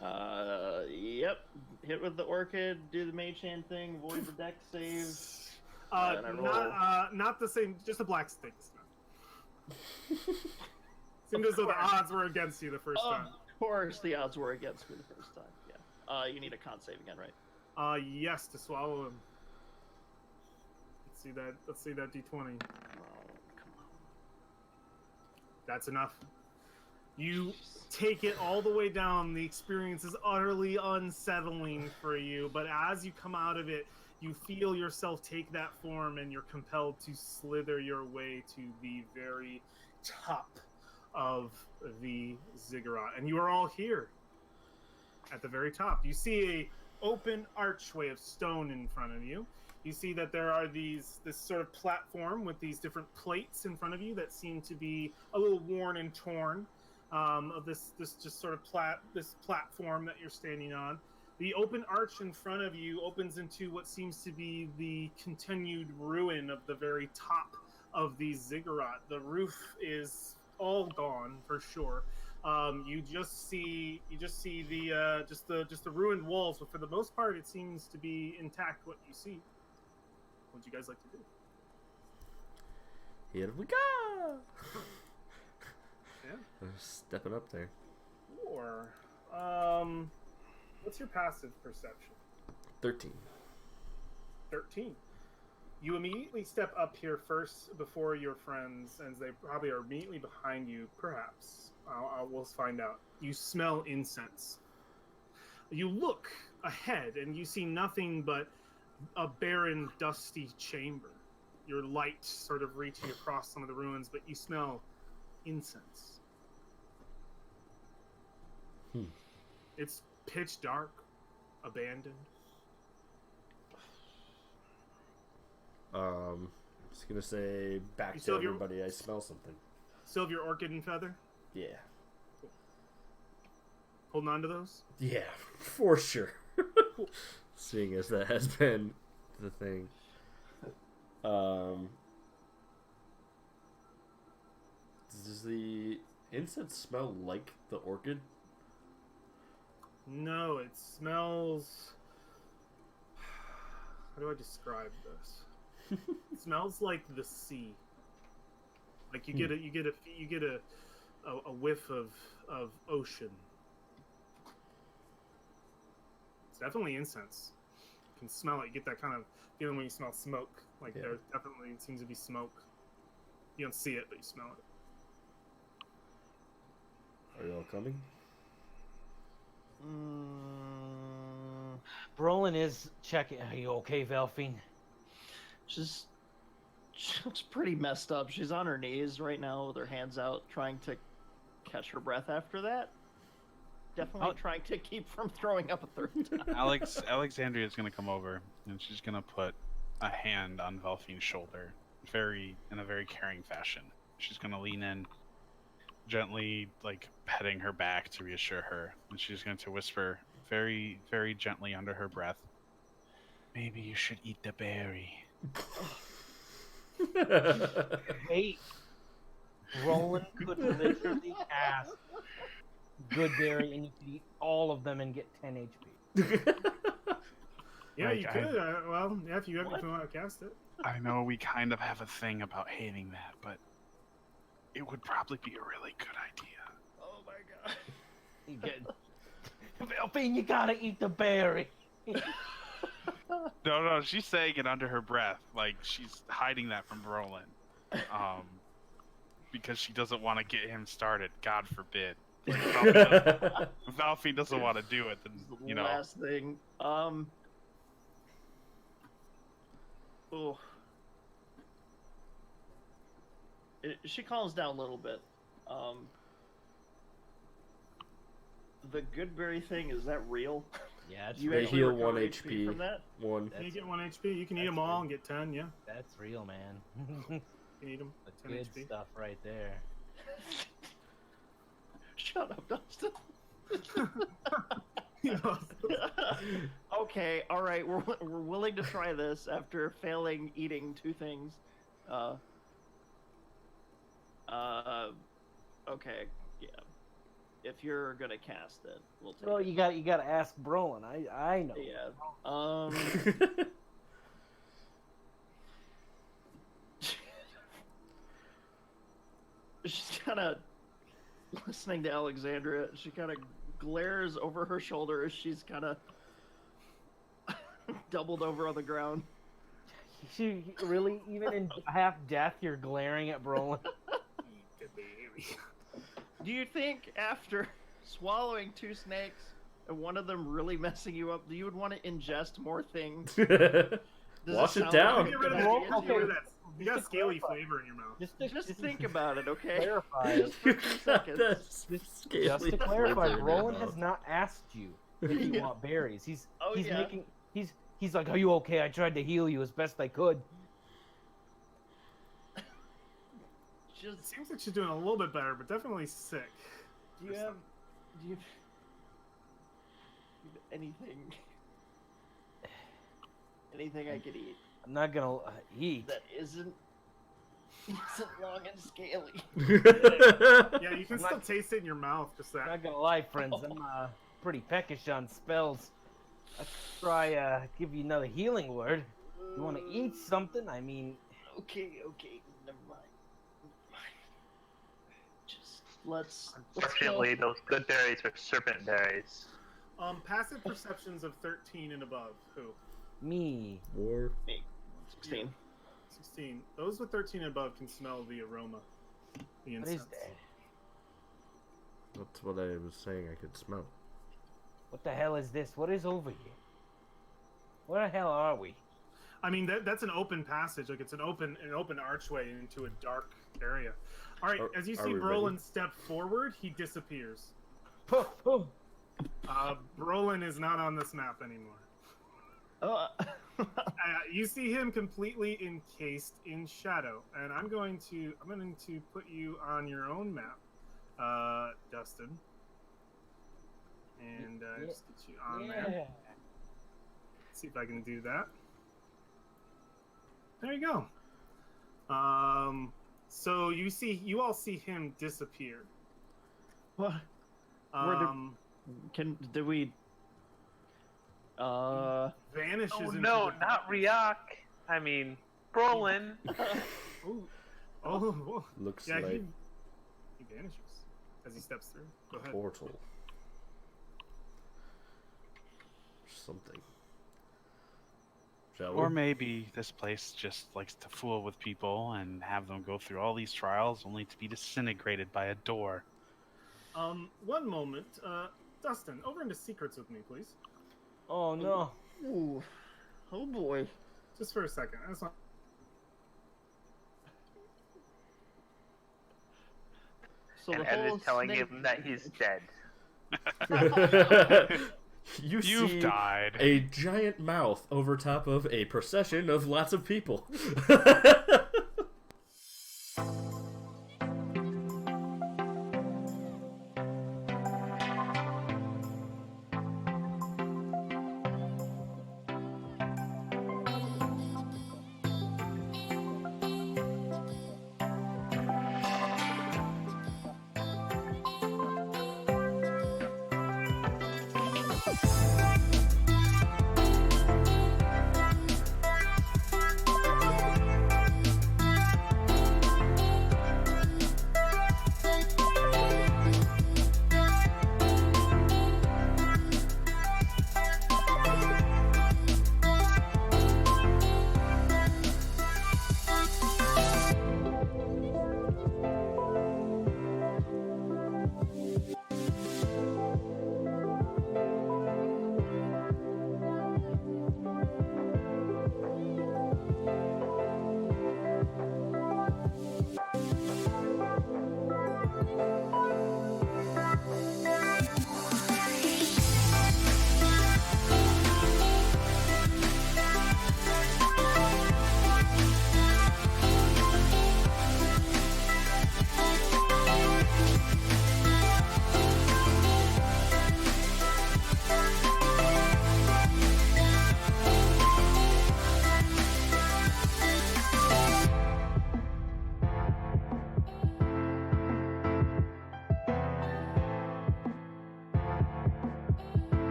Yep. Hit with the orchid, do the mage hand thing, void the deck save. And I roll. Not the same. Just a black stick. Seemed as though the odds were against you the first time. Of course, the odds were against me the first time. Yeah. You need a con save again, right? Yes, to swallow him. Let's see that D20. Oh, come on. That's enough. You take it all the way down. The experience is utterly unsettling for you, but as you come out of it, you feel yourself take that form and you're compelled to slither your way to the very top of the ziggurat. And you are all here at the very top. You see a open archway of stone in front of you. You see that there are this sort of platform with these different plates in front of you that seem to be a little worn and torn. Of this just sort of this platform that you're standing on. The open arch in front of you opens into what seems to be the continued ruin of the very top of the ziggurat. The roof is all gone for sure. You just see the ruined walls, but for the most part, it seems to be intact. What you see. What would you guys like to do? Here we go. Yeah. Stepping up there. Or, what's your passive perception? 13. 13. You immediately step up here first before your friends, and they probably are immediately behind you, perhaps. We'll find out. You smell incense. You look ahead, and you see nothing but a barren, dusty chamber. Your light sort of reaching across some of the ruins, but you smell incense. It's pitch dark, abandoned. Just gonna say back to everybody. I smell something. Still have your orchid and feather? Yeah. Holding on to those? Yeah, for sure. Seeing as that has been the thing. Does the incense smell like the orchid? No, it smells. How do I describe this? It smells like the sea. Like you get a whiff of ocean. It's definitely incense. You can smell it. You get that kind of feeling when you smell smoke. Like there definitely seems to be smoke. You don't see it, but you smell it. Are you all coming? Brolin is checking. Are you okay, Velphine? She looks pretty messed up. She's on her knees right now with her hands out, trying to catch her breath after that. Definitely trying to keep from throwing up a third time. Alexandria is going to come over, and she's going to put a hand on Velphine's shoulder, in a very caring fashion. She's going to lean in, gently, like, petting her back to reassure her, and she's going to whisper very, very gently under her breath, "Maybe you should eat the berry." Wait. Roland could literally cast Goodberry, and you could eat all of them and get 10 HP. Yeah, Like, you could. Well, yeah, if you want to cast it. I know we kind of have a thing about hating that, but it would probably be a really good idea. Oh my god. You get Velphine, you gotta eat the berry. No, she's saying it under her breath, like she's hiding that from Brolin, because she doesn't want to get him started. God forbid. Like, if Velphine doesn't want to do it, then you know. Last thing. She calms down a little bit. The Goodberry thing, is that real? Yeah, it's You They actually heal recover 1 HP. from that? 1. You get 1 HP. You can eat them all and get 10. Yeah, That's real, man. you can eat them. That's 10 good HP. stuff right there. Shut up, Dustin. You know, Okay, all right, we're willing to try this after failing eating 2 things. Okay, yeah. If you're gonna cast it, we'll take Well, it. you gotta ask Brolin. I know. Yeah. She's kind of listening to Alexandria. She kind of glares over her shoulder as she's kind of doubled over on the ground. She really, even in half death, you're glaring at Brolin. Do you think after swallowing 2 snakes and one of them really messing you up, you would want to ingest more things? Does Wash it sound down. Get like rid a of good that. idea? Get rid of that. You got Just to scaly clarify. flavor in your mouth. Just think about it, okay? clarify. Just for 2 seconds. That's Just scaly to clarify, flavor in your Roland mouth. has not asked you if you Yeah. want berries. He's Oh, he's yeah. making he's like, "Are you okay? I tried to heal you as best I could." It Just seems like she's doing a little bit better, but definitely sick. do you have anything I could eat I'm not gonna eat. that isn't long and scaly? Yeah, you can I'm still not- taste it in your mouth. Just I'm that. not gonna lie, friends. I'm pretty peckish on spells. I could try give you another healing word. You want to eat something? I mean, Okay, never mind. Just let's go. Unfortunately, those good berries are serpent berries. Passive perceptions of 13 and above. Who? me. War. 16. 16. Those with 13 and above can smell the aroma. The What incense. is that? That's what I was saying I could smell. What the hell is this? What is over here? Where the hell are we? I mean, that's an open passage. Like it's an open archway into a dark area. All right, as you Are see we Brolin ready? step forward, he disappears. Oh, Brolin is not on this map anymore. You see him completely encased in shadow, and I'm going to put you on your own map, Dustin, and just get you on there. yeah. See if I can do that. There you go. So you all see him disappear. What? Where did- Um, Did we? vanishes. Oh into no, the not darkness. Riak. I mean, Brolin. Ooh. Oh, Looks yeah, like he vanishes as he steps through. Go a ahead. portal. Something. Shall we? Or maybe this place just likes to fool with people and have them go through all these trials only to be disintegrated by a door. One moment, Dustin, over into secrets with me, please. Oh no. Ooh. Oh boy. Just for a second. I just want... So And the Ed whole is telling snake- him that he's dead. You You've see died. a giant mouth over top of a procession of lots of people.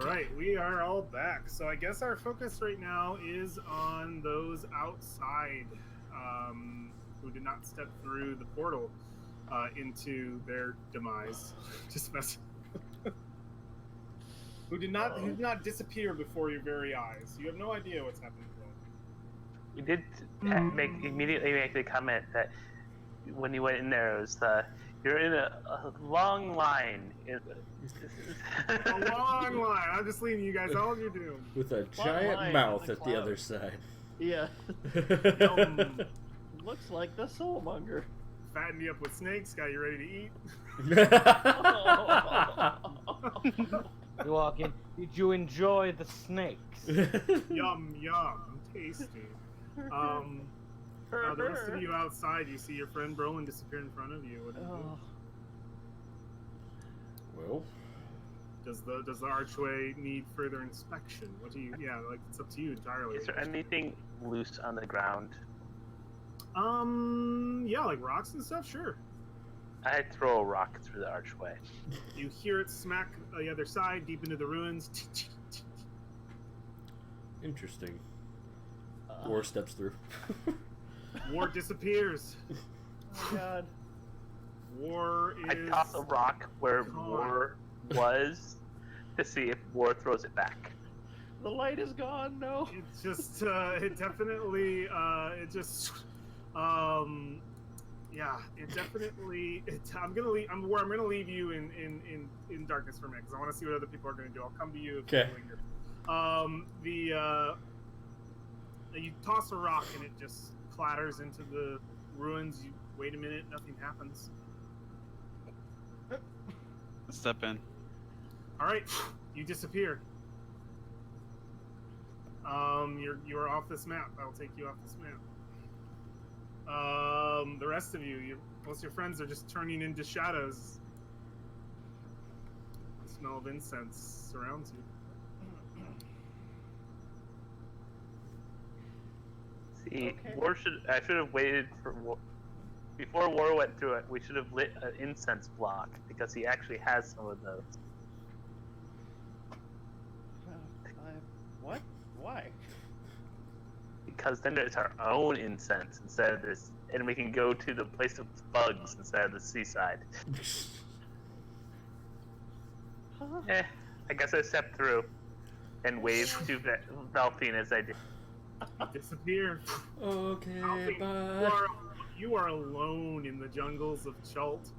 right, we are all back. So I guess our focus right now is on those outside who did not step through the portal into their demise. Just mess. who did not disappear before your very eyes. You have no idea what's happening to them. We did immediately make the comment that when you went in there, it was you're in a long line. A long line. I'm just leaving you guys all of your doom. With a Long giant line mouth in the at the other side. Yeah. Looks like the soulmonger. Fatten you up with snakes. Got you ready to eat. You walk in. Did you enjoy the snakes? Yum yum, tasty. The rest of you outside, you see your friend Brolin disappear in front of you. What do you do? Well, Does the archway need further inspection? What do you? Yeah, like it's up to you entirely. Is there anything loose on the ground? Yeah, like rocks and stuff. Sure. I throw a rock through the archway. You hear it smack the other side, deep into the ruins. interesting. War steps through. War disappears. Oh God. War is. I toss a rock where gone. War was to see if War throws it back. The light is gone. No. It's just. It definitely. It just. Yeah. It definitely. I'm gonna leave. I'm gonna leave you in darkness for a minute because I want to see what other people are gonna do. I'll come to you. If Okay. you linger. You toss a rock and it just clatters into the ruins. You wait a minute, nothing happens. Step in. All right, you disappear. You're off this map. I'll take you off this map. The rest of you, most of your friends are just turning into shadows. The smell of incense surrounds you. See, Okay. I should have waited for War. Before War went through it, we should have lit an incense block because he actually has some of those. What? Why? Because then it's our own incense instead of this, and we can go to the place of bugs instead of the seaside. I guess I stepped through and waved to Valfine as I did. Disappear. Okay, Alfie, bye. You are alone in the jungles of Chult.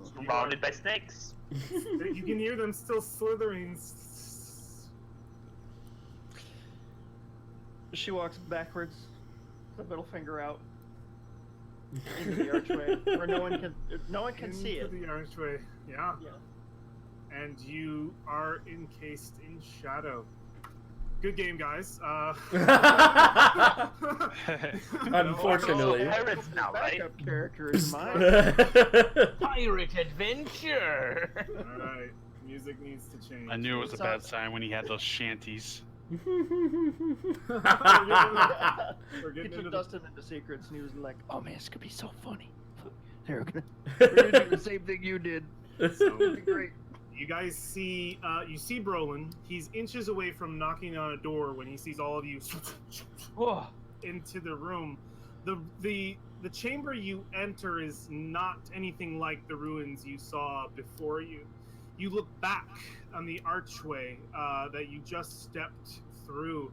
Surrounded by snakes. You can hear them still slithering. She walks backwards, the middle finger out into the archway, where no one can see it. Into the archway, yeah. Yeah. And you are encased in shadow. Good game, guys. Unfortunately. Pirates now, right? Backup character is mine. Pirate adventure. All right, music needs to change. I knew it was a bad sign when he had those shanties. We're He getting took into the Dustin into secrets, and he was like, "Oh man, this could be so funny. We're gonna do the same thing you did. It'll be great." You guys see, you see Brolin. He's inches away from knocking on a door when he sees all of you Oh, into the room. The chamber you enter is not anything like the ruins you saw before you. You look back on the archway that you just stepped through,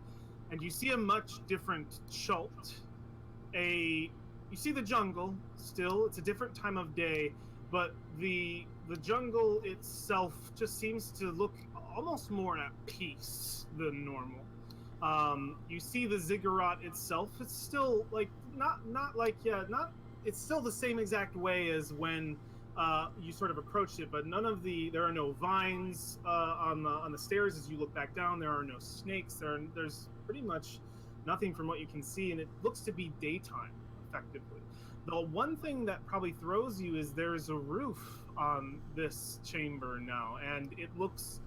and you see a much different Chult. You see the jungle still. It's a different time of day, but the jungle itself just seems to look almost more at peace than normal. You see the ziggurat itself. It's still like not it's still the same exact way as when you sort of approached it, but there are no vines on the stairs as you look back down. There are no snakes. There's pretty much nothing from what you can see, and it looks to be daytime effectively. The one thing that probably throws you is there's a roof on this chamber now, and it looks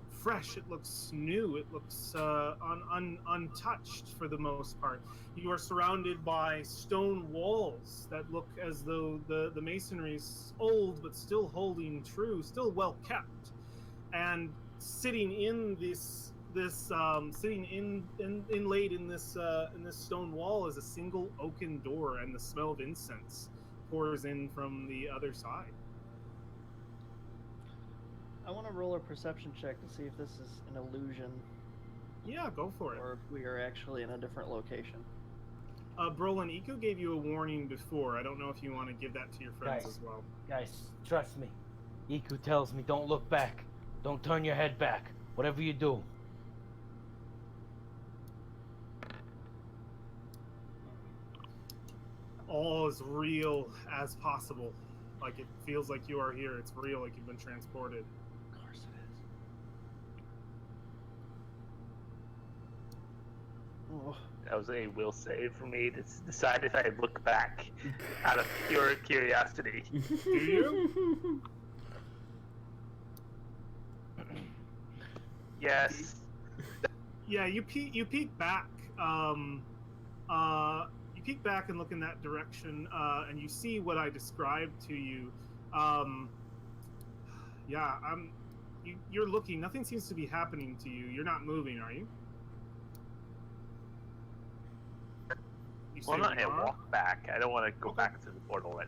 fresh, it looks new, it looks untouched for the most part. You are surrounded by stone walls that look as though the masonry's old but still holding true, still well kept. And sitting in this sitting in inlaid in this stone wall is a single oaken door, and the smell of incense pours in from the other side. I want to roll a perception check to see if this is an illusion Yeah, go for it. or if we are actually in a different location. Brolin, Iko gave you a warning before. I don't know if you want to give that to your friends Guys. as well. Guys, trust me. Iku tells me don't look back. Don't turn your head back. Whatever you do. All as real as possible. Like it feels like you are here. It's real, like you've been transported. Of course it is. Oh, That was a will save for me to decide if I look back out of pure curiosity. Do you? Yes. Yeah, you peek back. You peek back and look in that direction, and you see what I described to you. You're looking. Nothing seems to be happening to you. You're not moving, are you? You Well, I'm stay not where you gonna are? walk back. I don't want to go Okay. back to the portal. Then.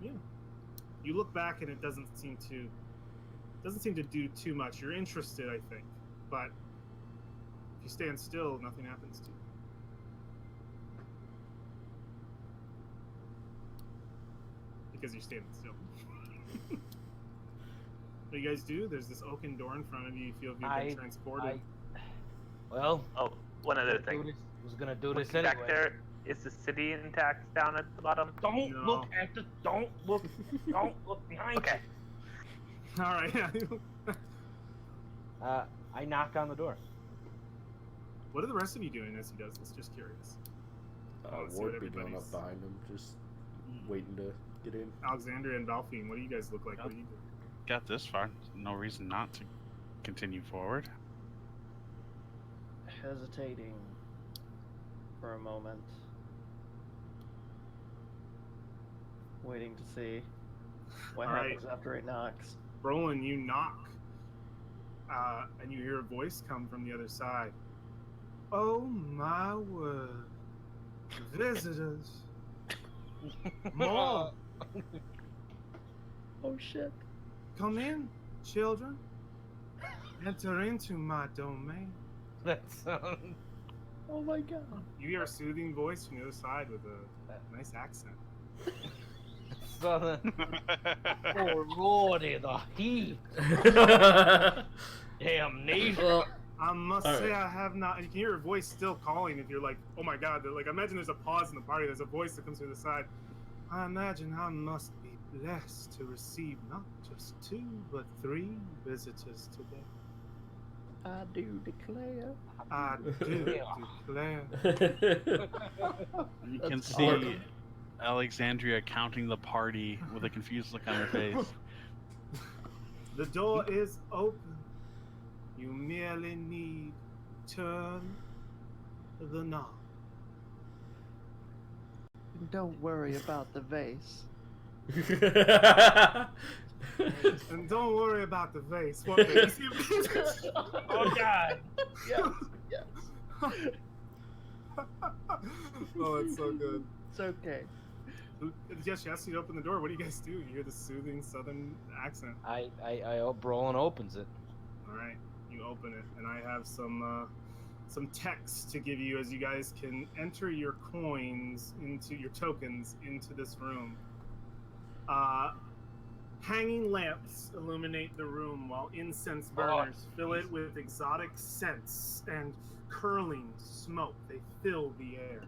Yeah. You look back and it doesn't seem to do too much. You're interested, I think, but if you stand still, nothing happens to you. Because you're standing still. What you guys do? There's this oaken door in front of you. You feel you've been transported. Well, Oh, one other thing. was gonna do this Looking anyway. back there, is the city intact down at the bottom? Don't No. look at the. Don't look. Don't look behind Okay. All right. Yeah. you. I knock on the door. What are the rest of you doing as he does this? Just curious. Let's see what Ward be going everybody's- up behind him, just waiting to get in. Alexandria and Valfine, what do you guys look like? What do you do? Got this far. No reason not to continue forward. hesitating for a moment. Waiting to see what All right. happens after it knocks. Roland, you knock, and you hear a voice come from the other side. Oh my word. Visitors. More. Oh shit. Come in, children. Enter into my domain. That sounds. Oh my god. You hear a soothing voice from the other side with a nice accent. Southern. Oh lordy, the heat. Damnation. Well, I must All say right. I have not. You can hear a voice still calling if you're like, oh my god. Like, imagine there's a pause in the party. There's a voice that comes through the side. I imagine I must be blessed to receive not just 2, but 3 visitors today. I do declare. I do declare. You can That's see horrible. Alexandria counting the party with a confused look on her face. The door is open. You merely need turn the knob. Don't worry about the vase. And don't worry about the vase. What vase? Oh god. Yes, yes. Oh, it's so good. It's okay. Yes, she asks you to open the door. What do you guys do? You hear the soothing southern accent. I Brolin opens it. All right, you open it, and I have some text to give you as you guys can enter your coins into your tokens into this room. Hanging lamps illuminate the room while incense burners fill it with exotic scents and curling smoke. They fill the air.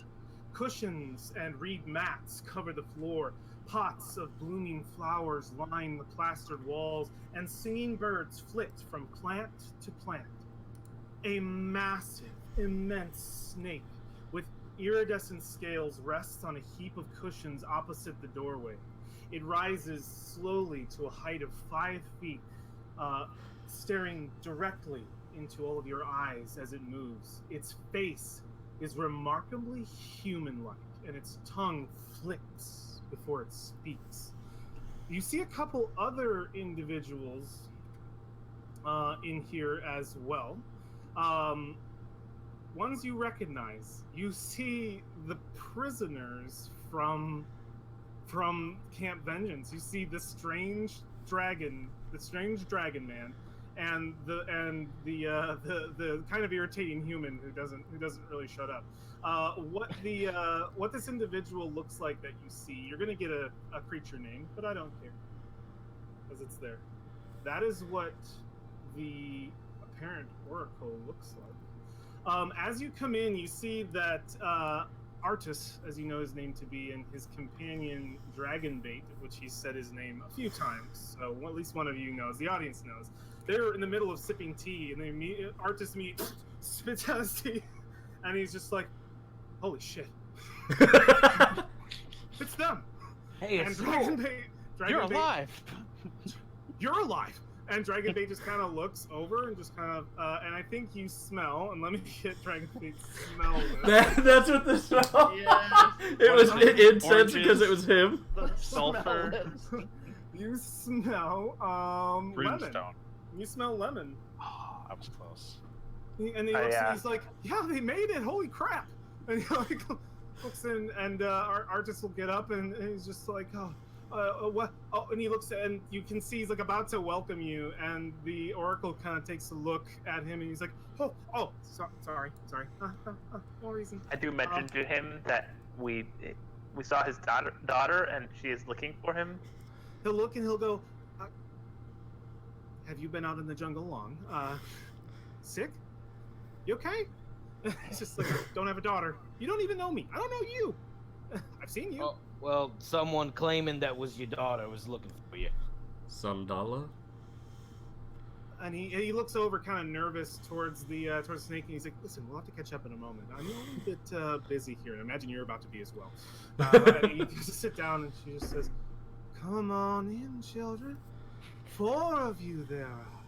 Cushions and reed mats cover the floor. Pots of blooming flowers line the plastered walls, and singing birds flit from plant to plant. A massive, immense snake with iridescent scales rests on a heap of cushions opposite the doorway. It rises slowly to a height of 5 feet, staring directly into all of your eyes as it moves. Its face is remarkably human-like, and its tongue flicks before it speaks. You see a couple other individuals in here as well. Ones you recognize. You see the prisoners from Camp Vengeance. You see the strange dragon man, and the kind of irritating human who doesn't really shut up. What this individual looks like that you see, you're gonna get a creature name, but I don't care because it's there. That is what the apparent oracle looks like. As you come in, you see that Artus, as you know his name to be, and his companion Dragonbait, which he said his name a few times, so at least one of you knows, the audience knows. They're in the middle of sipping tea, and Artus spits out his tea, and he's just like, holy shit. It's them! Hey, And it's Dragonbait, You're alive. You're alive! And Dragonbait just kind of looks over and just kind of, and I think you smell, and let me get Dragonbait smell this. That's what the smell. Yes. It was incense Oranges. because it was him. The Sulfur. smell is- You smell lemon. Brimstone. You smell lemon. Oh, I was close. And he looks, he's like, yeah, they made it. Holy crap! And he like looks in, and our artist will get up, and he's just like, what? Oh, and he looks, and you can see he's like about to welcome you, and the oracle kind of takes a look at him, and he's like, sorry, no reason. I do mention to him that we saw his daughter, and she is looking for him. He'll look and he'll go, have you been out in the jungle long? Sick? You okay? It's just like, don't have a daughter. You don't even know me. I don't know you. I've seen you. Oh, well, someone claiming that was your daughter was looking for you. Sandala? And he looks over kind of nervous towards the snake, and he's like, listen, we'll have to catch up in a moment. I'm a little bit busy here, and I imagine you're about to be as well. And he just sit down, and she just says, come on in, children. 4 of you there are.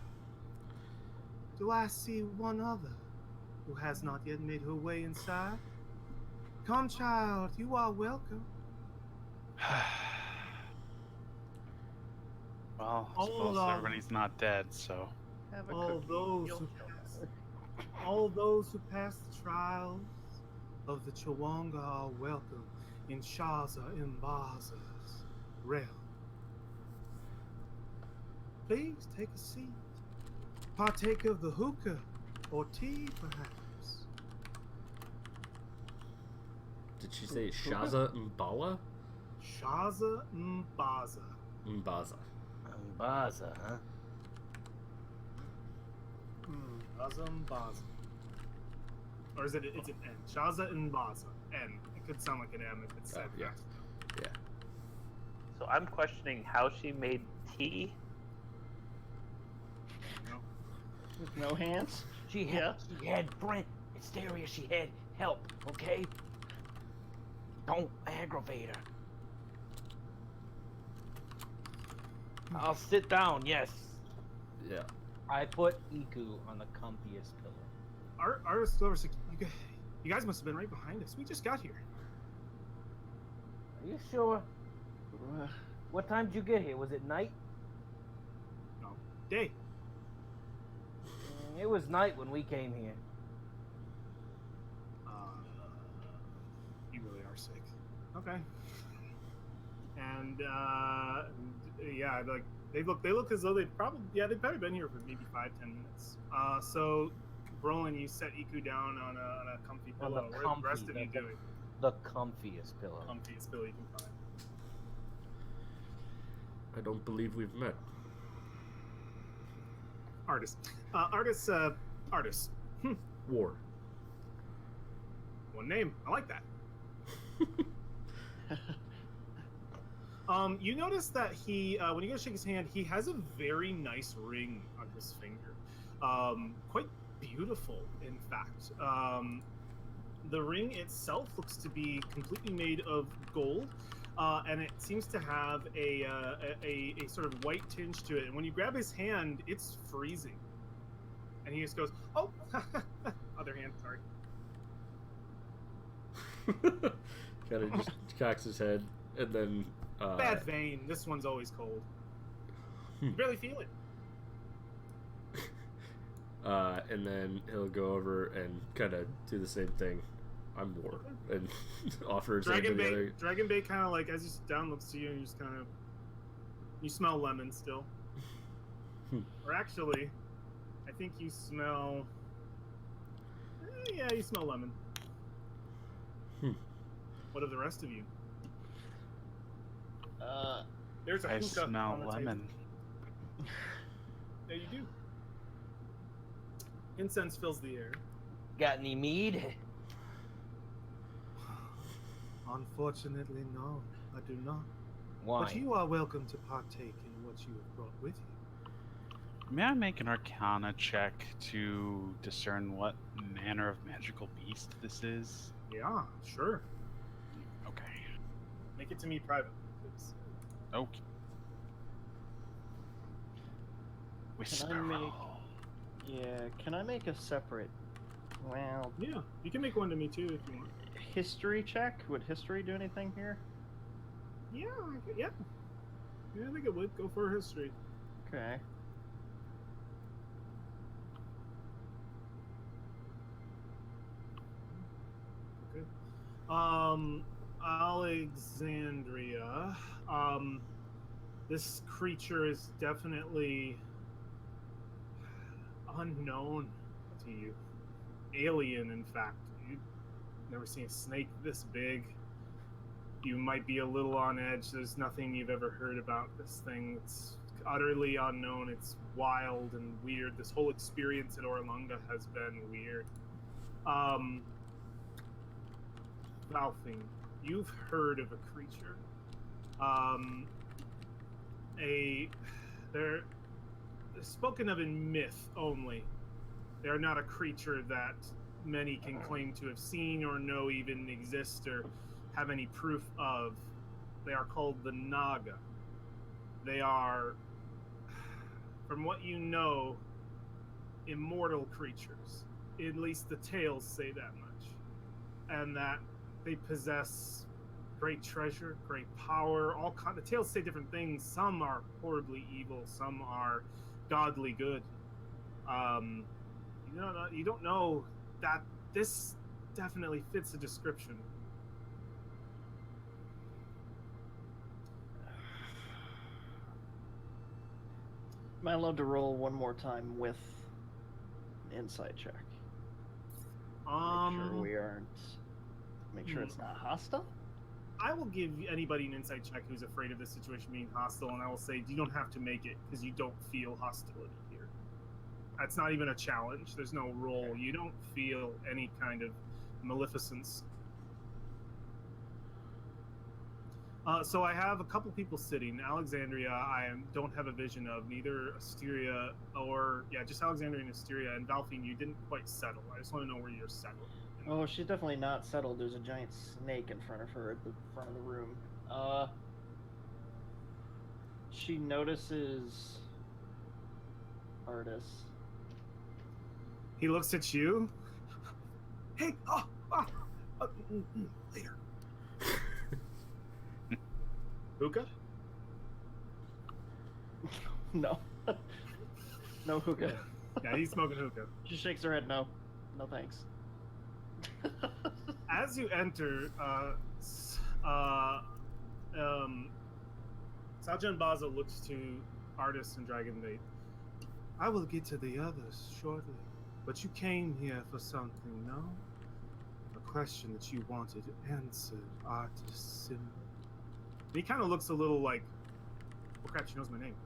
Do I see one other who has not yet made her way inside? Come, child, you are welcome. Well, I Hold suppose on. everybody's not dead, so. Have a All cookie. those You'll who kill pass the trials of the Chawanga are welcome in Shaza Imbaza's realm. Please take a seat. Partake of the hookah or tea, perhaps. Did she say Shaza Mbala? Shaza Mbaza. Mbaza. Baza, huh? Shaza Mbaza. Or is it? It's an N. Shaza Mbaza. N. It could sound like an M if it's said yeah. fast. Yeah. So I'm questioning how she made tea. With no hands? She had Brent, hysteria, she had help, okay? Don't aggravate her. I'll sit down, yes. Yeah. I put Iku on the comfiest pillow. Artist over. You guys must have been right behind us. We just got here. Are you sure? What time did you get here? Was it night? No. Day. It was night when we came here. You really are sick. Okay. And yeah, like they look as though they've probably been here for maybe 5-10 minutes. So Brolin, you set Iku down on a comfy On pillow. the What are the rest comfy, of you the- doing? The comfiest pillow. Comfiest pillow you can find. I don't believe we've met. Artist. Artist. War. One name. I like that. You notice that he, when you go to shake his hand, he has a very nice ring on his finger. Quite beautiful, in fact. The ring itself looks to be completely made of gold, and it seems to have a sort of white tinge to it. And when you grab his hand, it's freezing. And he just goes, "Oh, other hand, sorry." Kind of just cocks his head, and then Bad vein. This one's always cold. You barely feel it. and then he'll go over and kind of do the same thing. I'm War, and offer his hand to the other. Dragonbait kind of like, as you sit down, looks to you, and you just kind of, you smell lemon still. Or actually, I think you smell, yeah, you smell lemon. What of the rest of you? There's a I hookah smell on the lemon. table. Yeah, you do. Incense fills the air. Got any mead? Unfortunately, no, I do not. Why? But you are welcome to partake in what you have brought with you. May I make an Arcana check to discern what manner of magical beast this is? Yeah, sure. Okay. Make it to me privately, please. Okay. Whisper. Can I make a separate, well, Yeah, you can make one to me too if you want. history check? Would history do anything here? Yeah, yeah. Yeah, I think it would. Go for history. Okay. Okay. Alexandria. This creature is definitely unknown to you. Alien, in fact. You've never seen a snake this big. You might be a little on edge. There's nothing you've ever heard about this thing. It's utterly unknown. It's wild and weird. This whole experience at Orolunga has been weird. Valfing, you've heard of a creature. They're spoken of in myth only. They're not a creature that many can claim to have seen or know even exist or have any proof of. They are called the Naga. They are, from what you know, immortal creatures. At least the tales say that much. And that they possess great treasure, great power, all kind of tales say different things. Some are horribly evil, some are godly good. You don't know that this definitely fits the description. Am I allowed to roll one more time with an insight check? Make sure we aren't. Make sure it's not hostile. I will give anybody an insight check who's afraid of this situation being hostile, and I will say you don't have to make it because you don't feel hostility here. That's not even a challenge. There's no roll. You don't feel any kind of maleficence. So I have a couple people sitting. Alexandria, don't have a vision of. Neither Asteria or just Alexandria and Asteria. And Valfine, you didn't quite settle. I just want to know where you're settled. Oh, she's definitely not settled. There's a giant snake in front of her at the front of the room. She notices Artis. He looks at you. Hey, later. Hookah? No. No hookah. Yeah, he's smoking hookah. She shakes her head no. No thanks. As you enter, Sajan Baza looks to Artis and Dragonbait. I will get to the others shortly, but you came here for something, no? A question that you wanted answered, Artis. He kind of looks a little like, oh crap, she knows my name.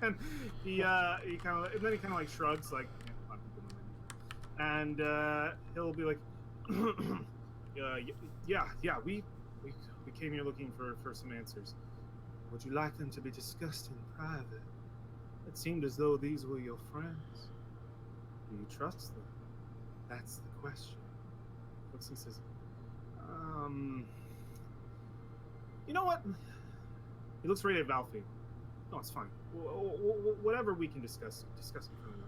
And he kind of, and then he kind of like shrugs, like, yeah, a lot of people know my name. And he'll be like, yeah, we came here looking for some answers. Would you like them to be discussed in private? It seemed as though these were your friends. Do you trust them? That's the question. Looks and says, you know what? He looks right at Valfine. No, it's fine. Whatever we can discuss in front of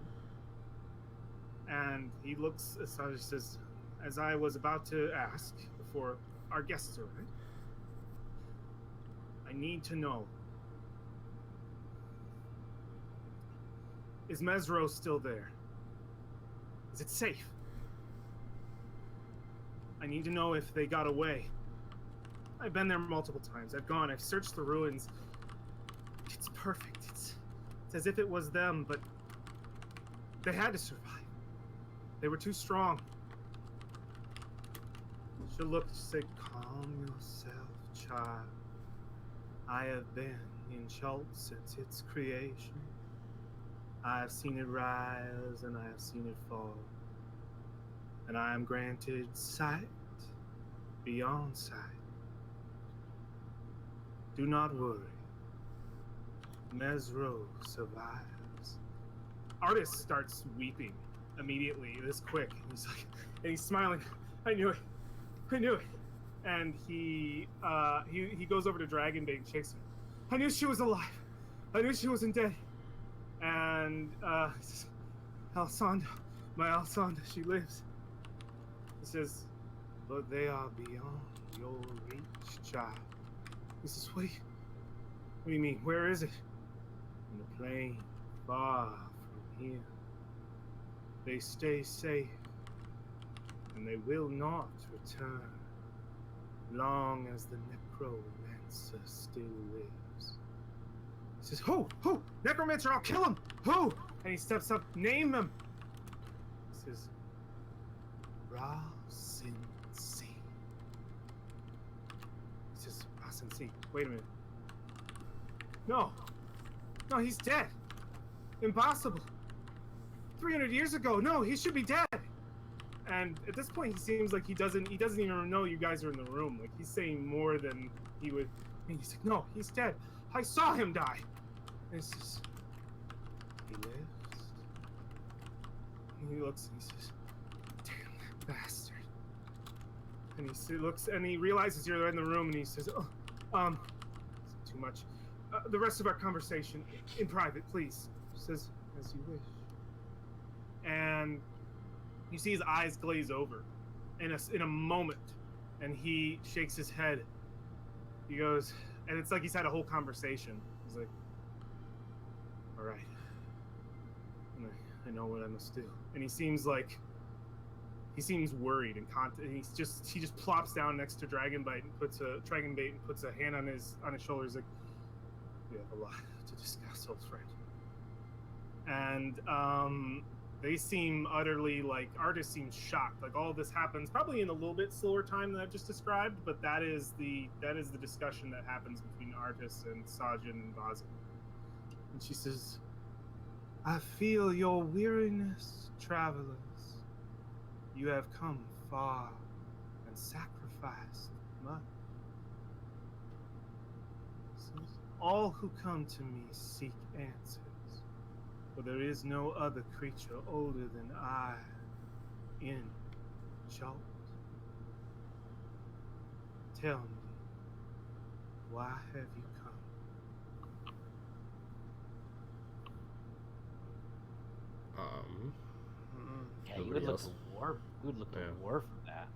them. And he looks, says, as I was about to ask before our guests arrived, I need to know, is Mesro still there? Is it safe? I need to know if they got away. I've been there multiple times. I've searched the ruins. It's perfect. It's as if it was them, but they had to survive. They were too strong. She'll look and say, calm yourself, child. I have been in Chult since its creation. I have seen it rise and I have seen it fall. And I am granted sight beyond sight. Do not worry. Mesro survives. Artist starts weeping immediately, this quick. He's like, and he's smiling. I knew it. I knew it. And he goes over to Dragonbait and shakes her. I knew she was alive. I knew she wasn't dead. And he says, Alessandra, my Alessandra, she lives. He says, but they are beyond your reach, child. He says, what do you mean? Where is it? In the plain, far from here. They stay safe, and they will not return, long as the necromancer still lives. He says, who? Necromancer, I'll kill him! Who? And he steps up, name him! He says, Rasin C. He says, Rasin C. Wait a minute. No, he's dead. Impossible. 300 years ago. No, he should be dead. And at this point, he seems like he doesn't even know you guys are in the room. Like, he's saying more than he would. And he's like, no, he's dead. I saw him die. And he says, he lives. And he looks and he says, damn that bastard. And he looks and he realizes you're in the room and he says, too much. The rest of our conversation in private, please. She says, as you wish. And you see his eyes glaze over in a moment, and he shakes his head. He goes, and it's like he's had a whole conversation. He's like, all right, I know what I must do. And he seems worried and he just plops down next to Dragonbait and puts a hand on his shoulder. He's like, we have a lot to discuss, old friend. And they seem utterly, like, artist seems shocked. Like, all of this happens probably in a little bit slower time than I've just described, but that is the discussion that happens between artist and Sajin and Bazin. And she says, I feel your weariness, travelers. You have come far and sacrificed much. Says, all who come to me seek answers. For there is no other creature older than I in Chult. Tell me, why have you come? Yeah, you would Nobody look else? to war. You would look to Yeah. war for that.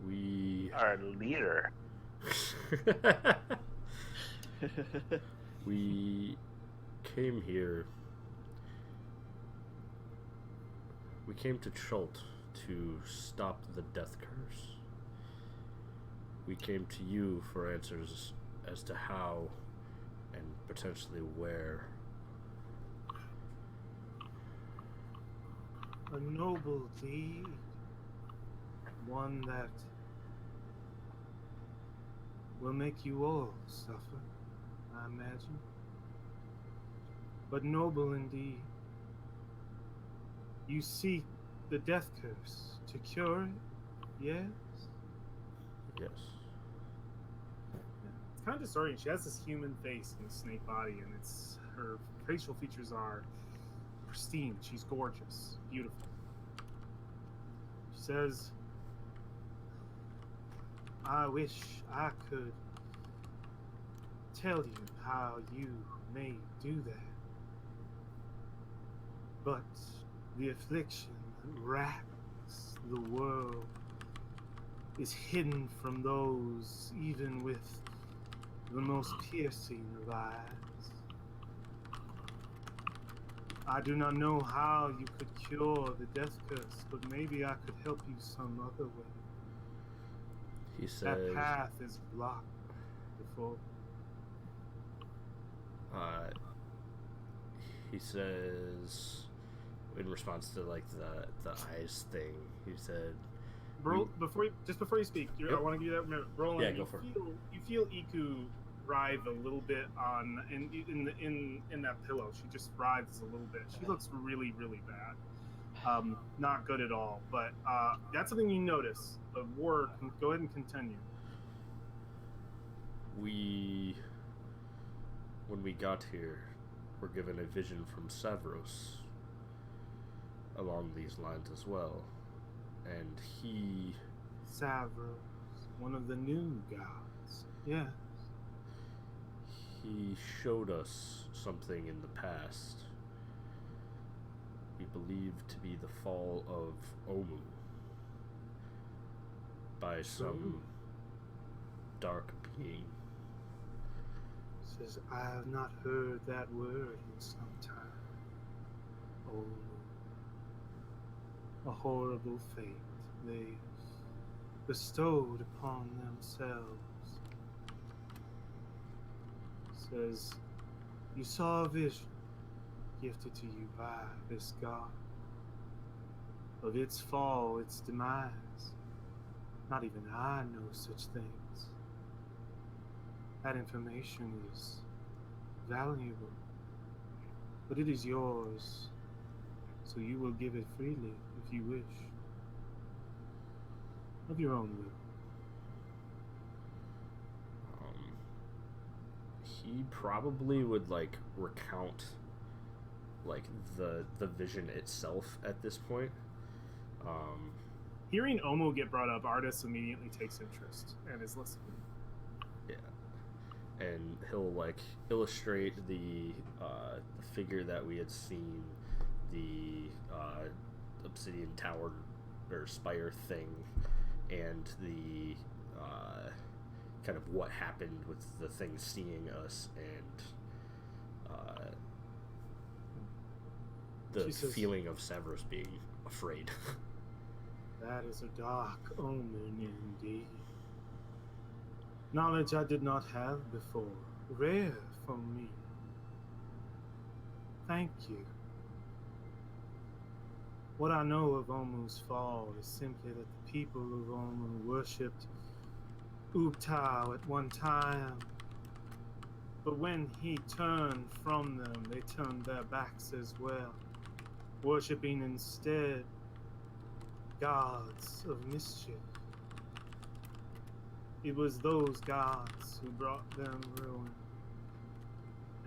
We Our leader. we came here. We came to Chult to stop the death curse. We came to you for answers as to how and potentially where. A noble deed. One that will make you all suffer, I imagine. But noble indeed. You seek the death curse to cure it, yes? Yes. It's kind of disorienting. She has this human face and a snake body, and her facial features are pristine. She's gorgeous, beautiful. She says, I wish I could tell you how you may do that. But the affliction that racks the world is hidden from those even with the most piercing of eyes. I do not know how you could cure the death curse, but maybe I could help you some other way. He That says, path is blocked before. uh, he says, in response to like the eyes thing, he said, Bro, before you speak, I Yep. want to give you that minute. Roland, Yeah, go for it. you feel Iku writhe a little bit on in that pillow. She just writhes a little bit. She looks really, really bad. Not good at all. But that's something you notice. But War, go ahead and continue. when we got here, were given a vision from Savros along these lines as well. And he Savros, one of the new gods. Yes. he showed us something in the past we believe to be the fall of Omu by some dark being. Says, I have not heard that word in some time. Oh, a horrible fate they bestowed upon themselves. Says, you saw a vision gifted to you by this god of its fall, its demise. Not even I know such things. That information is valuable, but it is yours, so you will give it freely if you wish, of your own will. He probably would like recount like the vision itself at this point. Hearing Omo get brought up, Artis immediately takes interest and is listening. Yeah, and he'll like illustrate the figure that we had seen, the obsidian tower or spire thing, and the kind of what happened with the thing seeing us, and the She says, feeling of Severus being afraid. that is a dark omen indeed. Knowledge I did not have before, rare for me. Thank you. What I know of Omu's fall is simply that the people of Omu worshipped Ubtao at one time, but when he turned from them, they turned their backs as well, worshipping instead gods of mischief. It was those gods who brought them ruin,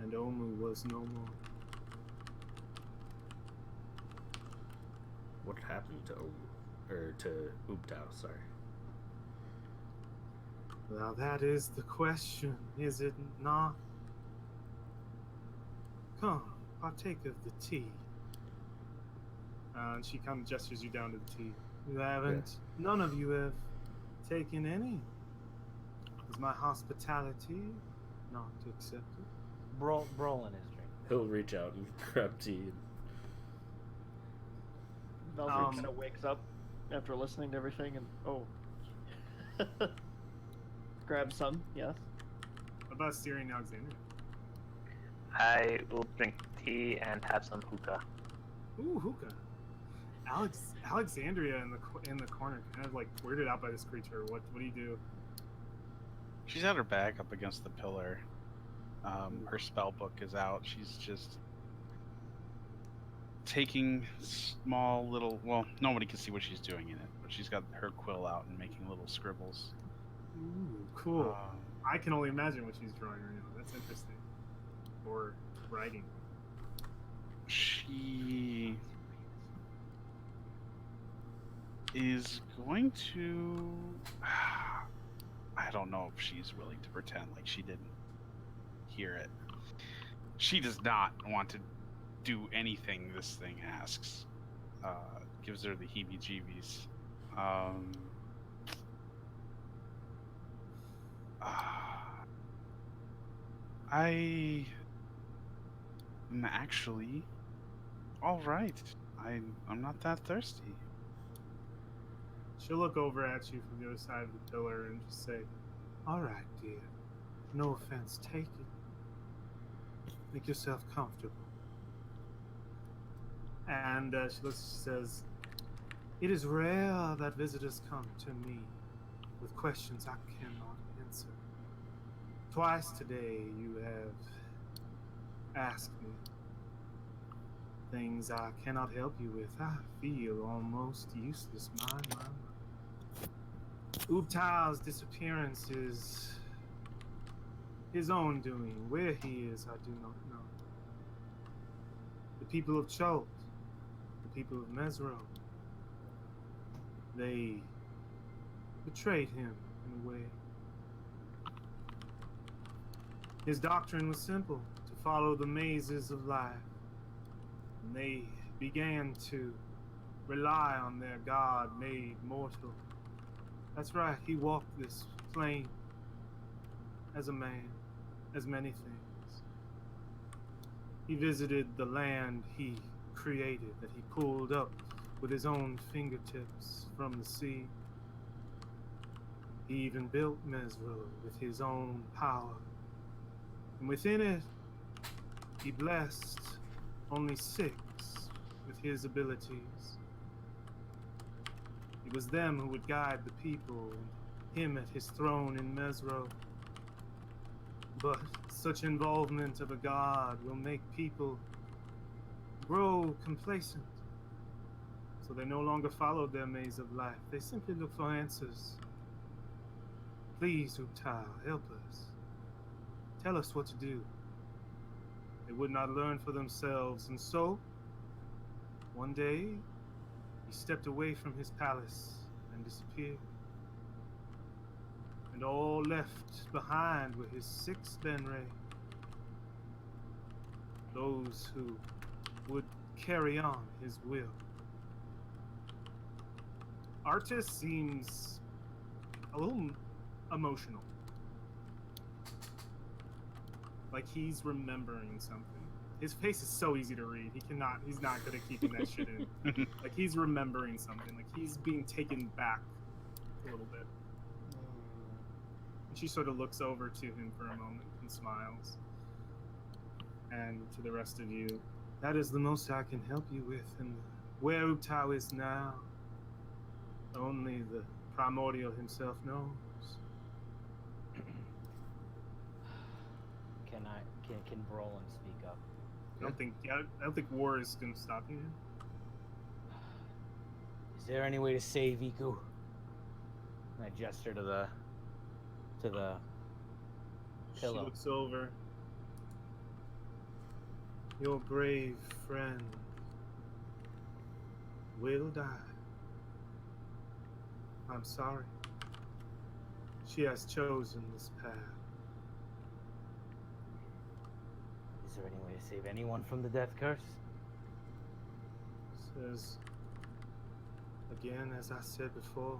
and Omu was no more. What happened to Omu, or to Ubtao? Sorry. Now that is the question, is it not? Come, partake of the tea. And she kind of gestures you down to the tea. You haven't, none of you have taken any. Is my hospitality not accepted? Brolin is drinking. He'll reach out and grab tea. Valkyrie kind of wakes up after listening to everything and grab some, yes. What about steering Alexander? I will drink tea and have some hookah. Ooh, hookah. Alexandria in the corner, kind of like weirded out by this creature. What do you do? She's had her back up against the pillar. Her spell book is out. She's just taking small little. Well, nobody can see what she's doing in it, but she's got her quill out and making little scribbles. Ooh, cool. I can only imagine what she's drawing right now. That's interesting. Or writing. She is going to. I don't know if she's willing to pretend like she didn't hear it. She does not want to do anything this thing asks. Gives her the heebie-jeebies. I am actually all right. I'm not that thirsty. She'll look over at you from the other side of the pillar and just say, "All right, dear. No offense taken. Make yourself comfortable." And she says, "It is rare that visitors come to me with questions I cannot answer. Twice today you have asked me things I cannot help you with. I feel almost useless. My. Ubtau's disappearance is his own doing. Where he is, I do not know. The people of Chult, the people of Mesro, they betrayed him in a way. His doctrine was simple, to follow the mazes of life. And they began to rely on their God made mortal. That's right, he walked this plane as a man, as many things. He visited the land he created, that he pulled up with his own fingertips from the sea. He even built Mesro with his own power. And within it, he blessed only 6 with his abilities. It was them who would guide the people, and him at his throne in Mesro. But such involvement of a god will make people grow complacent. So they no longer followed their maze of life. They simply look for answers. Please, Ubtau, help us. Tell us what to do. They would not learn for themselves, and so, one day, he stepped away from his palace and disappeared. And all left behind were his 6 Benray. Those who would carry on his will. Artis seems a little emotional. Like he's remembering something. His face is so easy to read. He's not good at keeping that shit in. Like he's remembering something. Like he's being taken back a little bit. And she sort of looks over to him for a moment and smiles. And to the rest of you, that is the most I can help you with. And where Ubtau is now, only the primordial himself knows. Can Brolin speak up? I don't think war is gonna stop you. Is there any way to save Iku? And I gesture to the pillow. She looks over. Your brave friend will die. I'm sorry. She has chosen this path. Is there any way to save anyone from the death curse? Says, again, as I said before,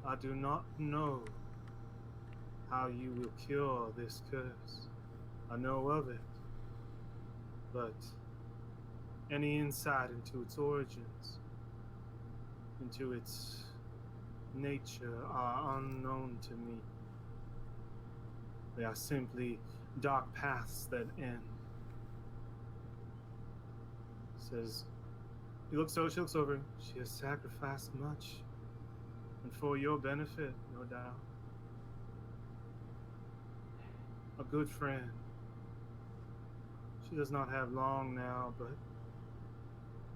I do not know how you will cure this curse. I know of it, but any insight into its origins, into its nature, are unknown to me. They are simply dark paths that end. Says, she looks over. She has sacrificed much, and for your benefit, no doubt. A good friend. She does not have long now, but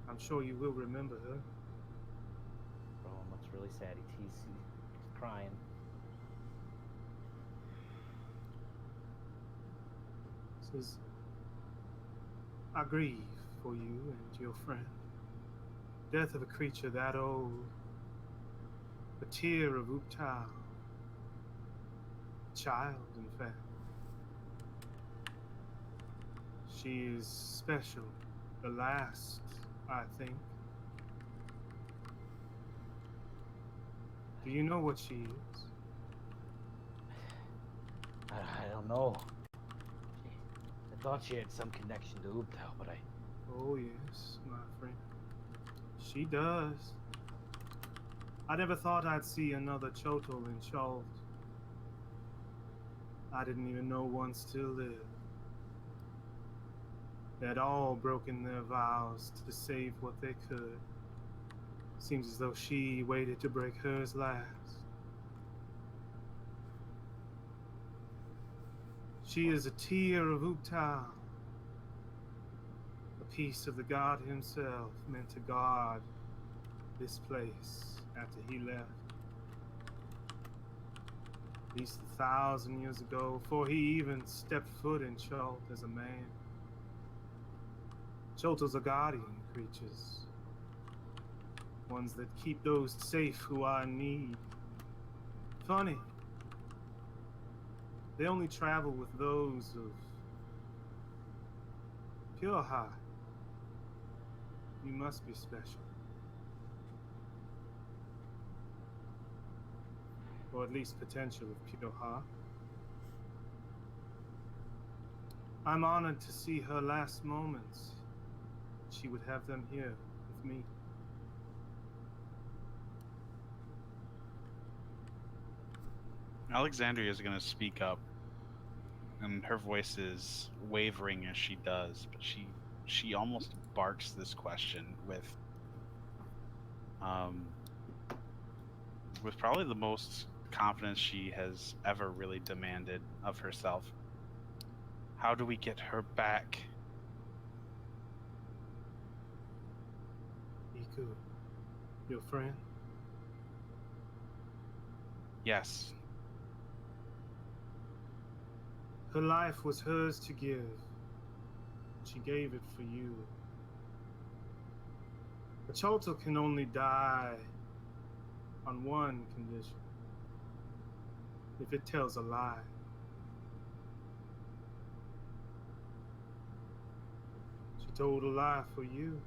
I'm sure you will remember her. Brolin looks really sad. He's crying. Says, I grieve for you and your friend. Death of a creature that old. A tear of Ubtau. A child, in fact. She is special. The last, I think. Do you know what she is? I don't know. I thought she had some connection to Ubtau, but I Oh, yes, my friend. She does. I never thought I'd see another Chotol in Chult. I didn't even know one still lived. They had all broken their vows to save what they could. Seems as though she waited to break hers last. She is a tear of Uktal, a piece of the god himself, meant to guard this place after he left. At least 1,000 years ago, before he even stepped foot in Chult as a man. Chultals are guardian creatures, ones that keep those safe who are in need. Funny, they only travel with those of pure heart. You must be special. Or at least potential of pure heart. I'm honored to see her last moments. She would have them here with me. Alexandria is going to speak up, and her voice is wavering as she does, but she almost barks this question with probably the most confidence she has ever really demanded of herself. How do we get her back? Iku, your friend? Yes. Her life was hers to give. She gave it for you. A Chultal can only die on one condition. If it tells a lie. She told a lie for you.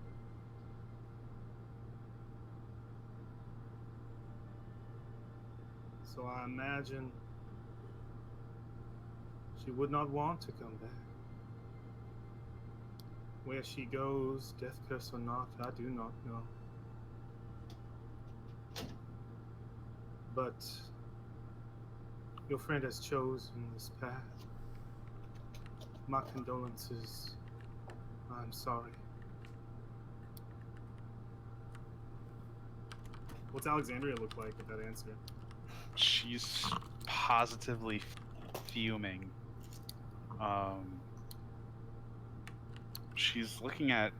So I imagine she would not want to come back. Where she goes, death curse or not, I do not know. But your friend has chosen this path. My condolences. I'm sorry. What's Alexandria look like with that answer? She's positively fuming. She's looking at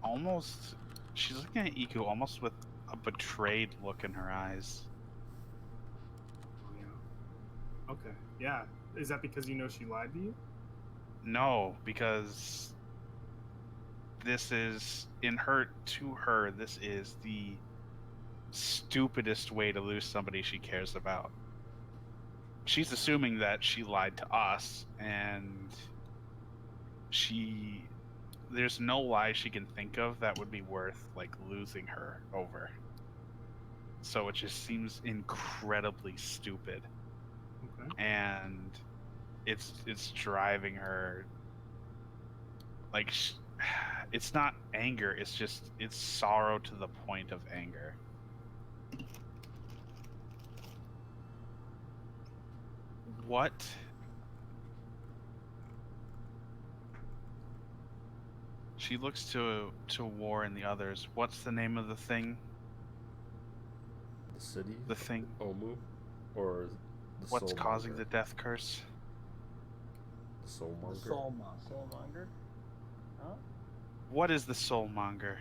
Iku almost with a betrayed look in her eyes. Oh, yeah. Okay. Yeah. Is that because you know she lied to you? No, because this is to her, this is the stupidest way to lose somebody she cares about. She's assuming that she lied to us, and there's no lie she can think of that would be worth like losing her over. So it just seems incredibly stupid. Okay. And it's driving her like it's not anger, it's sorrow to the point of anger. What she looks to War and the others. What's the name of the thing? The city? The thing? Omu? Or the What's Soulmonger? causing the death curse? The Soulmonger? The Soulmonger? Huh? What is the Soulmonger?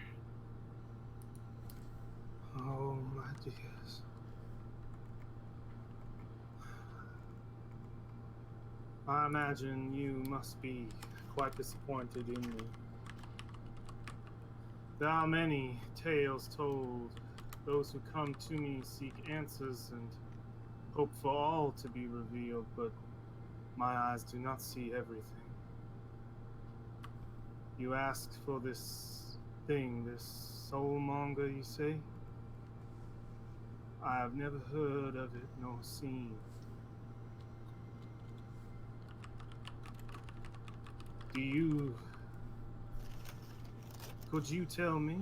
Oh, my dears. I imagine you must be quite disappointed in me. There are many tales told. Those who come to me seek answers and hope for all to be revealed, but my eyes do not see everything. You asked for this thing, this soulmonger, you say? I have never heard of it nor seen. Do you Could you tell me?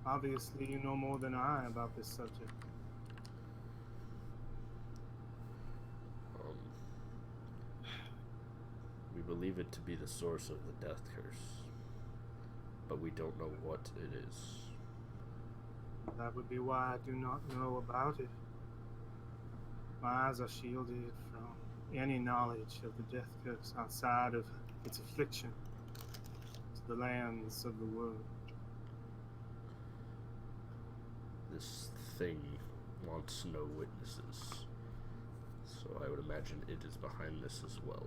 Obviously, you know more than I about this subject. We believe it to be the source of the death curse, but we don't know what it is. That would be why I do not know about it. My eyes are shielded from any knowledge of the death curse outside of its affliction to the lands of the world. This thing wants no witnesses, so I would imagine it is behind this as well.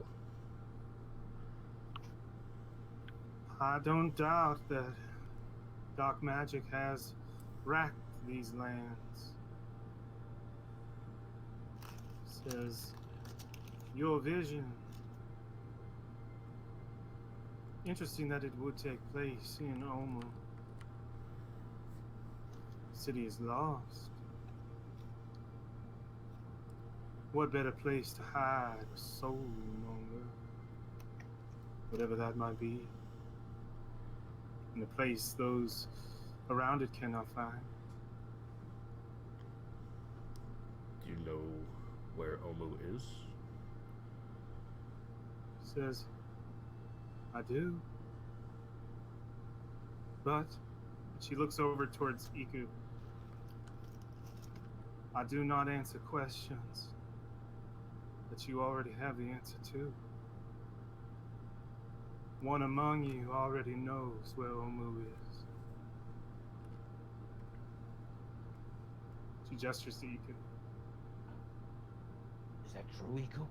I don't doubt that dark magic has racked these lands. Says your vision. Interesting that it would take place in Omu. The city is lost. What better place to hide a soul longer? Whatever that might be. In a place those around it cannot find. Do you know where Omu is? Says, I do. But she looks over towards Iku. I do not answer questions that you already have the answer to. One among you already knows where Omu is. She gestures to Iku. Is that true, Iku?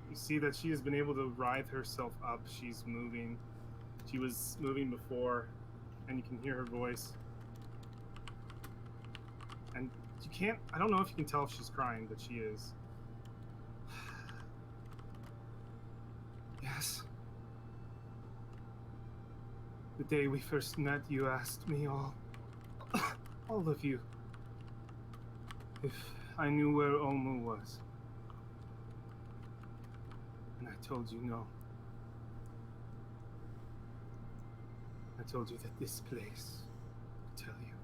You see that she has been able to writhe herself up. She's moving. She was moving before, and you can hear her voice. And you can't, I don't know if you can tell if she's crying, but she is. Yes. The day we first met, you asked me all of you, if I knew where Omu was. And I told you no. I told you that this place would tell you.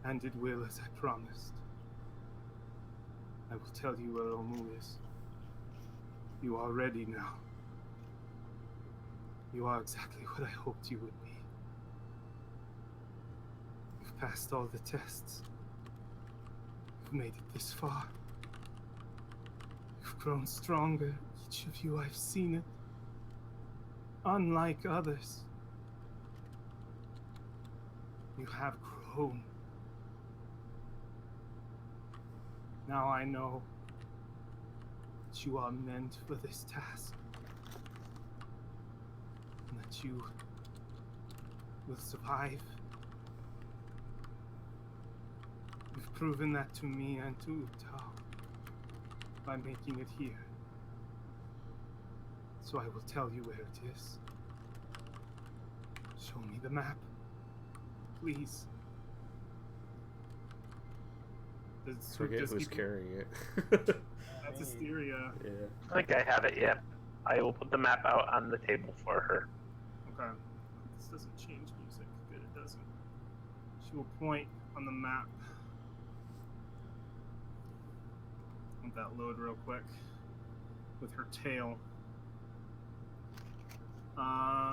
And it will, as I promised. I will tell you where Omu is. You are ready now. You are exactly what I hoped you would be. You've passed all the tests. You've made it this far. You've grown stronger. Each of you, I've seen it. Unlike others. You have grown. Now I know that you are meant for this task. And that you will survive. You've proven that to me and to Utah by making it here. So I will tell you where it is. Show me the map, please. I forget who's carrying it. That's Asteria. Yeah. I think I have it, yeah. I will put the map out on the table for her. Okay. This doesn't change music. Good, it doesn't. She will point on the map. Let that load real quick. With her tail.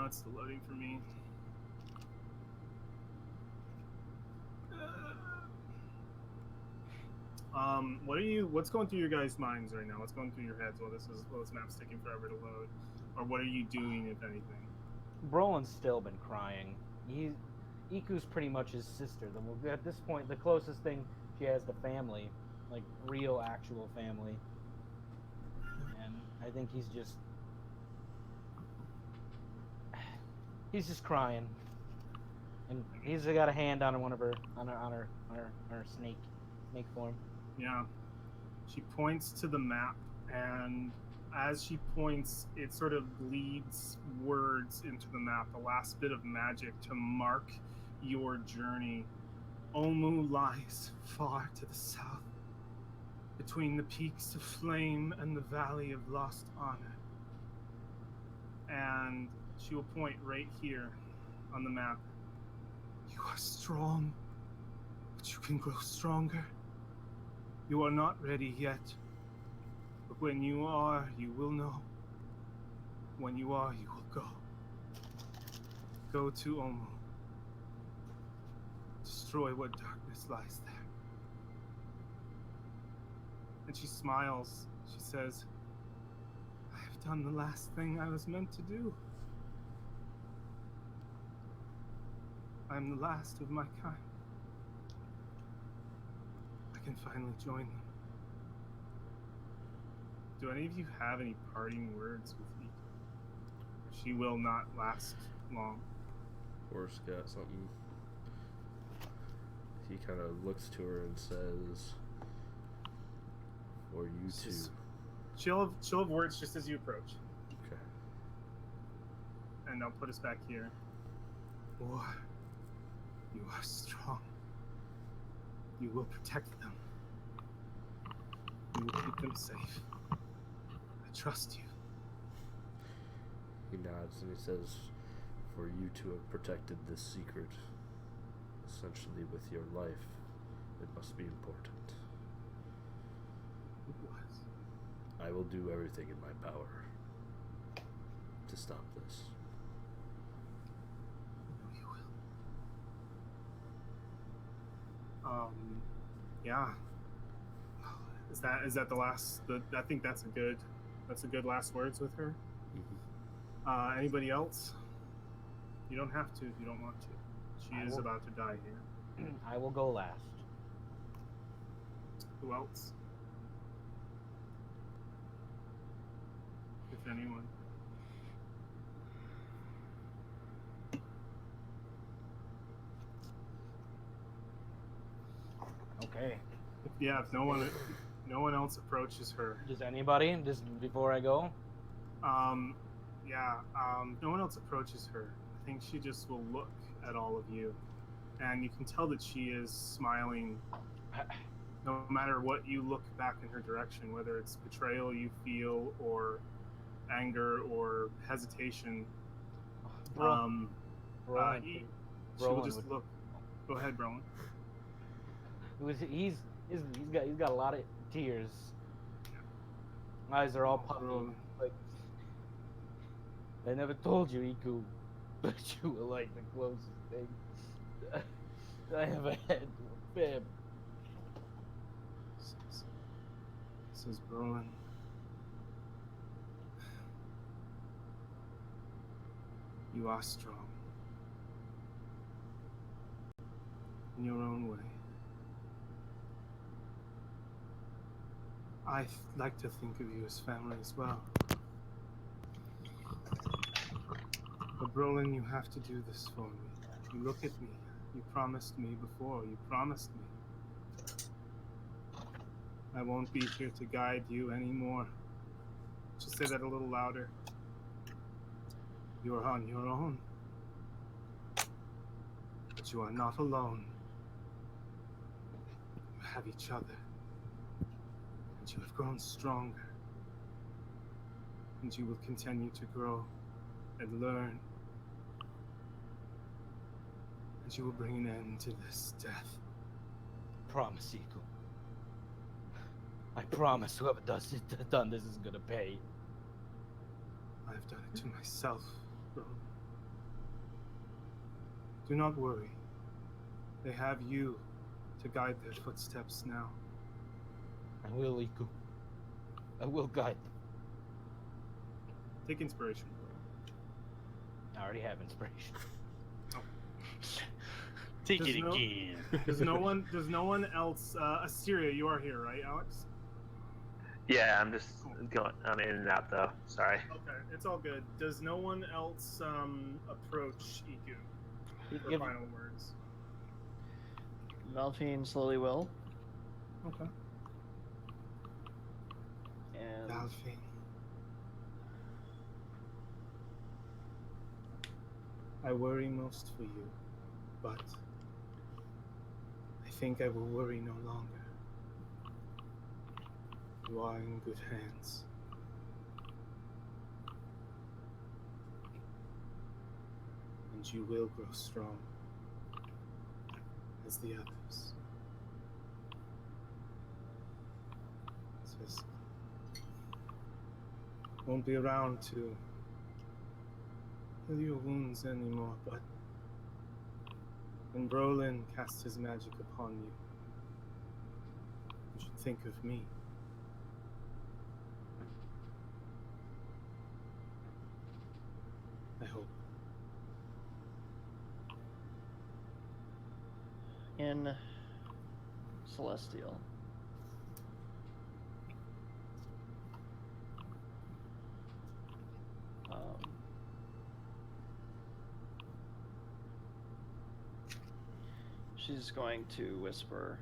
It's the loading for me. What's going through your guys' minds right now? What's going through your heads while this map's taking forever to load? Or what are you doing, if anything? Brolin's still been crying. Iku's pretty much his sister. At this point, the closest thing she has to family, like real, actual family. And I think he's just crying. And he's got a hand on one of her snake form. Yeah. She points to the map, and as she points, it sort of bleeds words into the map, the last bit of magic to mark your journey. Omu lies far to the south, between the peaks of flame and the valley of lost honor. and she will point right here on the map. You are strong, but you can grow stronger. You are not ready yet, but when you are, you will know. When you are, you will go. Go to Omu. Destroy what darkness lies there. And she smiles. She says, I have done the last thing I was meant to do. I am the last of my kind. I can finally join them. Do any of you have any parting words with me? She will not last long. Horse got something. He kind of looks to her and says, for you two. She'll have words just as you approach. Okay. And I'll put us back here. War, you are strong. You will protect them. You will keep them safe. I trust you. He nods and he says, for you to have protected this secret, essentially with your life, it must be important. It was. I will do everything in my power to stop this. You will. Yeah. Is that the last? I think that's a good last words with her. Mm-hmm. Anybody else? You don't have to if you don't want to. She is about to die here. I will go last. Who else? If anyone. Okay. If no one else approaches her. Does anybody? Just before I go? No one else approaches her. I think she just will look at all of you. And you can tell that she is smiling no matter what you look back in her direction, whether it's betrayal you feel or anger or hesitation. Roland, She will just look. Go ahead, Roland. He's got a lot of tears. Eyes are all puffy. Like, I never told you, Iku, but you were like the closest thing I ever had to a fib. Says Brolin. You are strong. In your own way. I like to think of you as family as well. But Brolin, you have to do this for me. You look at me. You promised me before. You promised me. I won't be here to guide you anymore. Just say that a little louder. You are on your own. But you are not alone. You have each other. And you have grown stronger. And you will continue to grow and learn. And you will bring an end to this death. Promise, Iku. I promise whoever done this is gonna pay. I've done it to myself, bro. Do not worry. They have you to guide their footsteps now. I will, Iku. I will guide them. Take inspiration. I already have inspiration. Take Does it no- again. Does no one else? Assyria, you are here, right, Alex? Yeah, I'm just going. I'm in and out though. Sorry. Okay, it's all good. Does no one else approach Iku for Give- final words? Valfine slowly will. Okay. And Valfine. I worry most for you, but I think I will worry no longer. You are in good hands. and you will grow strong as the others. Says, won't be around to heal your wounds anymore, but when Brolin casts his magic upon you, you should think of me. I hope. In Celestial. She's going to whisper.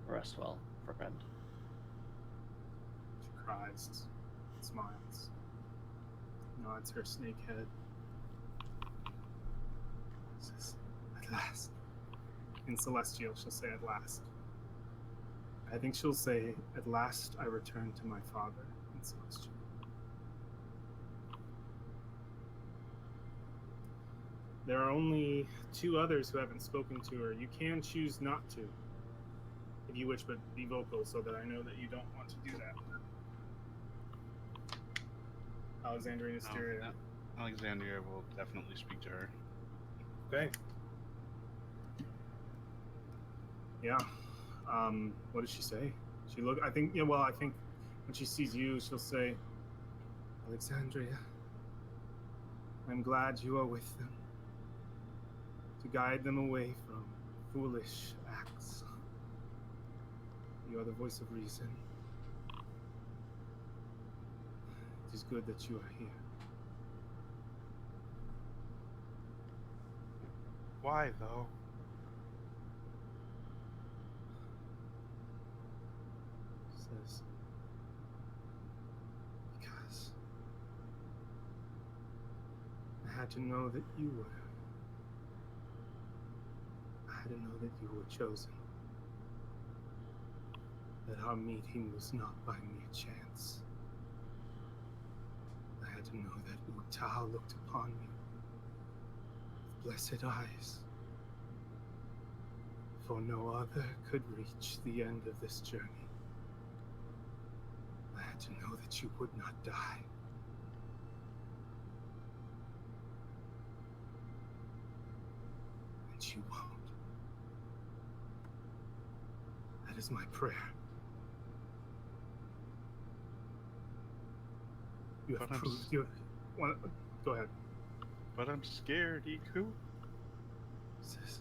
Rest well, friend. She cries, smiles, nods her snake head. Says, at last. In Celestial, she'll say at last. I think she'll say, at last I return to my father in Celestial. There are only 2 others who haven't spoken to her. You can choose not to, if you wish, but be vocal so that I know that you don't want to do that. Alexandria and Asteria. No, Alexandria will definitely speak to her. Okay. Yeah. What does she say? I think when she sees you, she'll say, Alexandria, I'm glad you are with them, to guide them away from foolish acts. You are the voice of reason. It is good that you are here. Why, though? Says, because I had to know that you were. I had to know that you were chosen. That our meeting was not by mere chance. I had to know that Utao looked upon me with blessed eyes. For no other could reach the end of this journey. I had to know that you would not die. And you won't. That is my prayer. You have proved you. Go ahead. But I'm scared, Iku. Says,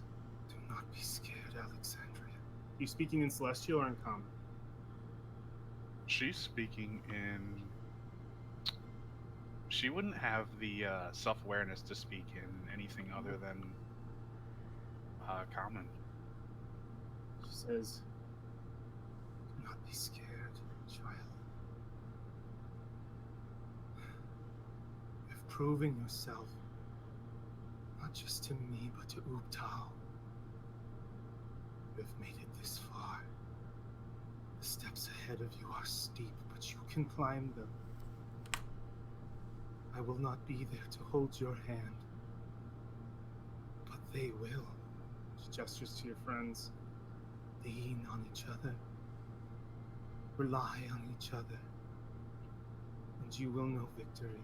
do not be scared, Alexandria. You speaking in Celestial or in Common? She's speaking in. She wouldn't have the self-awareness to speak in anything other than Common. She says, do not be scared, child. You have proven yourself, not just to me, but to Ubtao. You have made it this far. The steps ahead of you are steep, but you can climb them. I will not be there to hold your hand, but they will. She gestures to your friends. Lean on each other. Rely on each other. And you will know victory.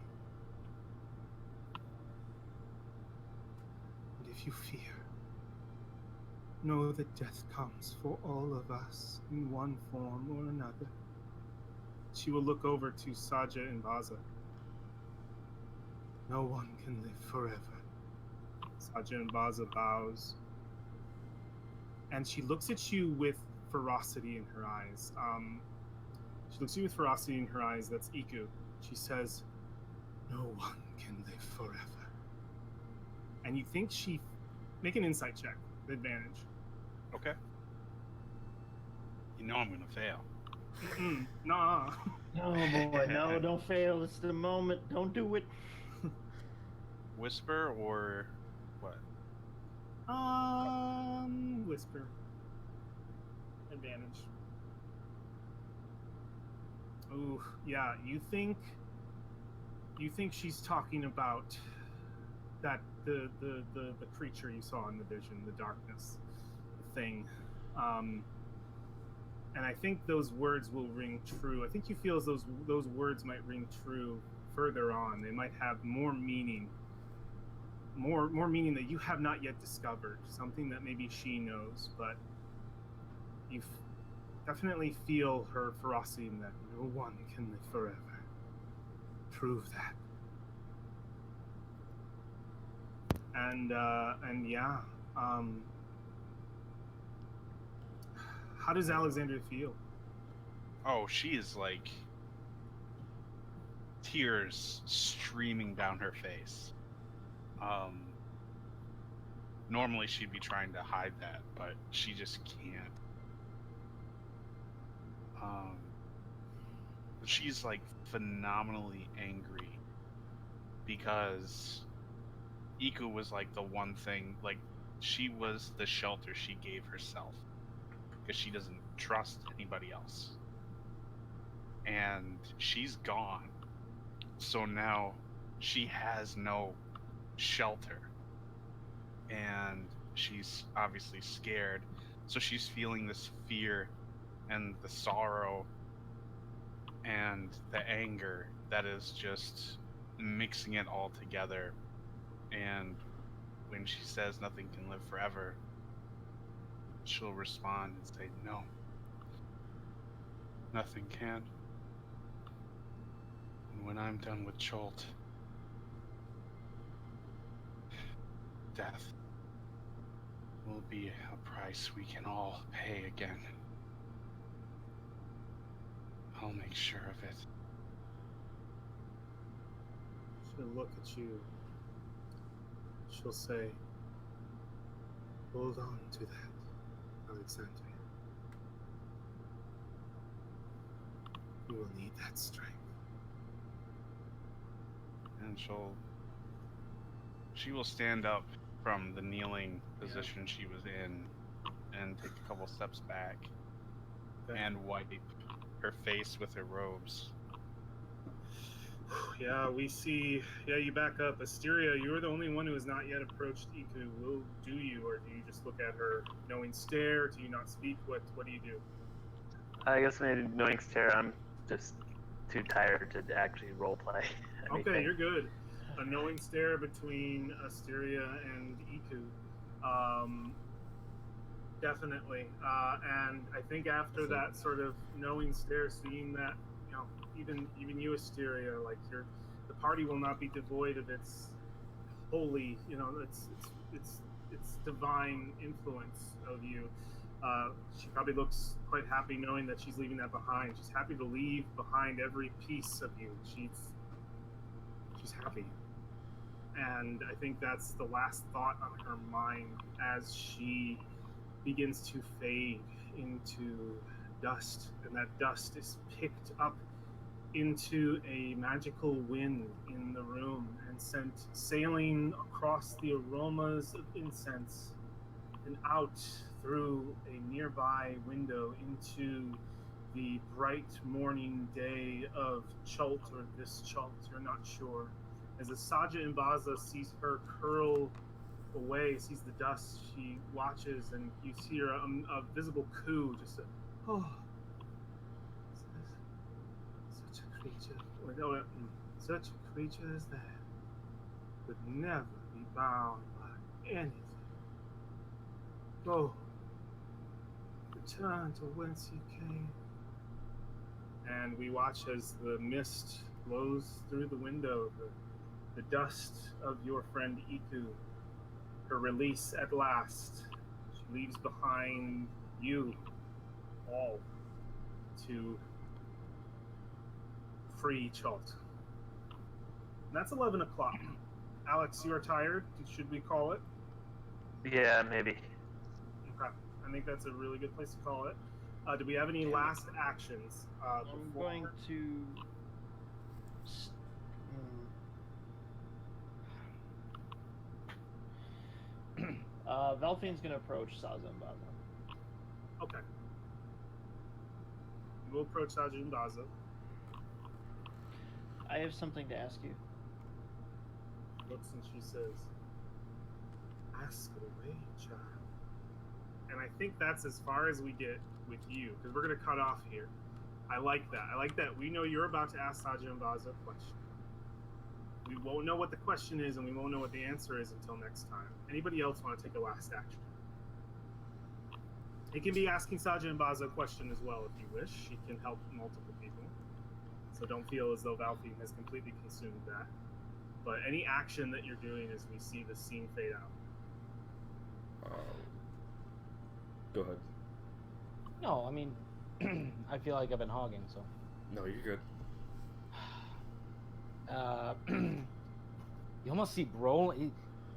And if you fear, know that death comes for all of us in one form or another. She will look over to Saja and Baza. No one can live forever. Saja and Baza bows. And she looks at you with ferocity in her eyes. She looks at you with ferocity in her eyes. That's Iku. She says, no one can live forever. And you think make an insight check with advantage. Okay. You know I'm gonna fail. Nah. Oh boy, no, don't fail. It's the moment. Don't do it. Whisper or what? Whisper. Advantage. Ooh, yeah. You think she's talking about that the creature you saw in the vision, the darkness, the thing. And I think those words will ring true. I think you feel as those words might ring true further on. They might have more meaning, more meaning that you have not yet discovered. Something that maybe she knows, but you definitely feel her ferocity in that no one can live forever. Prove that. And yeah. How does Alexandria feel? Oh, she is like tears streaming down her face. Normally she'd be trying to hide that, but she just can't. She's like phenomenally angry because Iku was like the one thing, like she was the shelter she gave herself because she doesn't trust anybody else. And she's gone. So now she has no shelter. And she's obviously scared. So she's feeling this fear and the sorrow and the anger that is just mixing it all together. And when she says nothing can live forever, she'll respond and say, no, nothing can. And when I'm done with Chult, death will be a price we can all pay again. I'll make sure of it. She'll look at you. She'll say, hold on to that, Alexandria. You will need that strength. And she will stand up from the kneeling position she was in and take a couple steps back and wipe her face with her robes. Yeah, we see. Yeah, you back up. Asteria, you're the only one who has not yet approached Iku. Will do you, or do you just look at her knowing stare? Do you not speak? What do you do? I guess maybe knowing stare, I'm just too tired to actually roleplay. Okay, you're good. A knowing stare between Asteria and Iku. Definitely. And I think after that sort of knowing stare, seeing that, you know, even you, Asteria, like the party will not be devoid of its holy, you know, it's divine influence of you. She probably looks quite happy knowing that she's leaving that behind. She's happy to leave behind every piece of you. She's happy. And I think that's the last thought on her mind as she begins to fade into dust. And that dust is picked up into a magical wind in the room and sent sailing across the aromas of incense and out through a nearby window into the bright morning day of Chult, or this Chult, you're not sure. As Asaja Imbaza sees her curl away, sees the dust, she watches, and you see her a visible coo, just a, oh, such a creature, such a creature as that could never be bound by anything. Go, return to whence you came. And we watch as the mist blows through the window, the dust of your friend Iku, her release at last. She leaves behind you all to free Chult. And that's 11 o'clock. Alex, you are tired. Should we call it? Yeah, maybe. Okay. I think that's a really good place to call it. Do we have any last actions? I'm going to... Velfine's going to approach Saza and Baza. Okay. We'll approach Sajin Baza. I have something to ask you. Looks and she says, "Ask away, child." And I think that's as far as we get with you, because we're going to cut off here. I like that. I like that we know you're about to ask Saja and Baza a question. We won't know what the question is, and we won't know what the answer is until next time. Anybody else want to take a last action? It can be asking Saja and Baza a question as well if you wish. She can help multiple people. So don't feel as though Valfine has completely consumed that. But any action that you're doing as we see the scene fade out. Go ahead. No, I mean, I feel like I've been hogging, so. No, you're good. You almost see Bro.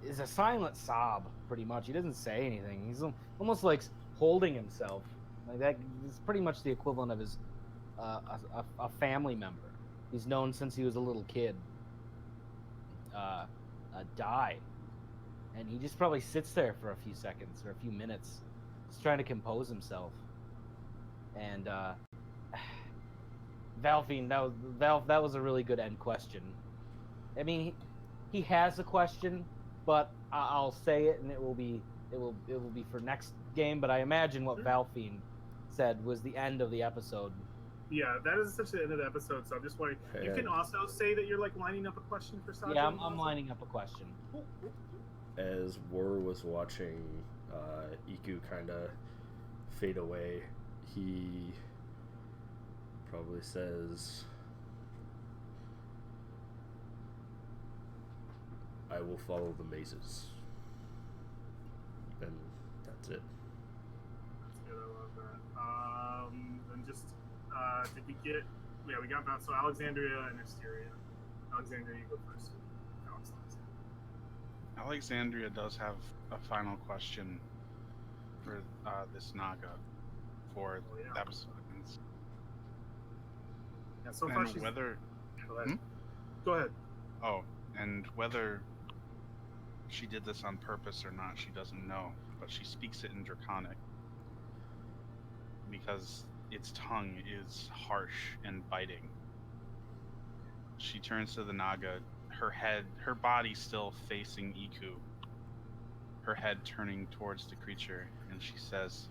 Is a silent sob, pretty much. He doesn't say anything. He's almost like holding himself. Like that is pretty much the equivalent of his a family member. He's known since he was a little kid. Die, and he just probably sits there for a few seconds or a few minutes, just trying to compose himself. And Valfine, that was a really good end question. I mean, he has a question, but I'll say it, and it will be for next game. But I imagine what Valfine said was the end of the episode. Yeah, that is essentially the end of the episode. So I'm just wondering. You can also say that you're like lining up a question for Saja. Yeah, I'm lining up a question. Cool. As War was watching Iku kind of fade away, he probably says, "I will follow the mazes." And that's it. That's good. I love that. And just did we get? Yeah, we got that. So Alexandria and Asteria. Alexandria, you go first. Alex. Alexandria does have a final question for this Naga for the episode. Yeah, so far And she's... whether... Go ahead. Go ahead. Oh, and whether she did this on purpose or not, she doesn't know. But she speaks it in Draconic. Because its tongue is harsh and biting. She turns to the Naga, her body still facing Iku, her head turning towards the creature, and she says,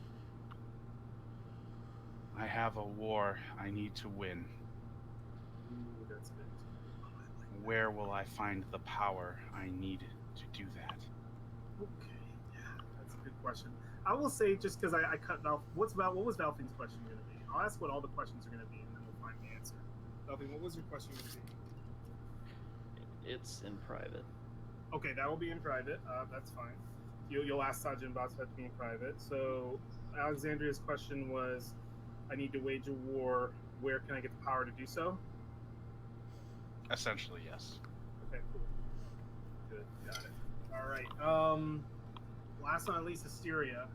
"I have a war I need to win. Ooh, that's good. Where will I find the power I need to do that?" Okay, yeah, that's a good question. I will say, just because I cut Val, what was Valfine's question going to be? I'll ask what all the questions are going to be, and then we'll find the answer. Valfine, what was your question going to be? It's in private. Okay, that will be in private. That's fine. You'll ask Saja and Baza to be in private. So Alexandria's question was, "I need to wage a war. Where can I get the power to do so?" Essentially, yes. Okay, cool. Good, got it. All right. Last but not least, Asteria.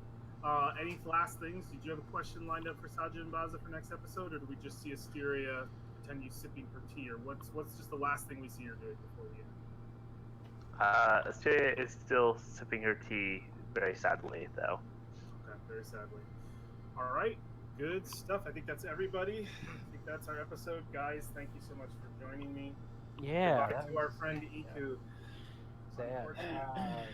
Any last things? Did you have a question lined up for Saja and Baza for next episode, or do we just see Asteria pretend you sipping her tea, or what's just the last thing we see her doing before the end? Asteria is still sipping her tea very sadly, though. Okay, very sadly. All right, good stuff. I think that's everybody. I think that's our episode, guys. Thank you so much for joining me. Yeah. Goodbye to our friend Iku. Sad.